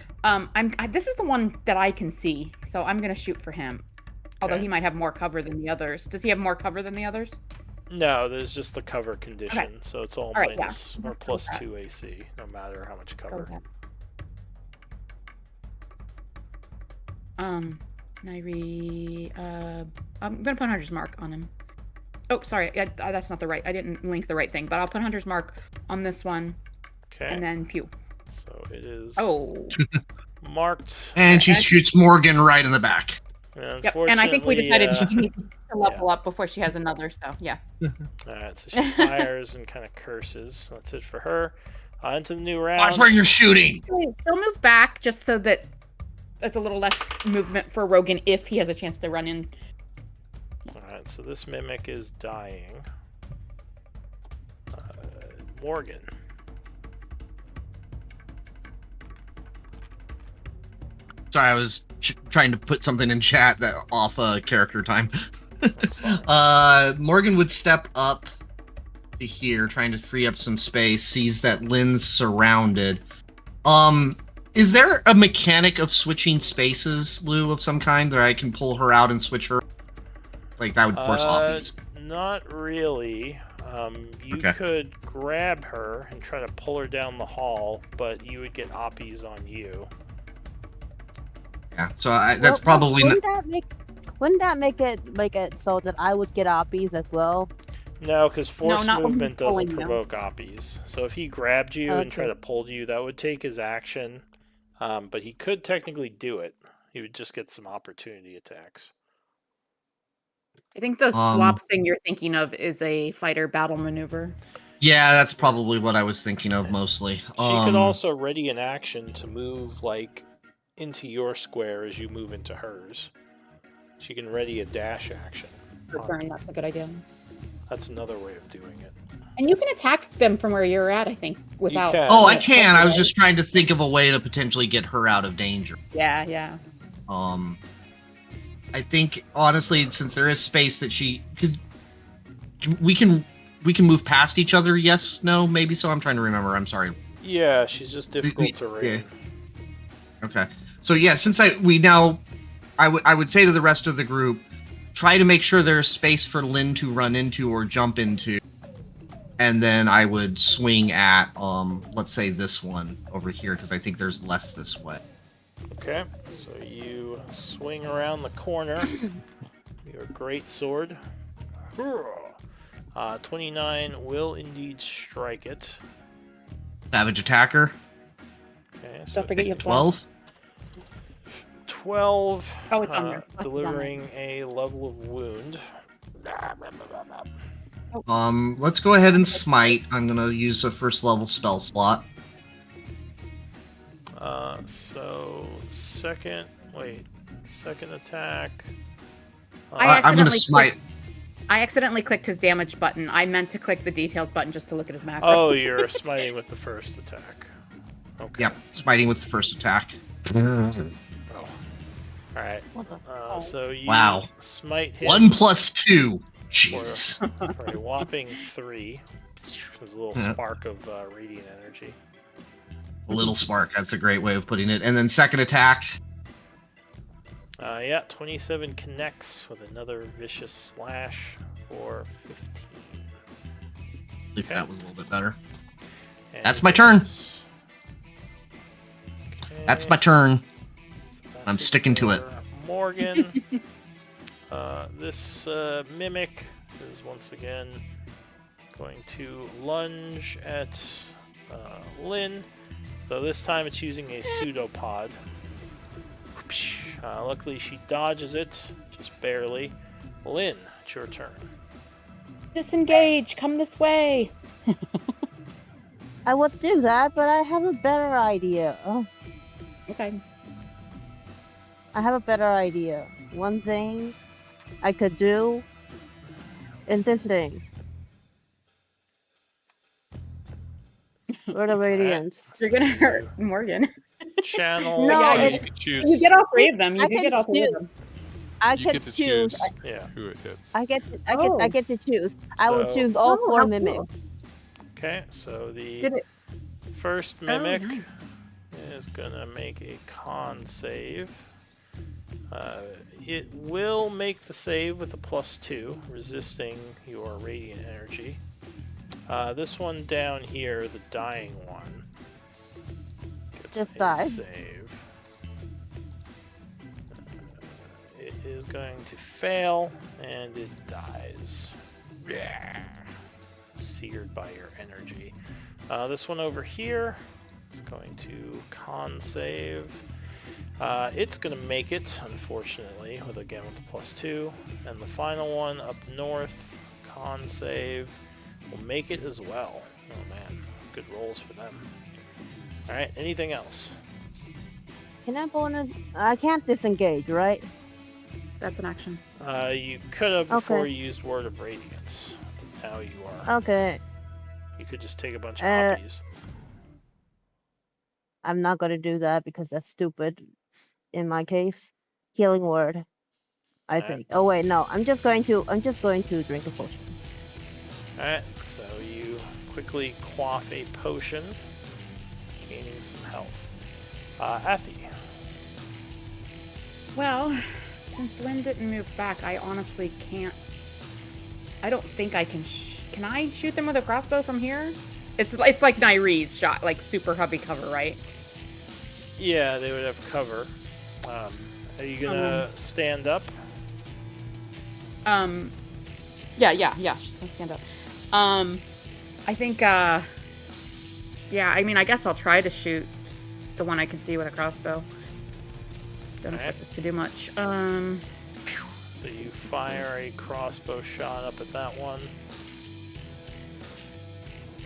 This is the one that I can see, so I'm gonna shoot for him. Although Okay. he might have more cover than the others. Does he have more cover than the others? No, there's just the cover condition, so it's all All right, yeah. minus or Let's go plus with that. 2 AC, no matter how much Go cover. with that. Nairi, I'm gonna put Hunter's Mark on him. Oh, sorry, that's not the right. I didn't link the right thing, but I'll put Hunter's Mark on this one, Okay, and then pew. so it is Oh, marked. And she Okay. shoots Morgan right in the back. yep. And I think we decided Unfortunately, she needs to level up before she has another. So yeah. Alright, so she fires and kind of curses. That's it for her. Into the new round. Watch where you're shooting. She'll move back just so that it's a little less movement for Rogan if he has a chance to run in. Alright, so this mimic is dying. Morgan. Sorry, I was trying to put something in chat that off character time. That's fine. Morgan would step up here, trying to free up some space, sees that Lynn's surrounded. Is there a mechanic of switching spaces, Lou, of some kind, that I can pull her out and switch her? Like, that would force oppies. Not really. You Okay. could grab her and try to pull her down the hall, but you would get oppies on you. Yeah, so that's probably Wouldn't that make it so that I would get oppies as well? No, because force not when he's movement doesn't pulling you. provoke oppies. So if he grabbed you and tried Okay. to pull you, that would take his action. But he could technically do it. He would just get some opportunity attacks. I think the swap thing you're thinking of is a fighter battle maneuver. Yeah, that's probably what I was thinking of mostly. She could also ready an action to move like into your square as you move into hers. She can ready a dash action. Return, that's a good idea. That's another way of doing it. And you can attack them from where you're at, I think, without. can. Oh, I can. I was just trying to think of a way to potentially get her out of danger. Yeah. I think honestly, since there is space that she could, we can move past each other. Yes, no, maybe so. I'm trying to remember. I'm sorry. Yeah, she's just difficult to read. Okay. So yeah, since I would say to the rest of the group, try to make sure there's space for Lynn to run into or jump into. And then I would swing at, let's say this one over here, because I think there's less this way. Okay, so you swing around the corner. Your great sword. 29 will indeed strike it. Savage attacker. Okay, so Don't forget you have 12. 12. Oh, it's on there. Delivering a level of wound. Let's go ahead and smite. I'm gonna use a first level spell slot. So second attack. I'm gonna smite. I accidentally clicked his damage button. I meant to click the details button just to look at his macro. Oh, you're smiting with the first attack. Okay. Yep, smiting with the first attack. Alright. So you smite him 1 plus 2. Jeez. for a whopping 3. There's a little spark of radiant energy. A little spark. That's a great way of putting it. And then second attack. 27 connects with another vicious slash for 15. At least that was a little bit better. And That's my turn. Okay. That's my turn. So that's I'm sticking to it. for Morgan. This mimic is once again going to lunge at Lynn. So this time it's using a pseudopod. Luckily she dodges it, just barely. Lynn, it's your turn. Disengage. Come this way. I would do that, but I have a better idea. Okay. I have a better idea. One thing I could do is this thing. Word of Radiance. You're gonna hurt Morgan. Channel. No, Yeah, it- you can choose You get all three of them. You I do can get all three of choose. them. I you can get to choose. Yeah. who it hits. I get Oh. to choose. I will So- choose all Oh, four how mimics. Okay, so the Did it? first Oh, mimic nice. is gonna make a con save. It will make the save with a +2, resisting your radiant energy. This one down here, the dying one, gets Just a dies. save. It is going to fail, and it dies. Yeah. Seared by your energy. This one over here is going to con save. It's going to make it, unfortunately, with the +2. And the final one up north, con save, will make it as well. Oh man, good rolls for them. Alright, anything else? Can I bonus? I can't disengage, right? That's an action. You could have before Okay. you used Word of Radiance. Now you are. Okay. You could just take a bunch of Uh, copies. I'm not gonna do that because that's stupid. In my case, healing word. I Alright. think. Oh wait, no. I'm just going to drink a potion. Alright, so you quickly quaff a potion, gaining some health. Athy. Well, since Lynn didn't move back, I honestly can't. I don't think I can. Can I shoot them with a crossbow from here? It's like Nairee's shot, like super hubby cover, right? Yeah, they would have cover. Are you gonna stand up? Yeah, she's gonna stand up. I think, yeah, I mean, I guess I'll try to shoot the one I can see with a crossbow. Don't expect this to do much. So you fire a crossbow shot up at that one.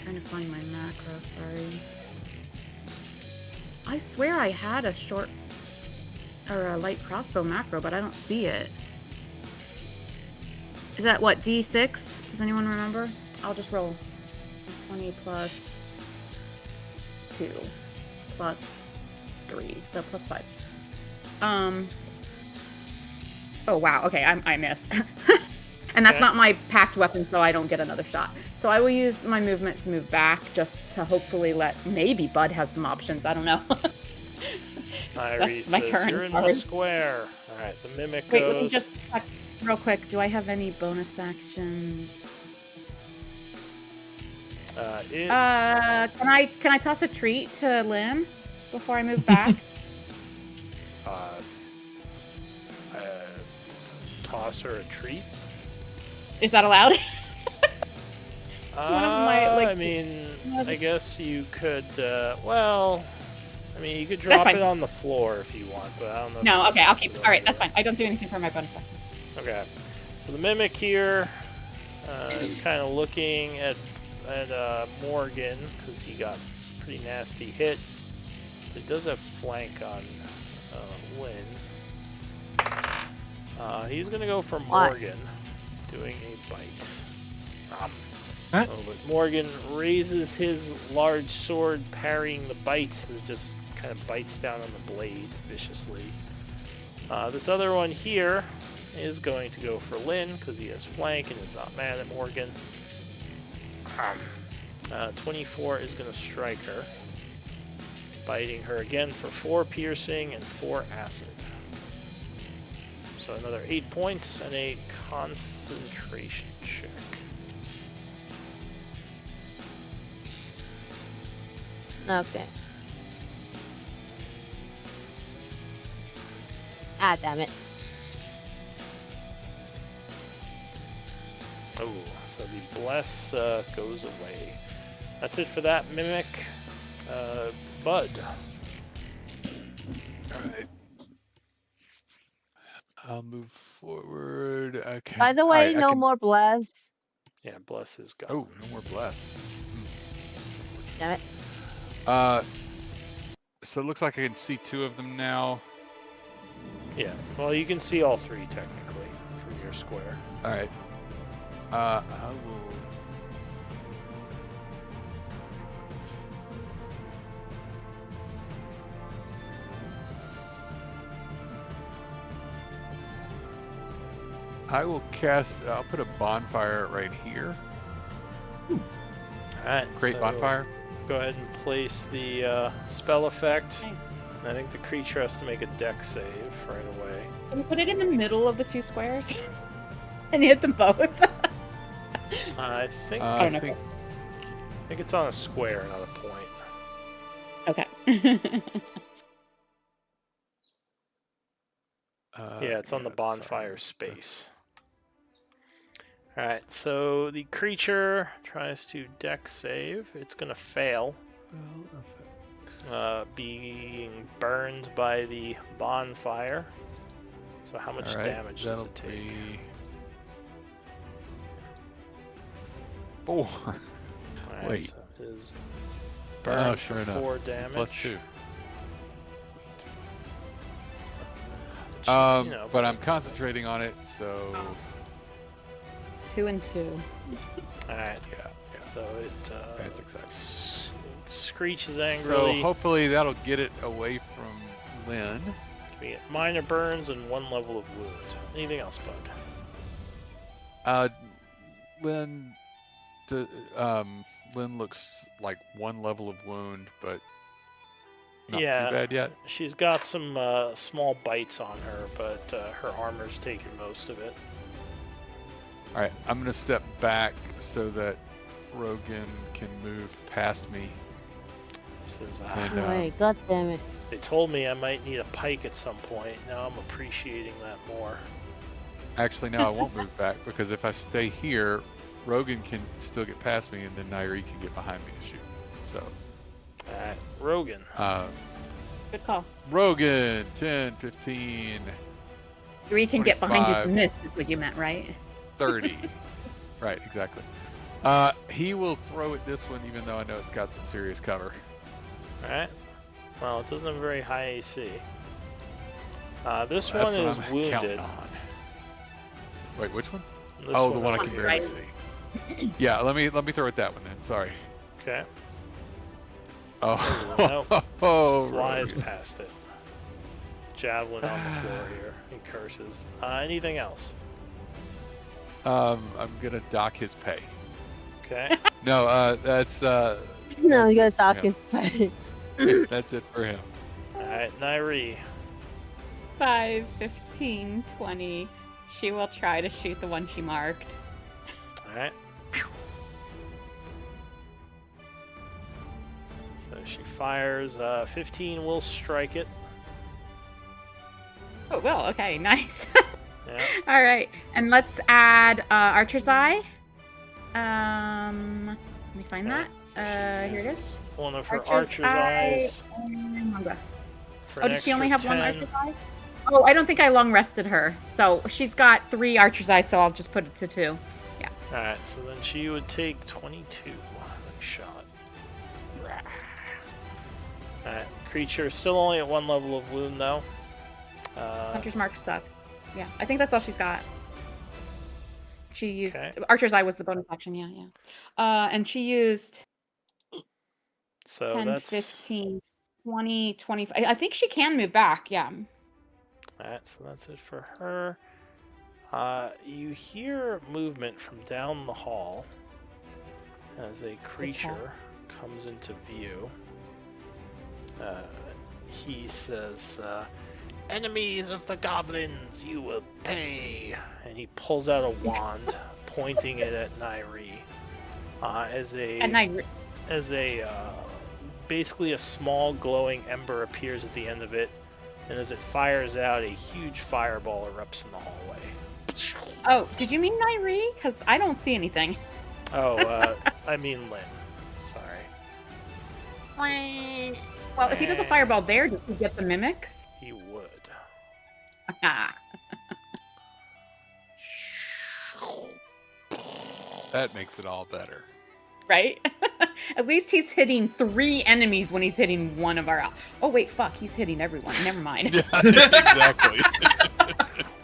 Trying to find my macro, sorry. I swear I had a short or a light crossbow macro, but I don't see it. Is that what, D6? Does anyone remember? I'll just roll 20 plus 2 plus 3, so plus 5. Oh wow, okay, I miss. And that's not my packed weapon, so I don't get another shot. So I will use my movement to move back, just to hopefully maybe Bud has some options, I don't know. That's my turn. You're in the square. Alright, the mimic Wait, goes. let me just check real quick. Do I have any bonus actions? Can I toss a treat to Lynn before I move back? Toss her a treat? Is that allowed? I mean, I guess you could, well, I mean, you could drop it on the floor if you want, but I don't know. No, okay, I'll keep. Alright, that's fine. I don't do anything for my bonus action. Okay. So the mimic here is kind of looking at Morgan, because he got a pretty nasty hit. But he does have flank on Lynn. He's going to go for Morgan, doing a bite. But Morgan raises his large sword, parrying the bite. It just kind of bites down on the blade viciously. This other one here is going to go for Lynn, because he has flank and is not mad at Morgan. 24 is going to strike her, biting her again for 4 piercing and 4 acid. So another 8 points and a concentration check. Okay. Ah, damn it. Oh, so the bless goes away. That's it for that mimic. Bud. Alright. I'll move forward. Okay. By the way, no more bless. Yeah, bless is gone. Oh, no more bless. Damn it. So it looks like I can see 2 of them now. Yeah, well, you can see all 3 technically from your square. Alright. I will. I will cast. I'll put a bonfire right here. Alright. Great bonfire. Go ahead and place the spell effect. I think the creature has to make a dex save right away. Can you put it in the middle of the 2 squares? And hit them both? I think I think it's on a square, not a point. Okay. Yeah, it's on the bonfire space. Alright, so the creature tries to dex save. It's going to fail. Being burned by the bonfire. So how much damage does it take? 4. Right, Wait. so it is burned sure for enough. 4 damage. Plus 2. Which is, you know, But I'm concentrating on it, so 2 and 2. Alright, yeah. so it That's exactly. Screeches angrily. So hopefully that'll get it away from Lynn. We get minor burns and 1 level of wound. Anything else, Bud? Lynn Lynn looks like one level of wound, but not Yeah. too bad yet. She's got some small bites on her, but her armor's taken most of it. All right, I'm gonna step back so that Rogan can move past me. He says, And, Wait, god damn it. they told me I might need a pike at some point. Now I'm appreciating that more. Actually, now I won't move back because if I stay here, Rogan can still get past me, and then Nairi can get behind me to shoot. So, Alright, Rogan. Good call. Rogan, 10, 15, We can get behind you to 25. miss, is what you meant, right? 30. Right, exactly. He will throw at this one, even though I know it's got some serious cover. Alright. Well, it doesn't have a very high AC. This That's one what is I'm wounded. counting on. Wait, which one? This Oh, the one I can on barely right. see. Yeah, let me throw at that one then. Sorry. Okay. Oh, Nope. oh, Flies Rogan. past it. Javelin on the floor here. He curses. Anything else? I'm gonna dock his pay. Okay. No, that's No, that's you gotta it for talk him. his That's it for him. Alright, Nairi. 5, 15, 20. She will try to shoot the one she marked. Alright. So she fires. 15 will strike it. Oh, well, okay, nice. Yeah. All right, and let's add Archer's Eye. Let me find that. So she Here it is. uses one of her Archer's archer's Eye. eyes. For Oh, an does she only extra have one 10. Archer's Eye? Oh, I don't think I long rested her. So she's got 3 Archer's Eyes, so I'll just put it to 2. Alright, so then she would take 22. Nice shot. Alright, creature still only at 1 level of wound though. Hunter's Marks suck. Yeah, I think that's all she's got. She used Okay. Archer's Eye was the bonus action. Yeah. And she used So 10, that's 15, 20, 25. I think she can move back. Yeah. Alright, so that's it for her. You hear movement from down the hall as a creature comes into view. He says, "Enemies of the goblins, you will pay." And he pulls out a wand, pointing it at Nairi. As a basically a small glowing ember appears at the end of it, and as it fires out, a huge fireball erupts in the hallway. Oh, did you mean Nairi? Because I don't see anything. Oh, I mean Lynn. Sorry. Well, if he does a fireball there, does he get the mimics? He would. That makes it all better. Right? At least he's hitting 3 enemies when he's hitting one of our. Oh wait, fuck! He's hitting everyone. Never mind. Yeah, exactly.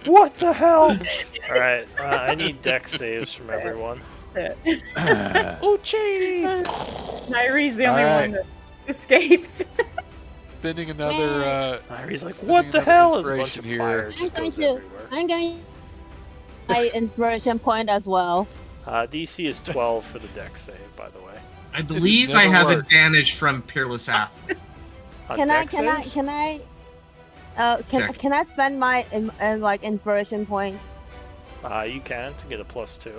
What the hell? Alright, I need dex saves from everyone. Uchi! Nairi's the only Alright. one that escapes. Spending another. He's like, spending what the another hell? Is a bunch of inspiration fire here. just goes I'm going everywhere. I'm going my inspiration point as well. DC is 12 for the dex save, by the way. I believe I never have worked. advantage from Peerless Athlete. On Can I dex can I saves? can I Check. can I spend my like inspiration point? You can to get a +2.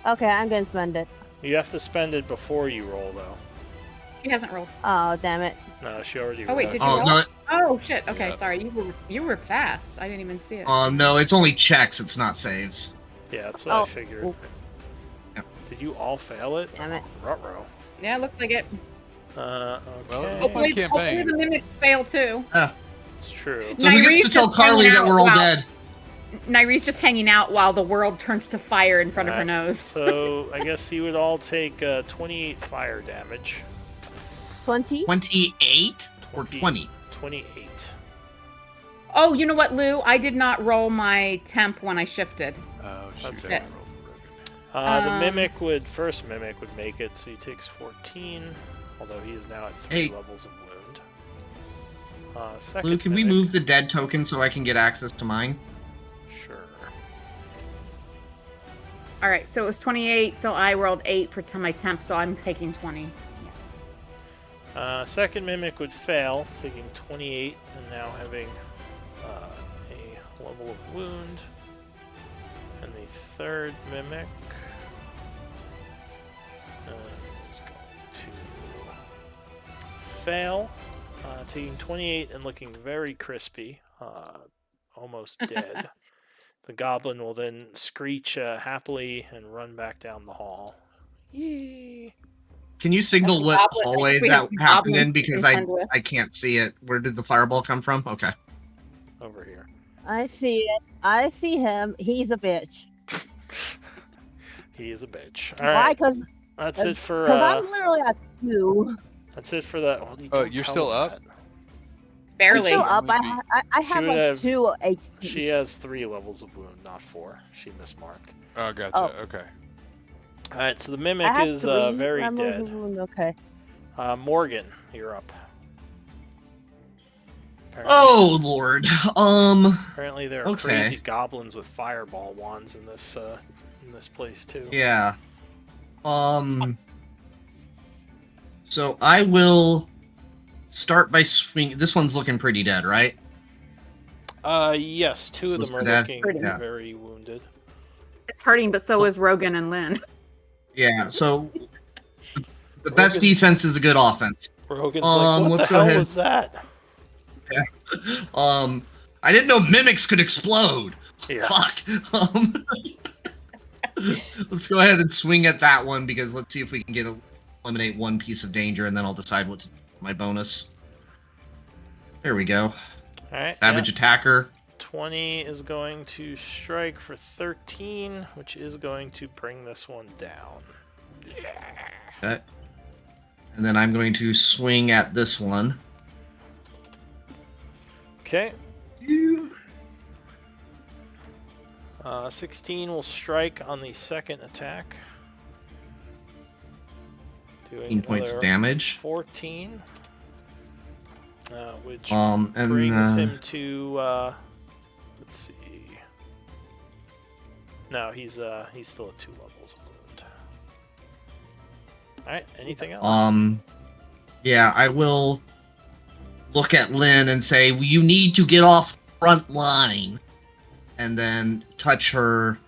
Okay, I'm gonna spend it. You have to spend it before you roll, though. He hasn't rolled. Oh damn it. No, she already Oh wait, rolled. did you Oh roll? no, Oh shit. Okay, Yeah. sorry. You were fast. I didn't even see it. no, it's only checks. It's not saves. Yeah, that's what I Oh. figured. Oop. Yep. Did you all fail it? Damn it. Ruh-roh. Yeah, looks like it. Okay. Well, it's a fun Hopefully campaign. the mimics fail too. It's true. So who gets to Nairi's tell just Carly hanging that out we're all while- dead? Nairi's just hanging out while the world turns to fire in front of her Alright. nose. So I guess you would all take 28 fire damage. 20? 28 or 20? 28. Oh, you know what, Lou? I did not roll my temp when I shifted. Oh, That's shoot. fair. I rolled for Rogan. The mimic would first mimic would make it, so he takes 14. Although he is now at 3 Hey. levels of wound. Second Lou, can we mimic- move the dead token so I can get access to mine? Sure. All right, so it was 28. So I rolled 8 for my temp, so I'm taking 20. Second mimic would fail, taking 28 and now having a level of wound. And the third mimic is going to fail, taking 28 and looking very crispy, almost dead. The goblin will then screech happily and run back down the hall. Yee! Can you signal That's a what goblin. I hallway guess we have that some happened goblins in? to Because contend with. I can't see it. Where did the fireball come from? Okay. Over here. I see it. I see him. He's a bitch. He is a bitch. Why? Alright, Because that's it for... I'm literally at 2. That's it for that. Well, Oh, you're still up? I'm Barely. still up. Would I She have would like have- 2 HP. She has 3 levels of wound, not 4. She mismarked. Oh, gotcha. Oh. Okay. Alright, so the I mimic have is 3 very levels dead. of wound, okay. Morgan, you're up. Apparently, Oh Lord. apparently there are okay. crazy goblins with fireball wands in this place too. Yeah. So I will start by swinging. This one's looking pretty dead, right? Yes, 2 of Those them are are dead? looking Yeah. very wounded. It's hurting, but so is Rogan and Lynn. Yeah. So the best Rogan- defense is a good offense. Rogan's like, what let's the go hell ahead. was that? I didn't know mimics could explode. Yeah. Fuck. Let's go ahead and swing at that one because let's see if we can eliminate one piece of danger, and then I'll decide what to do with my bonus. There we go. Alright. Savage attacker. 20 is going to strike for 13, which is going to bring this one down. Okay. And then I'm going to swing at this one. Okay. 16 will strike on the second attack. Doing 15 points of another damage. 14. Which And brings him to, let's see. No, he's still at 2 levels of wound. Alright, anything else? Yeah, I will look at Lynn and say, you need to get off the front line. And then touch her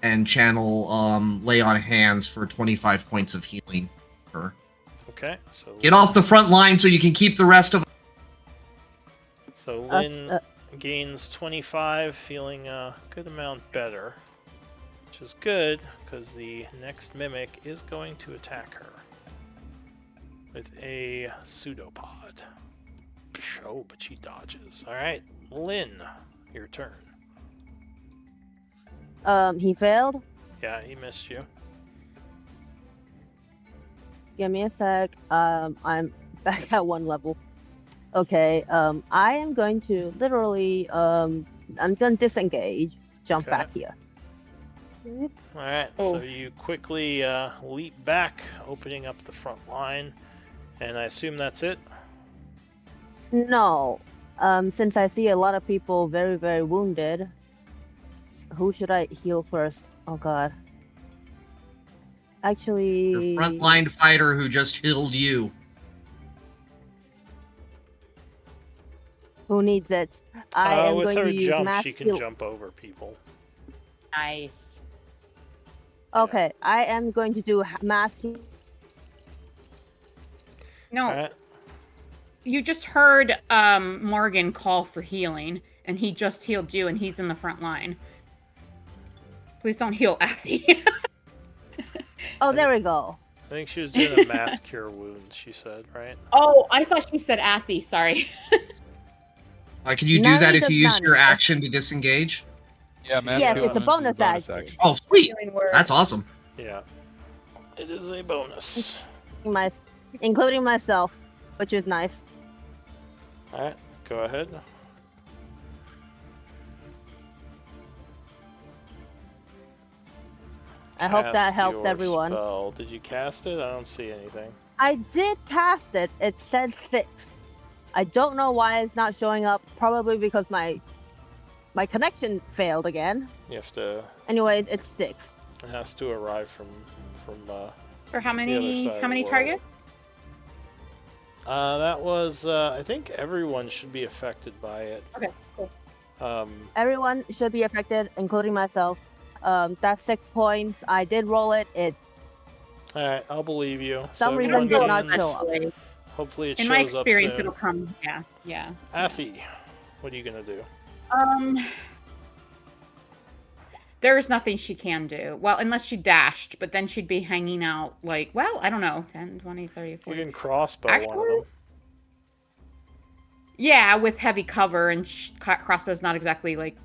and channel lay on hands for 25 points of healing her. Okay, so Get off the front line so you can keep the rest of. So Lynn gains 25, feeling a good amount better. Which is good, because the next mimic is going to attack her. With a pseudopod. Oh, but she dodges. Alright, Lynn, your turn. He failed. Yeah, he missed you. Give me a sec. I'm back at 1 level. Okay. I am going to literally I'm gonna disengage. Jump Okay. back here. Alright, Oh. so you quickly leap back, opening up the front line. And I assume that's it? No. Since I see a lot of people very, very wounded, who should I heal first? Oh god. Actually, Your frontline fighter who just healed you. who needs it? I am with going her to use jump, mass she can heal. jump over people. Nice. Okay, I am going to do mass heal. No, Alright. you just heard Morgan call for healing, and he just healed you, and he's in the front line. Please don't heal Athy. Oh, there we go. I think she was doing a mass cure wounds, she said, right? Oh, I thought she said Athy. Sorry. Can you do None that if does you use none. your action to disengage? Yeah, mass Yes, healing it's a is bonus action. Oh, sweet. Healing word. That's awesome. Yeah. It is a bonus. Including myself, which is nice. Alright, go ahead. I hope that Cast helps your everyone. Spell. Did you cast it? I don't see anything. I did cast it. It said 6. I don't know why it's not showing up. Probably because my connection failed again. You have to... Anyways, it's 6. It has to arrive from For how the other many? side of How the many world. targets? That was I think everyone should be affected by it. Okay, cool. Everyone should be affected, including myself. That's 6 points. I did roll it. It All right, I'll believe you. Some so reason everyone did not gains- show up. Actually, Hopefully it in shows my up experience, soon. it'll come. Yeah. Affy, what are you gonna do? There's nothing she can do. Well, unless she dashed, but then she'd be hanging out like, well, I don't know, 10, 20, 30, 40. You can crossbow one of Actually, them. Yeah, with heavy cover, and crossbow's not exactly like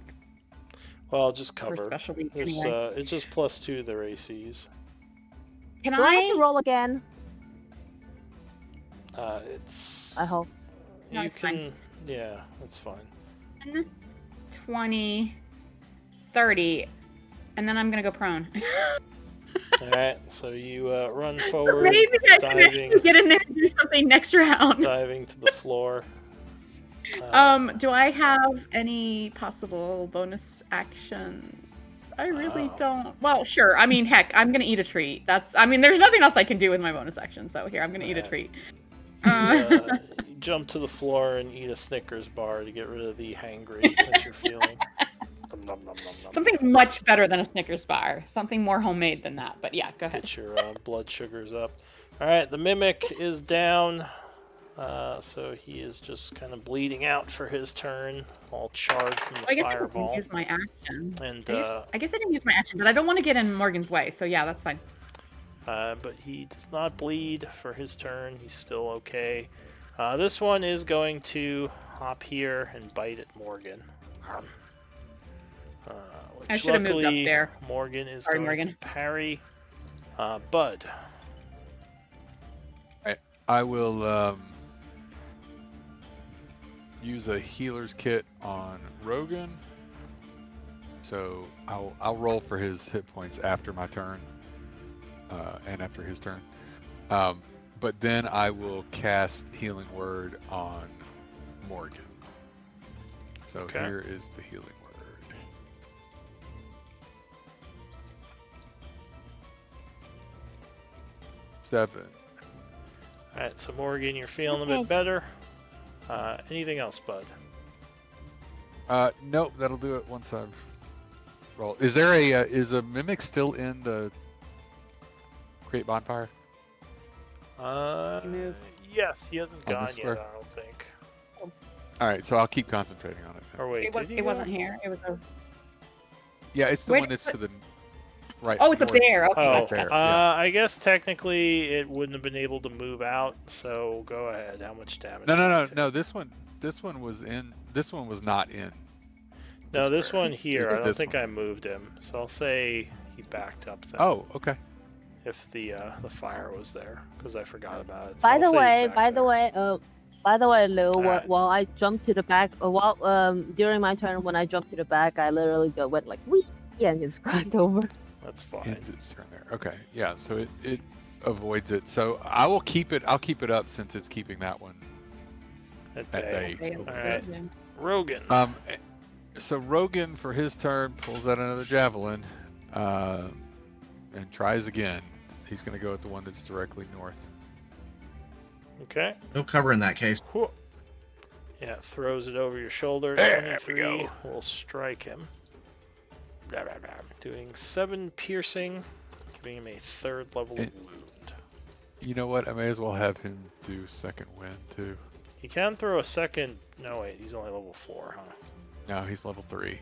Well, just her cover. specialty There's, anyway. it's just +2 to their ACs. Can do I have to I? roll again? It's. I hope. No, You it's can. fine. Yeah, that's fine. 20, 30, and then I'm gonna go prone. All right, so you run forward, Maybe I can diving, actually get in there and do something next round. diving to the floor. Do I have any possible bonus action? I really don't. Well, sure. I mean, heck, I'm gonna eat a treat. There's nothing else I can do with my bonus action. So here, I'm gonna eat a treat. You jump to the floor and eat a Snickers bar to get rid of the hangry that you're feeling. Nom, nom, nom, nom, nom. Something much better than a Snickers bar. Something more homemade than that. But yeah, go ahead. Get your blood sugars up. All right, the mimic is down. So he is just kind of bleeding out for his turn, all charred from the I guess I fireball. didn't use my action. And I guess I didn't use my action, but I don't want to get in Morgan's way. So yeah, that's fine. but he does not bleed for his turn. He's still okay. This one is going to hop here and bite at Morgan. Which I should have moved up luckily there. Morgan is Sorry, going Morgan. to parry. Bud. I will use a healer's kit on Rogan. So I'll roll for his hit points after my turn, and after his turn. But then I will cast Healing Word on Morgan. So Okay. here is the Healing Word. Seven. Alright, so Morgan, you're feeling a bit better. Anything else, Bud? Nope, that'll do it once I've rolled. Is there is a mimic still in the create bonfire? Move. Yes, he hasn't On gone this yet, square? I don't think. All right, so I'll keep concentrating on it. Or wait, did he It go? wasn't here. It was a. Yeah, it's the Where one did that's to the right. Oh, it's up north. there. Okay, Oh, gotcha, gotcha. yeah. I guess technically it wouldn't have been able to move out, so go ahead. How much damage? No, does it take? no. This one was in. This one was not in. No, this square. one here, It's I don't this think one. I moved him. So I'll say he backed up then. Oh, okay. If the fire was there, because I forgot about it. So By I'll the say he's way, back by the way, Lou, Alright. while I jumped to the back, during my turn when I jumped to the back, I literally went like wee and just climbed over. That's fine. Ends its turn there. Okay, yeah. So it avoids it. So I will keep it. I'll keep it up since it's keeping that one At at bay. bay. Alright. Yeah. Rogan. So Rogan for his turn pulls out another javelin, and tries again. He's going to go at the one that's directly north. Okay. No cover in that case. Whew. Yeah, throws it over your shoulder. There we 23 go. will strike him. Blah, blah, blah. Doing 7 piercing, giving him a 3rd level It- wound. You know what? I may as well have him do second wind too. He can throw a second. No, wait, he's only level 4, huh? No, he's level 3.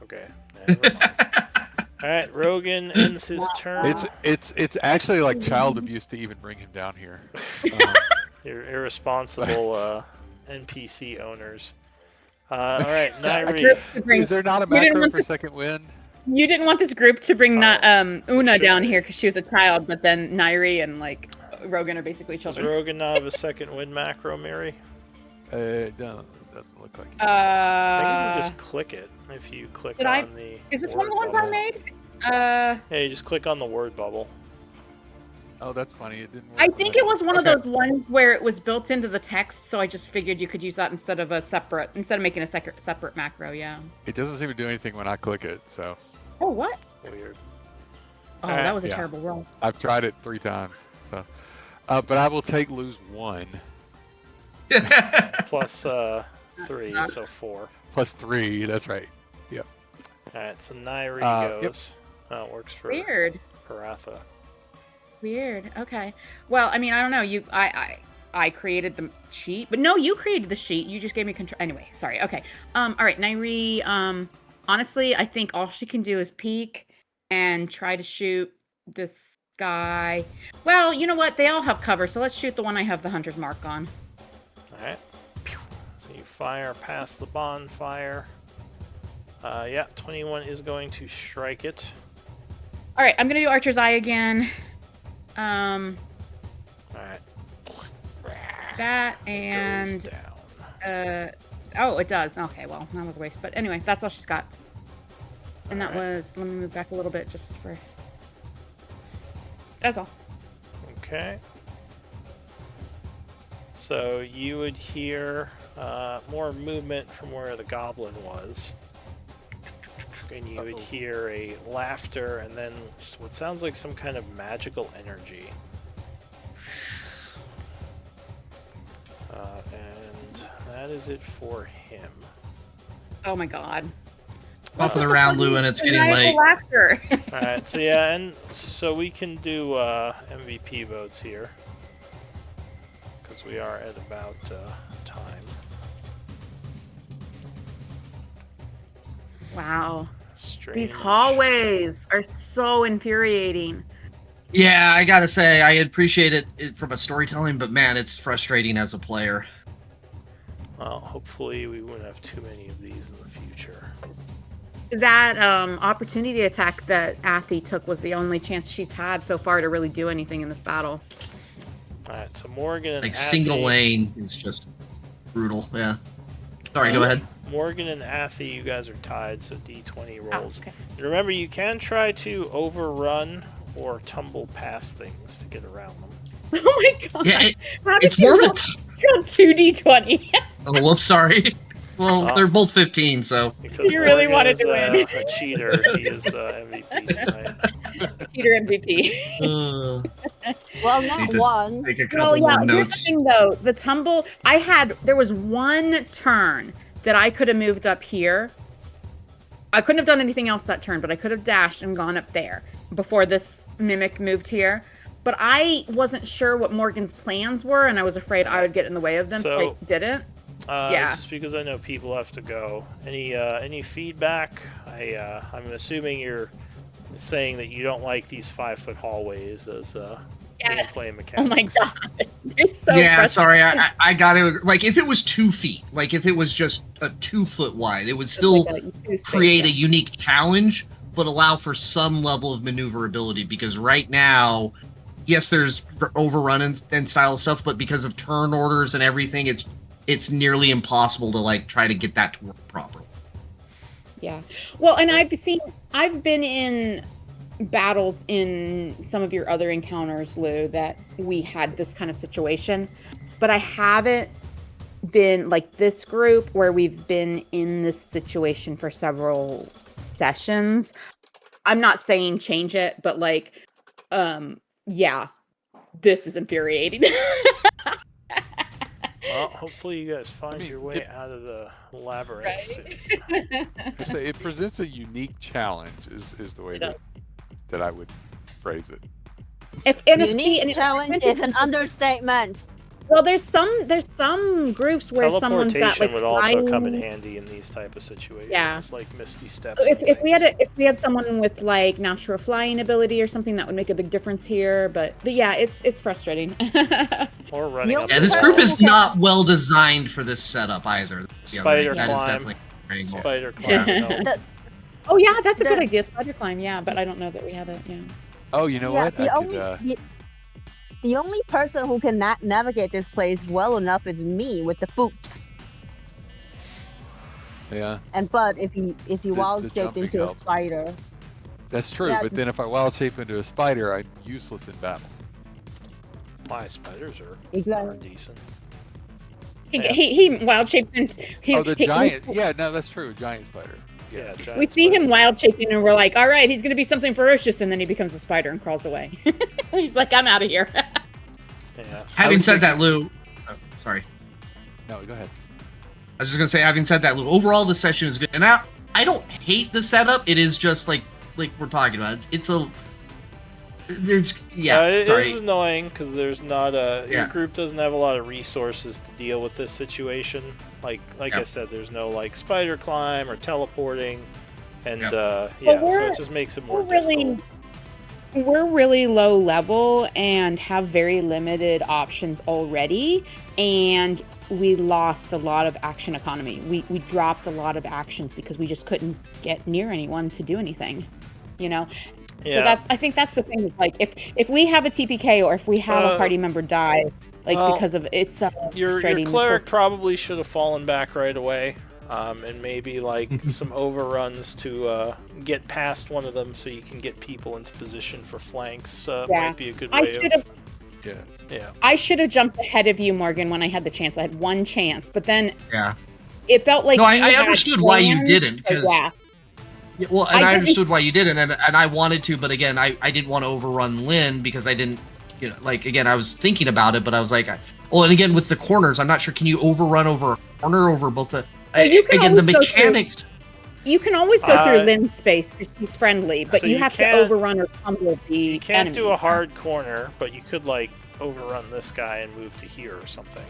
Okay. Never mind. Alright, Rogan ends his turn. It's actually like child abuse to even bring him down here. You're irresponsible NPC owners. Alright, A Nairi. group to bring- Is there not a You didn't macro want for this- second wind? You didn't want this group to bring Una sure. down here because she was a child, but then Nairi and like Rogan are basically Does children. Rogan not have a second wind macro, Mary? No, it doesn't look like it. I think you can just click it if you click Did I- on the. Is this one of the word ones I bubble. made? Yeah, you just click on the word bubble. Oh, that's funny. It didn't work. I with think that. it was one of Okay. those ones where it was built into the text, so I just figured you could use that instead of making a separate macro. Yeah. It doesn't seem to do anything when I click it. So Oh, what? Weird. Oh, that was a Yeah. terrible roll. I've tried it 3 times. So, but I will take lose 1 Plus 3, so 4. plus 3. That's right. Alright, so Nairi Yep. goes. Oh, it works for Weird. Paratha. Weird. Okay. Well, I mean, I don't know. I created the sheet, but no, you created the sheet. You just gave me control. Anyway, sorry. Okay. All right, Nairi. Honestly, I think all she can do is peek and try to shoot this guy. Well, you know what? They all have cover, so let's shoot the one I have the hunter's mark on. Alright. So you fire past the bonfire. Yeah, 21 is going to strike it. All right, I'm gonna do Archer's Eye again. Alright. That Goes and down. oh, it does. Okay, well, that was a waste. But anyway, that's all she's got. And that was. Let me move back a little bit just for. That's all. Okay. So you would hear more movement from where the goblin was. And you would hear a laughter and then what sounds like some kind of magical energy. And that is it for him. Oh my god. Up in the round, Lou, and it's getting late. Laughter. Alright, so yeah, and so we can do MVP votes here. Because we are at about time. Wow. Strange. These hallways are so infuriating. Yeah, I gotta say, I appreciate it from a storytelling, but man, it's frustrating as a player. Well, hopefully we won't have too many of these in the future. That opportunity attack that Athy took was the only chance she's had so far to really do anything in this battle. Alright, so Morgan and Like, Athy, single lane is just brutal, yeah. Sorry, go ahead. Morgan and Athy, you guys are tied, so D20 rolls. Oh, okay. And remember, you can try to overrun or tumble past things to get around them. Oh my god. Yeah, How did it's you more of a... roll 2d20? Oh, whoops, sorry. Well, Oh. there both 15, so... Because You really Morgan wanted is, to win. a cheater. He is MVP tonight. Peter MVP. Well, not Need to one. Take a couple Well, yeah, more here's the notes. thing though. The tumble, there was one turn that I could have moved up here. I couldn't have done anything else that turn, but I could have dashed and gone up there before this mimic moved here. But I wasn't sure what Morgan's plans were, and I was afraid I would get in the way of them, so I didn't. Yeah. Just because I know people have to go. Any feedback? I'm assuming you're saying that you don't like these 5-foot hallways as Yes. gameplay Oh mechanics. my god. They're so Yeah, frustrating. sorry, I gotta... Like, if it was 2 feet, like, if it was just a 2 foot wide, it would still Like a space, create a yeah. unique challenge, but allow for some level of maneuverability, because right now, yes, there's overrun and style stuff, but because of turn orders and everything, it's nearly impossible to, like, try to get that to work properly. Yeah. Well, and I've been in battles in some of your other encounters, Lou, that we had this kind of situation, but I haven't been like this group where we've been in this situation for several sessions. I'm not saying change it, but like, yeah, this is infuriating. Well, hopefully you guys find your way out of the labyrinth Right? soon. I say it presents a unique challenge is the way that I would phrase it. Unique challenge is an understatement. Well, there's some groups where someone's got like Teleportation would also flying... come in handy in these type of situations, Yeah. like Misty Steps. If we had someone with like natural flying ability or something, that would make a big difference here. But yeah, it's frustrating. Or running up. Yeah, this the group wall. is not well designed for this setup either. Spider That is climb. definitely very important. Spider climb. would help. Oh yeah, that's a good idea. Spider climb, yeah, but I don't know that we have it. Yeah. Oh, you know Yeah, what? the only person who can navigate this place well enough is me with the boots. Yeah, And Bud, if you wild the shaped jumping into a helps. spider. that's true. Yeah. But then if I wild shape into a spider, I'm useless in battle. My spiders are Exactly. decent. He wild shaped into The giant. Yeah, no, that's true. Giant spider. Yeah, giant We see spider. him wild shaping, and we're like, all right, he's gonna be something ferocious, and then he becomes a spider and crawls away. He's like, I'm out of here. Yeah. Having said that, Lou, sorry. No, go ahead. I was just gonna say, having said that, Lou, overall the session is good, and I don't hate the setup. It is just like we're talking about. It's a there's It sorry. is annoying because there's not your Yeah. group doesn't have a lot of resources to deal with this situation. Like I said, there's no like spider climb or teleporting, and so it just makes it more difficult. We're really low level and have very limited options already, and we lost a lot of action economy. We dropped a lot of actions because we just couldn't get near anyone to do anything, you know. So I think that's the thing. Like if we have a TPK or if we have a party member die, because of it's your frustrating. cleric probably should have fallen back right away, and maybe like some overruns to get past one of them so you can get people into position for flanks. Might be a good way of. Yeah. I should have jumped ahead of you, Morgan, when I had the chance. I had one chance, but then it felt like I understood why you didn't, because well, and I understood why you didn't, and I wanted to, but again, I didn't want to overrun Lynn because I didn't, again, I was thinking about it, but I was like, and again with the corners, I'm not sure. Can you overrun over a corner over both the? Again, the mechanics. You can always go through Lynn's space because she's friendly, but so you have to overrun or tumble the You can't enemies. do a hard corner, but you could like overrun this guy and move to here or something.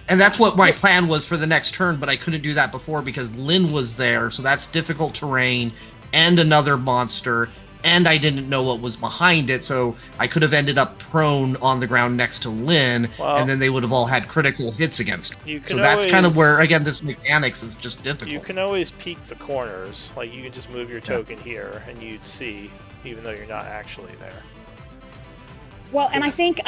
And that's what my plan was for the next turn, but I couldn't do that before because Lynn was there, so that's difficult terrain and another monster, and I didn't know what was behind it, so I could have ended up prone on the ground next to Lynn, and then they would have all had critical hits against me. So that's kind of where, again, this mechanics is just difficult. You can always peek the corners. Like, you can just move your token here, and you'd see, even though you're not actually there. Well, and I think,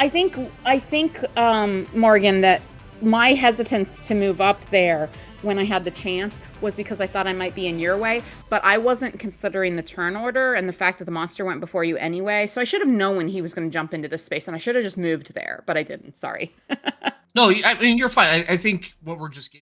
Morgan, that my hesitance to move up there when I had the chance was because I thought I might be in your way, but I wasn't considering the turn order and the fact that the monster went before you anyway. So I should have known when he was going to jump into this space, and I should have just moved there, but I didn't. Sorry. No, I mean, you're fine. I think what we're just getting